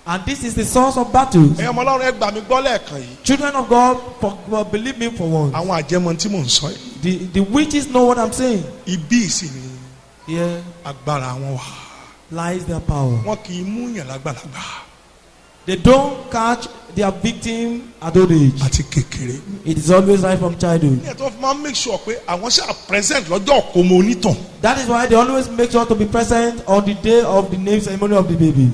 And this is the source of battles. Ẹ̀yin ọmọ Ọlọ́run ẹ gbà mí gbọ́ lẹ́ẹ̀kan yìí. Children of God, believe me for once. Àwọn àjẹmọ tí mò ń sọ yìí. The witches know what I'm saying. Ibi ìsìn ni Here agbára wọn wà. lies their power. Wọn kì í mú yàn lágbàlagbà. They don't catch their victim at old age. Àti kékeré. It is always right from childhood. Ní ẹ̀tọ́ fún máa ń make sure pé àwọn ṣáà present lọ́jọ́ òkòmọ onítàn. That is why they always make sure to be present on the day of the name ceremony of the baby.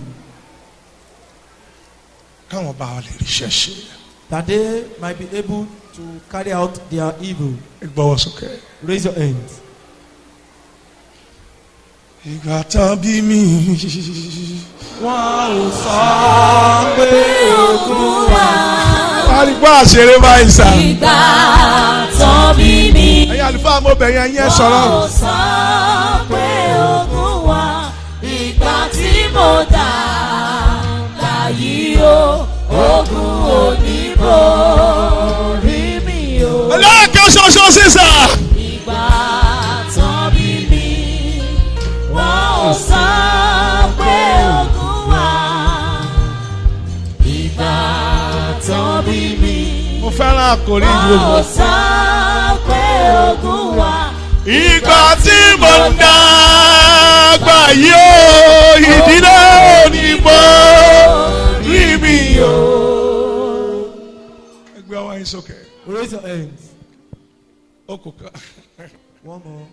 Káwọn bá wa lè ríṣẹ́ ṣe. That they might be able to carry out their evil. Ẹ gbọ́wọ́ sókè. Raise your hands. Ìgbà tán bí mi. Wọ́n ò sọ pé ogun wà. Àrígbá àṣeré báyìí sá. Ìgbà tán bí mi. Ẹ̀yin àlùfáà mo bẹ̀ yẹn Wọ́n ò sọ̀rọ̀. sọ pé ogun wà. Ìgbà tí mo dàgbà yìí o, ogun ò ní borí mi o. Ẹlẹ́ẹ̀kan ṣoṣo sísà. Ìgbà tán bí mi. Wọ́n ò sọ Mo fẹ́ràn àkòrí Wọ́n ìdúró. ò sọ pé ogun wà. Ìgbà tí mo ń dàgbà yóò ìdílé onímọ̀ rí mi o. Ẹgbẹ́ ọwọ́ yín sókè. Raise your hands. Ó kò ká. One more.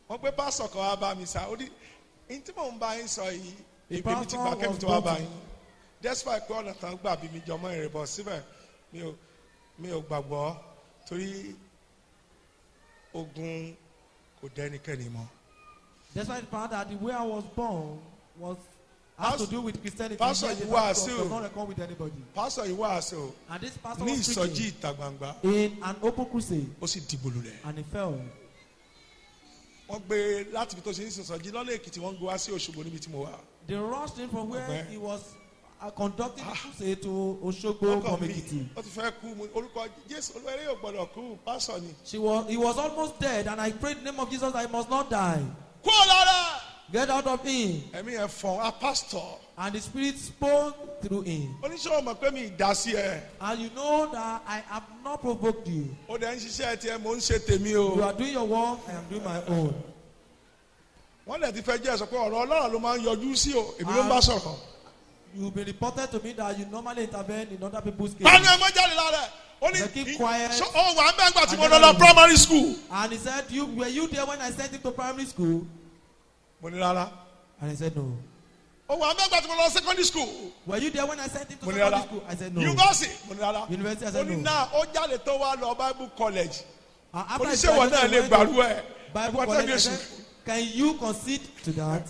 Wọ́n gbé pásọ̀ kan wá bá mi sá. Ó ní ní tí mò ń bá yín sọ yìí. Ìpè mi ti gbà kẹ́mi tó wá bá yín. Despite pé ọ̀nà kan gbà bí mi jọmọ́ ìrìnbọ̀ síbẹ̀ mi ò gbàgbọ́ torí ogun kò dẹ́nikẹ́ni mọ́. Despite the fact that the way I was born has to do with Christianity. Pastor yìí wàásù. Does not record with anybody. Pastor yìí wàásù. And this pastor Ní was ìsọjí preaching ìta gbangba. in an open crusade, Ó sì dìbò lulẹ̀. and he fell. Wọ́n gbé láti ibi tó ṣe ń sọ̀sọ̀jí lọ́nà Èkìtì wọ́n gbé wá sí Òṣogbo níbi tí mo wà. They rushed in from where Okay. he was conducting the crusade to Oshogbo from Ekiti. Ó ti fẹ́ kú orúkọ Jésù olúwẹ̀rẹ̀ yóò gbọ́dọ̀ kú pásọ̀ ni. He was almost dead, and I prayed in the name of Jesus that he must not die. Kú lára. Get out of him. Ẹ̀mí ẹ̀ fọ̀n á pásítọ̀. And the Spirit spoke through him. Oníṣòwò mọ̀ pé mi ìdá sí ẹ. And you know that I have not provoked you. Ó dẹ̀ ń ṣiṣẹ́ tiẹ̀ mò ń ṣe tèmi You o. are doing your work, I am doing my own. Wọ́n lè ti fẹ́ jẹ́ sọ pé ọ̀rọ̀ Ọlọ́run ló máa ń yọjú sí o. Èmi ló ń bá sọ̀rọ̀. You've been reported to me that you normally intervene in other people's cases. Tani ẹ mọ jáde lára ẹ̀. Ó ní Keep quiet. ó wà ń bẹ́ẹ̀ gbà tí mo lọ primary school. And he said, were you there when I sent him to primary school? Mo ní rárá. And he said, no. Ó wà ń bẹ́ẹ̀ gbà tí mo lọ secondary school. Were you there when I sent him to Mo ní secondary rárá. school? I said, no. University. Mo ní rárá. University, I Ó said, ní no. náà ó jáde tó wá lọ Bible college. After I Oníṣèwọ̀ náà lè gbàrú ẹ̀. Bible college, I said, can you concede to that?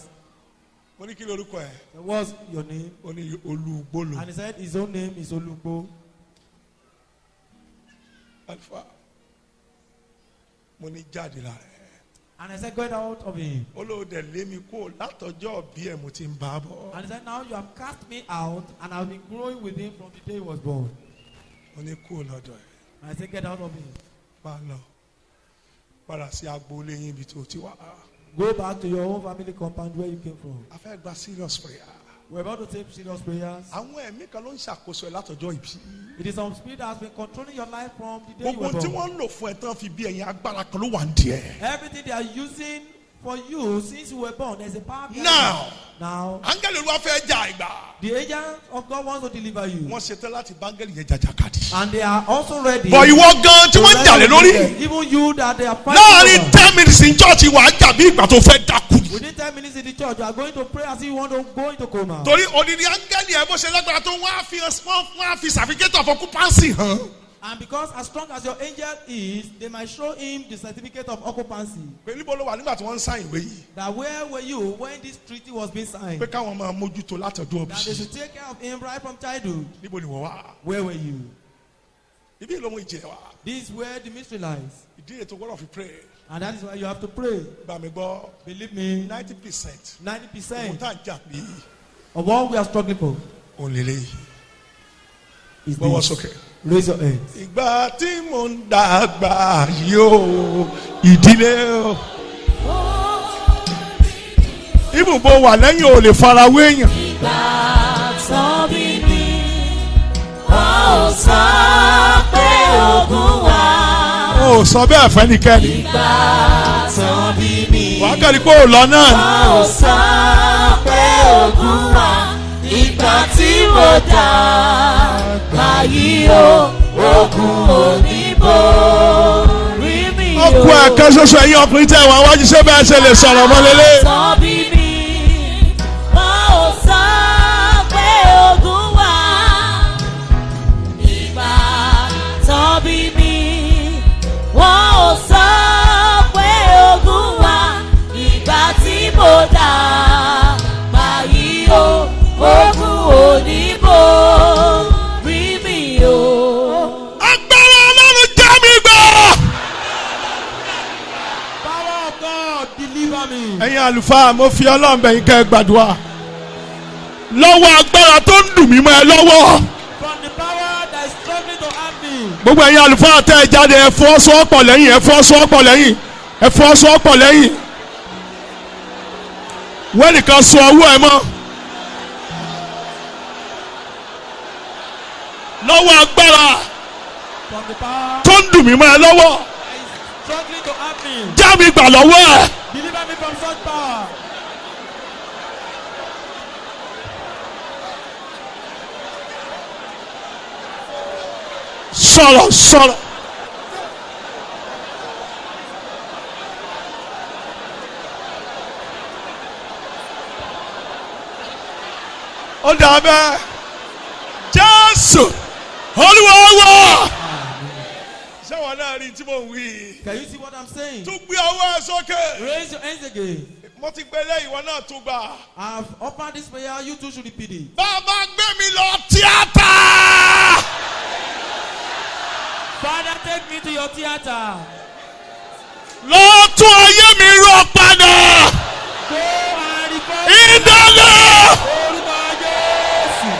Mo ní kí lorúkọ ẹ̀. What's your name? Ó ní Olúgbòlò. And he said his own name is Olugbo. Alfa. Mo ní jáde lára ẹ̀. And I said, get out of him. Olóòdè lé mi kó látọjọ́ bí ẹ̀ mo ti ń bá bọ̀. And he said, now you have cast me out, and I've been growing with him from the day he was born. Mo ní kó lọ́dọ̀ ẹ̀. And I said, get out of him. Máa lọ. Padà sí agboolé yín ibi tó ti wá. Go back to your own family compound where you came from. A fẹ́ gba serious prayer. We're about to take serious prayers. Àwọn ẹ̀mí kan ló ń ṣàkóso ẹ̀ látọjọ́ ìbí. It is some spirit that has been controlling your life from the day you Gbogbo were tí born. wọ́n ń lò fún ẹ tán fi bí ẹ̀yin agbára kan ló wà ń di ẹ̀. Everything they are using for you since you were born, there's a power behind Now. it. Now, Áńgẹ́lì Olúwa fẹ́ jà ìgbà. the agent of God wants to deliver you. Wọ́n ṣetán láti báńgẹ́lì yẹn jàjàkadì. And they are also ready. Bọ̀ ìwọ gan tí wọ́n ń jà lé lórí. Even you that they are fighting Láàárín over. 10 minutes in church wà á jà bí ìgbà tó fẹ́ dákú. Within 10 minutes in the church, you are going to pray as if you want to go into coma. Torí odidi áńgẹ́lì ẹ̀ bó ṣe lágbára tó wọ́n á fi certificate of occupancy hàn. And because as strong as your angel is, they might show him the certificate of occupancy. Pé níbo ló wà nígbà tí wọ́n ń sáyìn ìwé yìí. That where were you when this treaty was being signed? Pé káwọn máa mójútó látọ̀dún That they òbí. should take care of him right from childhood. Níbo ni wọ́n wà? Where were you? Ibi ìlú ohun ìjìnlẹ̀ wà. This is where the mystery lies. Ìdí ètò gbọ́dọ̀ fi pray. And that is why you have to pray. Gbà mí gbọ́. Believe me, 90%. 90% Òun tá à ń jà bí of what we are struggling for òun lélẹ̀ yìí. is Gbọ́wọ́ this. sókè. Raise your hands. Ìgbà tí mo ń dàgbà yóò ìdílé o. Ibùbọ̀ wà lẹ́yìn ò lè farawé èèyàn. Ìgbà tán bí mi, wọ́n ò sọ pé ogun wà. O ò sọ bẹ́ẹ̀ fẹ́nikẹ́ni. Ìgbà tán bí mi, Wà á kẹ́rì pé ò lọ náà. wọ́n ò sọ pé ogun wà. Ìgbà tí mo dà báyìí o, ogun ò ní borí mi o. Ọkùn ẹ̀kan ṣoṣo ẹ̀yin ọkùnrin tẹ̀ wá wájú ṣé bẹ́ẹ̀ ṣe lè sọ̀rọ̀ mọ́ lélẹ̀. Tán bí mi, wọ́n ò sọ pé ogun wà. Ìgbà tán bí mi, wọ́n ò sọ pé ogun wà. Ìgbà tí mo dà báyìí o, ogun ò ní borí mi o. Agbára Ọlọ́run já mi gbà. Power of God, deliver me. Ẹ̀yin àlùfáà mo fi Ọlọ́run bẹ̀ yín kẹ́ ẹ gbàdúrà. Lọ́wọ́ agbára tó ń dùn mí mọ́ ẹ lọ́wọ́. From the power that is struggling to harm me. Gbogbo ẹ̀yin àlùfáà tẹ́ ẹ jáde ẹ fọwọ́sowọ́pọ̀ lẹ́yìn ẹ fọwọ́sowọ́pọ̀ lẹ́yìn ẹ fọwọ́sowọ́pọ̀ lẹ́yìn. Wẹ́nìkan sọ ọwọ́ ẹ mọ́. lọ́wọ́ agbára from the power tó ń dùn mí mọ́ ẹ lọ́wọ́. that is struggling to help me. Já mi gbà lọ́wọ́ ẹ̀. Deliver me from such power. Sọ̀rọ̀. Ó dà bẹ́ẹ̀. Jésù Olúwa wa. Ṣé wọn náà rí tí mo wí? Can you see what I'm saying? Tún gbé ọwọ́ ẹ sókè. Raise your hands again. Mo ti gbé lẹ́yìn ìwọ náà tún gbà. I've offered this prayer, you too should repeat it. Bàbá gbé mi lọ tíátà. Father, take me to your theater. Lọ tún ayé mi rọ padà. Go and reform. Ìdáná. Orúkọ Jésù.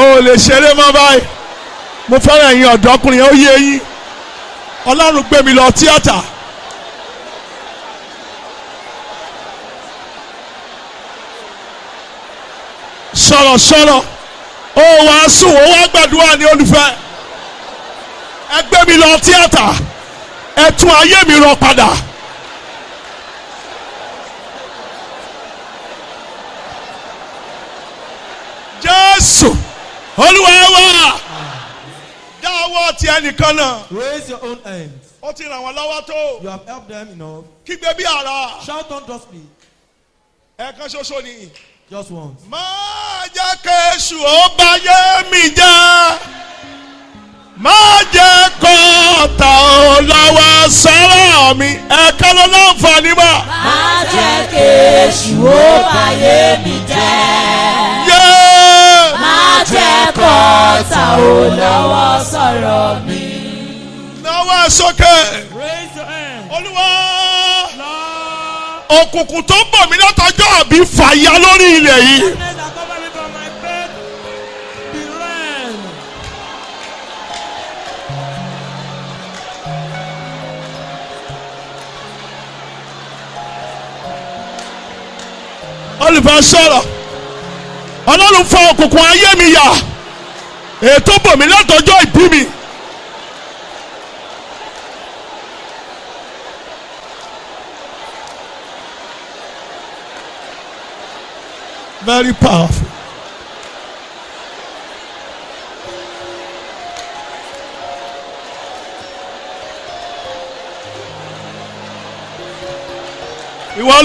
O lè ṣeré mọ́ báyìí. Mo fẹ́ràn ẹ̀yin ọ̀dọ́kùnrin ó yé yín. Ọlọ́run gbé mi lọ tíátà. Sọ̀rọ̀. Ó wá sùn, ó wá gbàdúrà ní olùfẹ́. Ẹ gbé mi lọ tíátà. Ẹ tún ayé mi rọ padà. Jésù Olúwa wa. Dá ọwọ́ ti ẹnìkan náà. Raise your own hands. Ó ti ràn wọ́n lọ́wọ́ tó. You have helped them enough. Kígbe bí àrá. Shout unjustly. Ẹ̀ẹ̀kan ṣoṣo ni. Just once. Má jẹ́ kéṣù ó báyé mi jẹ́. Má jẹ́ kọ́ta ó lọ́wọ́ sọ́rọ̀ mi. Ẹ̀ẹ̀kan ló láǹfààní bá. Má jẹ́ kéṣù ó báyé mi jẹ́. Yé. Má jẹ́ kọ́ta ó lọ́wọ́ sọ̀rọ̀ mi. Náwó ẹ̀ sókè. Raise your hand. Olúwa. Lord. Òkùnkùn tó bọ̀ mí látọjọ́ àbí fàya lórí ilẹ̀ yìí. Darkness that cover me from my bed. Be rent. Olùfẹ́ sọ̀rọ̀. Ọlọ́run fa òkùnkùn ayé mi yà. Ètò bọ̀ mí látọjọ́ ìbí mi. Very powerful. Ìwọ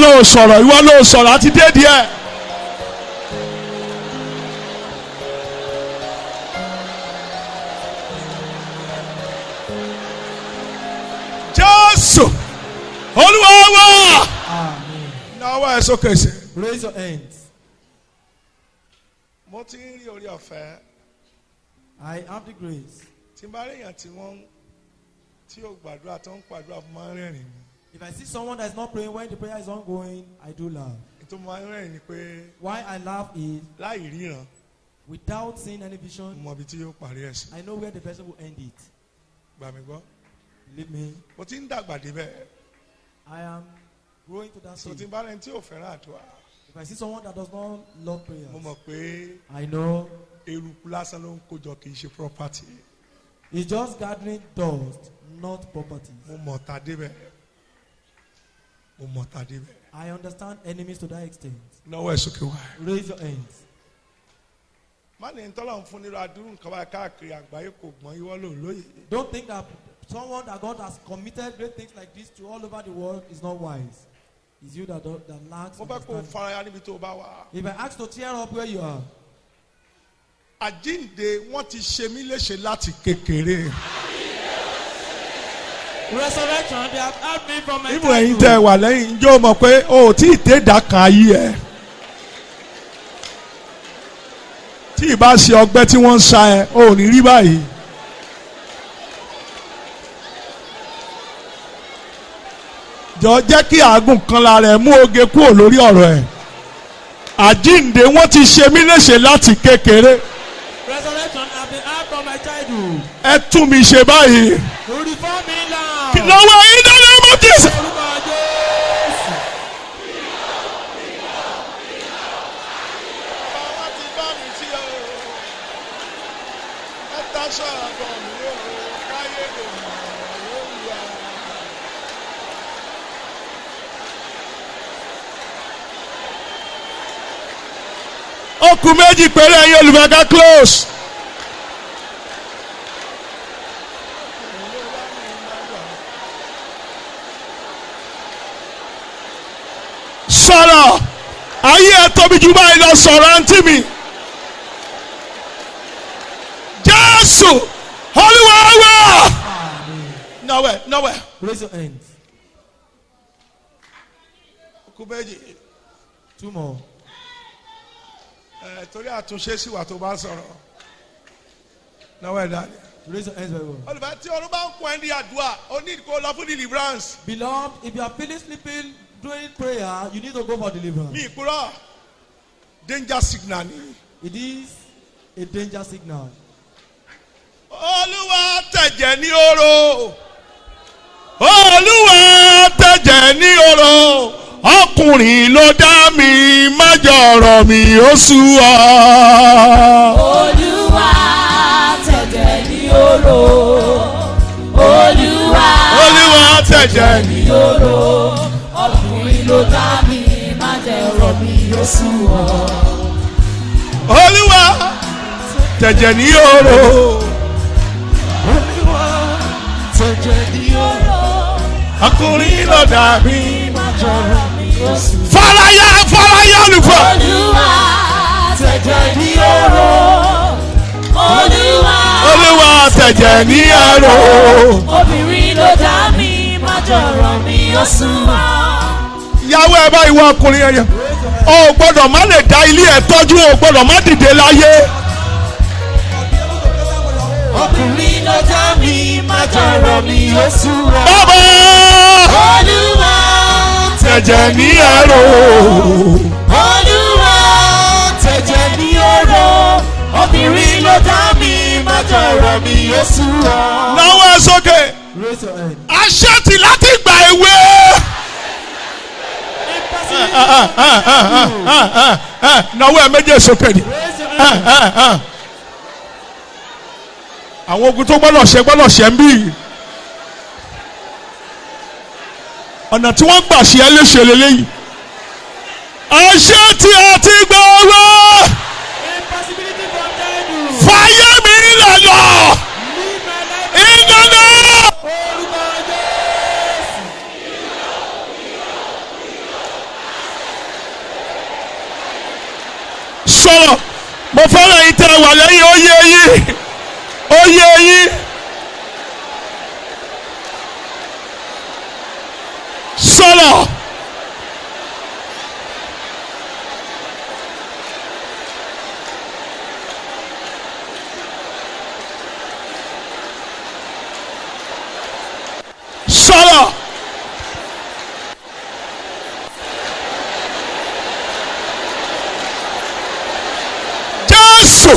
ló sọ̀rọ̀ àti dé díẹ̀. Jésù Olúwa wa. Amen. Náwó ẹ̀ sókè sí. Raise your hands. Mo ti ń rí orí ọ̀fẹ́. I have the grace. Tí n bá rí èèyàn tí ó gbàdúrà tó ń pàdúrà fún máa ń rẹ́rìn-ín. If I see someone that is not praying when the prayer is ongoing, I do laugh. Ètò máa ń rẹ́rìn-ín ni pé Why I laugh is láì ríran without seeing any vision, mo mọ ibi tí yóò parí ẹ̀ sí. I know where the person will end it. Gbà mí gbọ́. Believe me, Mo ti ń dàgbà débẹ̀. I am growing to that So tí stage. n bá rẹ́ni tí ò fẹ́ràn àdúrà. If I see someone that does not love prayer, Mo mọ̀ pé I know eruku lásán ló ń kójọ kì í ṣe property. it's just gathering dust, not property. Mo mọ̀ ta débẹ̀. I understand enemies to that extent. Náwó ẹ̀ sókè wá. Raise your hands. Má ní tọ́lá ń fún nírú adúrú nǹkan báyìí káàkiri àgbáyé kò gbọ́n ìwọ ló lóye. Don't think that someone that God has committed great things like this to all over the world is not wise. It's you that lacks Mo fẹ́ kó o understanding. faraya níbi tó o bá wà. If I ask to tear up where you are, Àjíǹde wọ́n ti ṣe mí léṣe láti kékeré. resurrection, they have helped me from my Ibù ẹ̀yin childhood. tẹ́ ẹ wà lẹ́yìn ǹjẹ́ o mọ̀ pé o ò tí ì dé ìdá kan ayé ẹ̀. Tí ì bá ṣe ọgbẹ́ tí wọ́n ń sa ẹ, o ò ní rí báyìí. Jọ jẹ́ kí àágùn kan lára ẹ̀ mú oge kúrò lórí ọ̀rọ̀ ẹ̀. Àjíǹde wọ́n ti ṣe mí léṣe láti kékeré. Resurrection have been helped from my childhood. ẹ tún mi ṣe báyìí. Reform me now. lọ́wọ́ yín dáná mọ́ Jésù. Okùn méjì péré ẹ̀yin olùmọ̀ọ́ká close. Sọ̀rọ̀ ayé ẹ̀ tóbi jù báyìí lọ sọ̀rọ̀ àǹtí mi. Jésù Olúwa wa. Nowhere. Raise your hands. Okùn méjì. 2 more. Torí àtúnṣe sí wa tó bá sọ̀rọ̀. Nowhere dání. Raise your hands very well. Olùfẹ́ tí ọdún bá ń kún ẹ ní àdúrà, o ní kó lọ fún deliverance. Beloved, if you are feeling sleeping during prayer, you need to go for deliverance. Mi ìkúrọ̀ danger signal ni. It is a danger signal. Olúwa tẹ̀jẹ̀ ní oró. Olúwa tẹ̀jẹ̀ ní oró. Ọkùnrin ló dá mi, má jọ̀rọ̀ mi ó sú ọ. Olúwa tẹ̀jẹ̀ ní oró. Olúwa tẹ̀jẹ̀ ní oró. Ọkùnrin ló dá mi, má jọ̀rọ̀ mi ó sú ọ. Olúwa tẹ̀jẹ̀ ní oró. Olúwa tẹ̀jẹ̀ ní oró. Ọkùnrin ló dá mi, Má jọ̀rọ̀ mi ó sú ọ. Fọláyà olùfọ́. Olúwa tẹ̀jẹ̀ ní oró. Olúwa tẹ̀jẹ̀ ní oró. Obìnrin ló dá mi, má jọ̀rọ̀ mi ó sú ọ. Ìyàwó ẹ bá ìwọ ọkùnrin yẹn. O gbọ́dọ̀ má lè dá ilé ẹ̀ tọ́jú, o gbọ́dọ̀ má dìde láyé. Obìnrin ló dá mi, má jọ̀rọ̀ mi ó sú ọ. Bàbá Olúwa tẹ̀jẹ̀ ní oró. Olúwa tẹ̀jẹ̀ ní oró. Obìnrin ló dá mi, má jọ̀rọ̀ mi ó sú ọ. Náwó ẹ sókè. Raise your hand. Aṣẹ́tì láti gba ìwé. Náwó ẹ méjì sókè ni. Àwọn ogun tó gbọ́dọ̀ ṣe ń bí. Ọ̀nà tí wọ́n gbà ṣe ẹ́ léṣe lélẹ́yìí. Aṣẹ́tì àti gbọ́rọ̀. Fáyé mi lẹ̀ lọ. Ìdáná. Sọ̀rọ̀ mo fẹ́ràn yìí tẹ́ wà lẹ́yìn oyè yìí. Sọ̀rọ̀. Sọ̀rọ̀. Jésù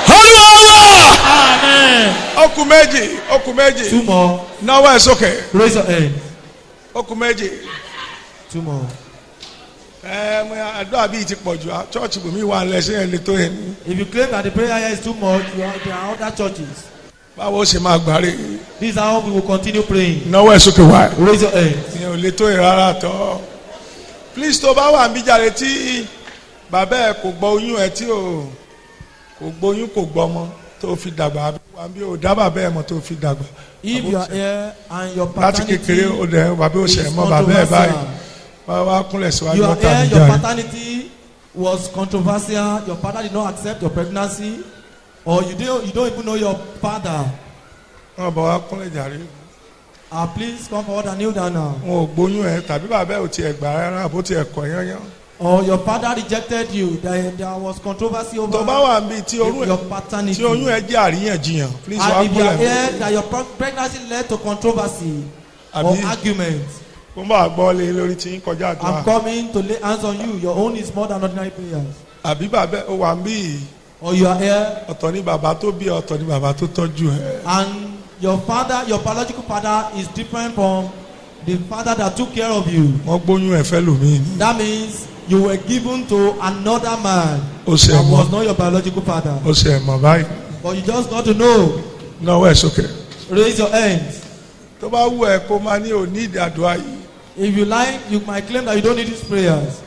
Olúwa. Amen. Okùn méjì. 2 more. Náwó ẹ sókè. Raise your hand. Okùn méjì. 2 more. Àdúrà bíi ti pọ̀ jù á. Chọ́ọ̀chì bòmí wà lẹ́sìn ẹ̀ lè tó yẹn. If you claim that the prayer here is too much, there are other churches. Báwo ṣe máa gbáre? This is how we will continue praying. Náwó ẹ sókè wá. Raise your hand. Ìyẹn ò lè tó yẹn rárá tọ́. Please tó bá wà níbi jàre tí bàbá ẹ kò gbọ́ oyún ẹ tí kò gbóyún kò gbọ́mọ tó fi dàgbà àbí ò dá bàbá ẹ mọ̀ tó fi dàgbà. If you are here and your Láti paternity kékeré ó dẹ̀ bàbá ò ṣẹ̀ is mọ́ bàbá ẹ báyìí. controversial, Bàbá kúnlẹ̀ síwájú you are ọ̀tá here, mi your jàre. paternity was controversial, your father did not accept your pregnancy, or you don't even know your father. Wọ́n bọ̀ wá kúnlẹ̀ jàre. Please come forward and kneel down now. Wọn ò gbóyún ẹ tàbí bàbá ẹ ò tiẹ̀ gbà rárá bó tiẹ̀ kọ̀ yányán. Or your father rejected you. There was controversy over Tó bá wà níbi tí your paternity. tí oyún ẹ jẹ́ àríyànjiyàn. Please wá And if you are kúnlẹ̀. here, that your pregnancy led to controversy or Àbí- argument. Kó bá gbọ́ lé lórí tí ń kọjá I'm àdúrà. coming to lay hands on you. Your own is more than ordinary prayers. Àbí bàbá ẹ wà ń bí or you are here. Ọ̀tọ̀ ni bàbá tó bí ọ̀tọ̀ ni bàbá tó tọ́jú ẹ. And your father, your biological father is different from the father that took care of you. Wọ́n gbóyún ẹ fẹ́ lòmíì ni. That means you were given to another man Ó ṣe that mọ̀. was not your biological father. Ó ṣe mọ̀ báyìí. But you just got to know. Náwó ẹ̀ sókè. Raise your hands. Tó bá wù ẹ́ kó máa ní òní ìdí àdúrà yìí. If you like, you might claim that you don't need these prayers.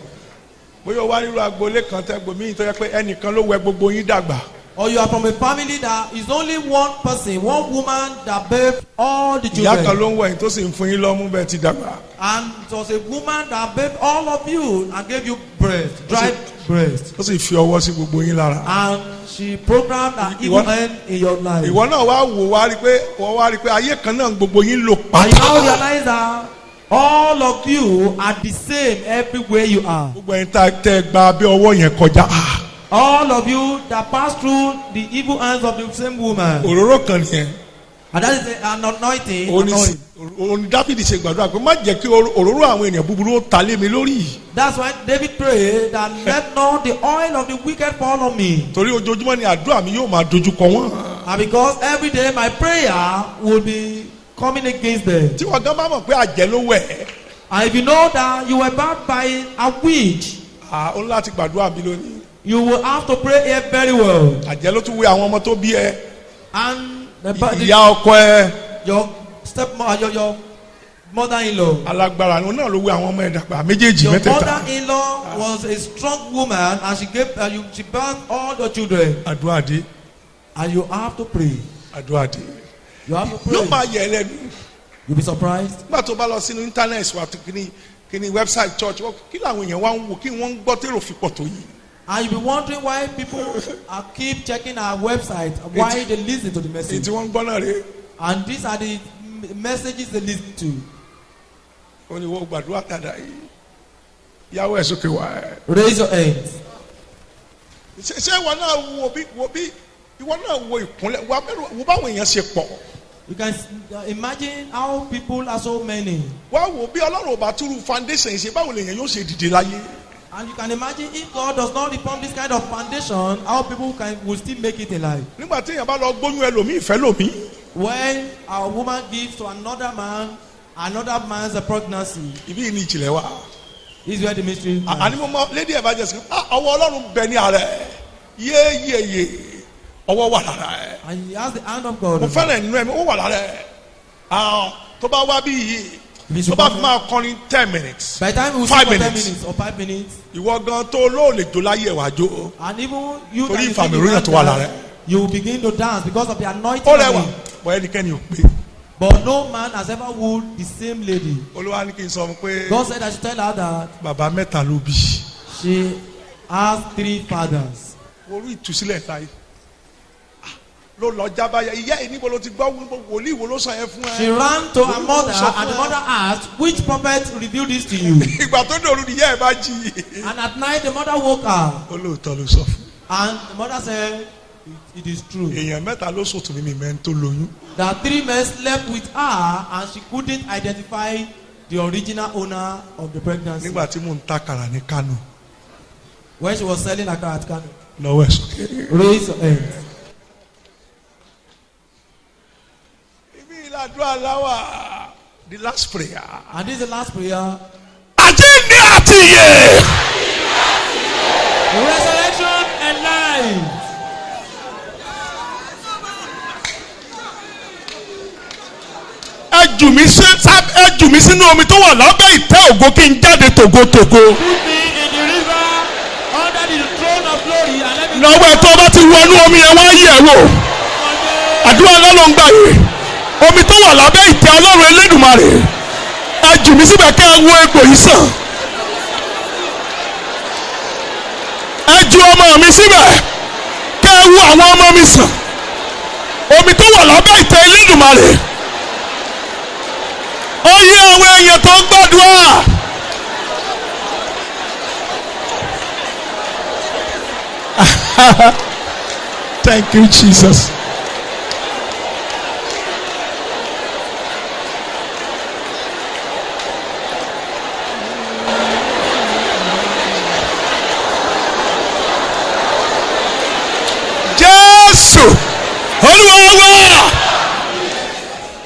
Bóyá o wá nírú agboolé kan tẹ́gbòmíì tó yẹ pé ẹnìkan ló wẹ gbogbo yín dàgbà. Or you are from a family that is only one person, one woman that bathed all the Ìyá kan children. ló ń wẹ̀ yín tó sì ń fún yín lọ́mú bẹ́ẹ̀ ti dàgbà. And it was a woman that bathed all of you and gave you breast, dried breast. Ó sì fi ọwọ́ sí gbogbo yín lára. And she programmed an evil end in your life. Ìwọ náà wá wò wá rí pé wọ́n wá rí pé ayé kan náà gbogbo yín lò And you now pátá. realize that all of you are the same everywhere you are. Gbogbo ẹ̀yin tá tẹ́ gba abẹ́ ọwọ́ yẹn kọjá. All of you that pass through the evil hands of the same woman. Òróró kan nìyẹn. And that is an anointing. Òní Dáfídì ṣe gbàdúrà pé má jẹ́ kí òróró àwọn ènìyàn búburú ó ta lé mi lórí. That's why David prayed that let not the oil of the wicked fall on me. Torí ojoojúmọ́ ni àdúrà mi yóò máa dojú kọ wọ́n. And because every day my prayer will be coming against them. Tí wọ́n gan bá mọ̀ pé àjẹ́ ló wẹ̀. And if you know that you were bound by a witch, Ó ní láti gbàdúrà bí lónìí. you will have to pray here very well. Àjẹ́ ló tún wẹ̀ àwọn ọmọ tó bí ẹ. And Ìyá ọkọ ẹ. your stepmother, your mother-in-law. Alágbára ni òun náà ló wẹ̀ àwọn ọmọ ẹ̀ dàgbà méjèèjì Your mẹ́tẹ̀ẹ̀ta. mother-in-law was a strong woman and she birthed all the children. Àdúrà dé. And you have to pray. Àdúrà dé. You have to Yóò pray. máa yẹ ẹ lẹ́nu. You'll be surprised. Nígbà tó bá lọ sínú íńtánẹ́ẹ̀tì wa kíní website church kí làwọn èèyàn wá ń wò kí wọ́n ń gbọ́ tèrò fipọ̀ tó yìí. And you'll be wondering why people are keep checking our website, why they listen to the Èyí message. tí wọ́n ń gbọ́ náà rèé. And these are the messages they listen to. Ó ní wọ́n gbàdúrà tàdá yìí. Yàwó ẹ̀ sókè wá ẹ̀. Raise your hands. Ṣé ìwọ náà wo bí ìwọ náà wo ìkúnlẹ̀ wo báwọn èèyàn ṣe pọ̀. You can imagine how people are so many. Wá wo bí Ọlọ́run ò bá túrú foundation ṣe báwo lèèyàn yóò ṣe dìde láyé. And you can imagine if God does not reform this kind of foundation, how people will still make it in life. Nígbà tí èèyàn bá lọ gbóyún ẹlòmíì ìfẹ́ lòmíì. When a woman gives to another man's pregnancy, Ibi ní ìjìnlẹ̀ wa. this is where the mystery lies. Àní mo mọ lady evangelist ọwọ́ Ọlọ́run bẹ ní ara ẹ̀ yéyéyé ọwọ́ wà lára ẹ̀. And he has the hand of God. Mo fẹ́ràn nínú ẹ̀mí ó wà lára ẹ̀. Tó bá wá bí yìí tó bá fi máa kọrin 10 minutes. By the time we 5 sing for 10 minutes. minutes or 5 minutes, Ìwọ gan tó lóòlè jó láyé ẹ̀wà jó. and even you Torí that is ìfàmì singing òróró tó wà lára ẹ̀. you will begin to dance because of the anointing Ó of rẹwà it. bọ̀ ẹnikẹ́ni ò pé. But no man has ever wooed the same lady. Olúwa ní kí n sọ fún pé God said I should tell her that bàbá mẹ́ta ló bí. she has 3 fathers. Orí ìtúsílẹ̀ táyé. Ló lọ jábáyà ìyá ẹ̀ níbo ló ti gbọ́ wòlíì wo ló sọ yẹn fún ẹ. She ran to her mother and the mother asked, which prophet revealed this to you? Ìgbà tó dòru nìyá ẹ̀ bá jí. And at night the mother woke her Olóòótọ́ ló sọ fún. and the mother said, it is true. Èèyàn mẹ́ta ló sòtún mímí mẹ́rin tó lóyún. That 3 men slept with her and she couldn't identify the original owner of the pregnancy. Nígbà tí mò ń ta kàrà ní Kánò. When she was selling akara at Kano. Lọ́wọ́ ẹ̀ sókè. Raise your hands. Ibi ìlàdúrà láwà. The last prayer. And this is the last prayer. Àjíǹde àti ìyè. Resurrection and life. Ẹ jù mí sínú omi tó wà lábẹ́ ìtẹ́ ògo kí n jáde tògótògó. Put me in the river under the throne of glory and let me. Lọ́wọ́ ẹ̀ tó bá ti wọnú omi ẹ̀ wá yẹ̀ wò. Àdúrà náà ló ń gbà yìí. Omi tó wà lábẹ́ ìtẹ́ Ọlọ́run Elédùmarè. Ẹ jù mí síbẹ̀ kẹ́ ẹ wo egbò yìí sàn. Ẹ ju ọmọ mi síbẹ̀ kẹ́ ẹ wo àwọn ọmọ mi sàn. Omi tó wà lábẹ́ ìtẹ́ Elédùmarè. Ó yẹ àwọn èèyàn tó ń gbàdúrà. Thank you, Jesus. Jésù Olúwa wa.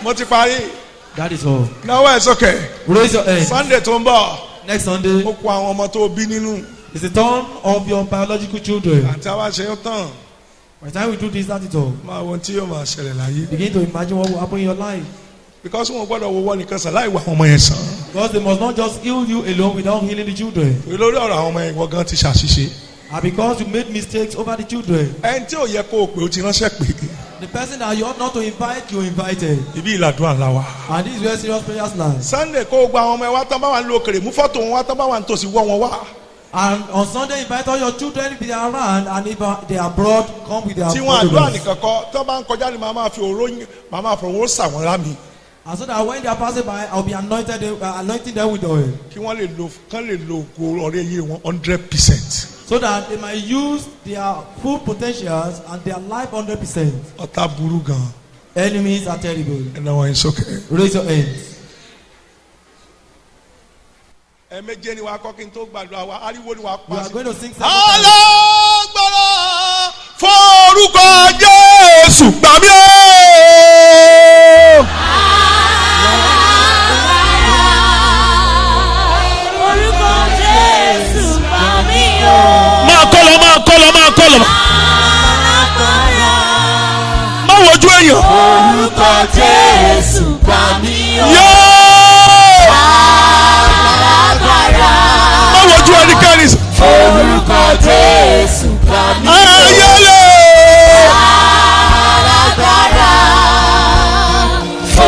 Mo ti parí. That is all. Now it's okay. Raise your hand. Sunday tó ń bọ̀. Next Sunday. Ó kó àwọn ọmọ tó bí nínú. It's the turn of your biological children. Àti àwa ṣe ń tán. By the time we do this, that is all. Máa wo tí yóò máa ṣẹlẹ̀ láyé. Begin to imagine what will happen in your life. Because wọn gbọ́dọ̀ wo wọ́n nìkan sàn láì wá àwọn ọmọ yẹn sàn. Because they must not just heal you alone without healing the children. Lórí ọ̀rọ̀ àwọn ọmọ yẹn wọ́n gan ti ṣàṣìṣe. And because you made mistakes over the children. Ẹni tí ò yẹ kó o pè ó ti ránṣẹ́ pè é. The person that you ought not to invite, you invited. Ibi ìlàdúrà ńlá wa. And this is where serious prayers lie. Sunday kó o gba àwọn ọmọ ẹ wá tán bá wà ń lo òkèrè mú fọ́tò wọn wá tán bá wà ń tòsí wọ́ wọn wá. And on Sunday, invite all your children if they are around, and if they are abroad, come with their Tí wọn àdúrà photographs. nìkan kọ́ tán bá ń kọjá ni màá máa fi òró sà wọ́n lámì. And so that when they are passing by, I'll be anointing them with oil. Kí wọ́n lè lo ògo ọ̀rẹ́ yé wọn 100%. So that they might use their full potentials and their life 100%. Ọ̀tá burú gan. Enemies are terrible. Ẹ̀nà wọ̀nyí sókè. Raise your hands. Ẹ̀ẹ̀méje ni wàá kọ́ kí n tó gbàdúrà wa ariwo ni wàá We pa are sí. going to sing several times. Alágbára forúkọ Jésù gbà mí o. Orúkọ Jésù gbà mí o. Máa kọ́ lọ. Alágbára. Má wojú èèyàn. Orúkọ Jésù gbà mí o. Alágbára. Má wojú ẹnikẹ́ni. Orúkọ Jésù gbà mí o. Ayẹlẹ. Alágbára.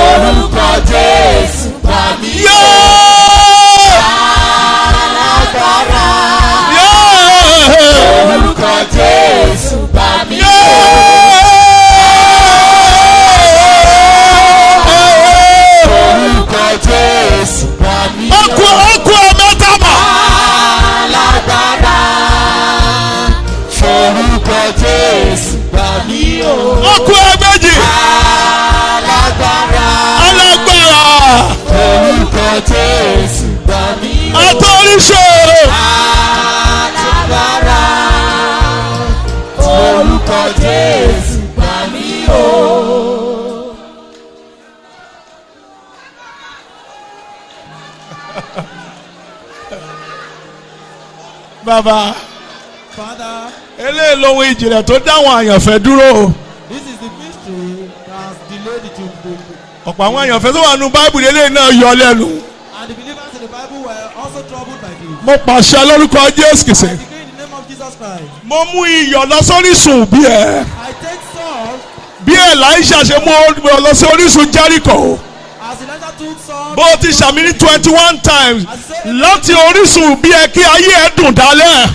Orúkọ Jésù gbà mí o. Alágbára. Orúkọ Jésù gbà mí o. Orúkọ Jésù gbà mí o. Ọkọ mẹ́tàmá. Alágbára. Orúkọ Jésù gbà mí o. Ọkọ ẹgbẹ́jì. Alágbára. Orúkọ Jésù gbà mí o. Àtọ́ríṣòro. Alágbára. Orúkọ Jésù gbà mí o. Bàbá. Father, Eléyìí lohun ìjìnlẹ̀ tó dáwọn àyànfẹ́ dúró. this is the mystery that has delayed the children. Ọ̀pọ̀ àwọn àyànfẹ́ tó wà nínú Báíbùlù eléyìí náà yọ lẹ́nu. And the believers in the Bible were also troubled by this. Mo pàṣẹ lórúkọ Jésù Kìsì. I decree in the name of Jesus Christ. Mo mú iyọ̀ lọ sórísun bí ẹ. I take salt Bí Èlíṣà ṣe mú ọ lọ sí orísun Jẹ́ríkò. as Elijah took salt. Bó o ti ṣàmì ní 21 times láti orísun bí ẹ kí ayé ẹ dùn dálẹ̀.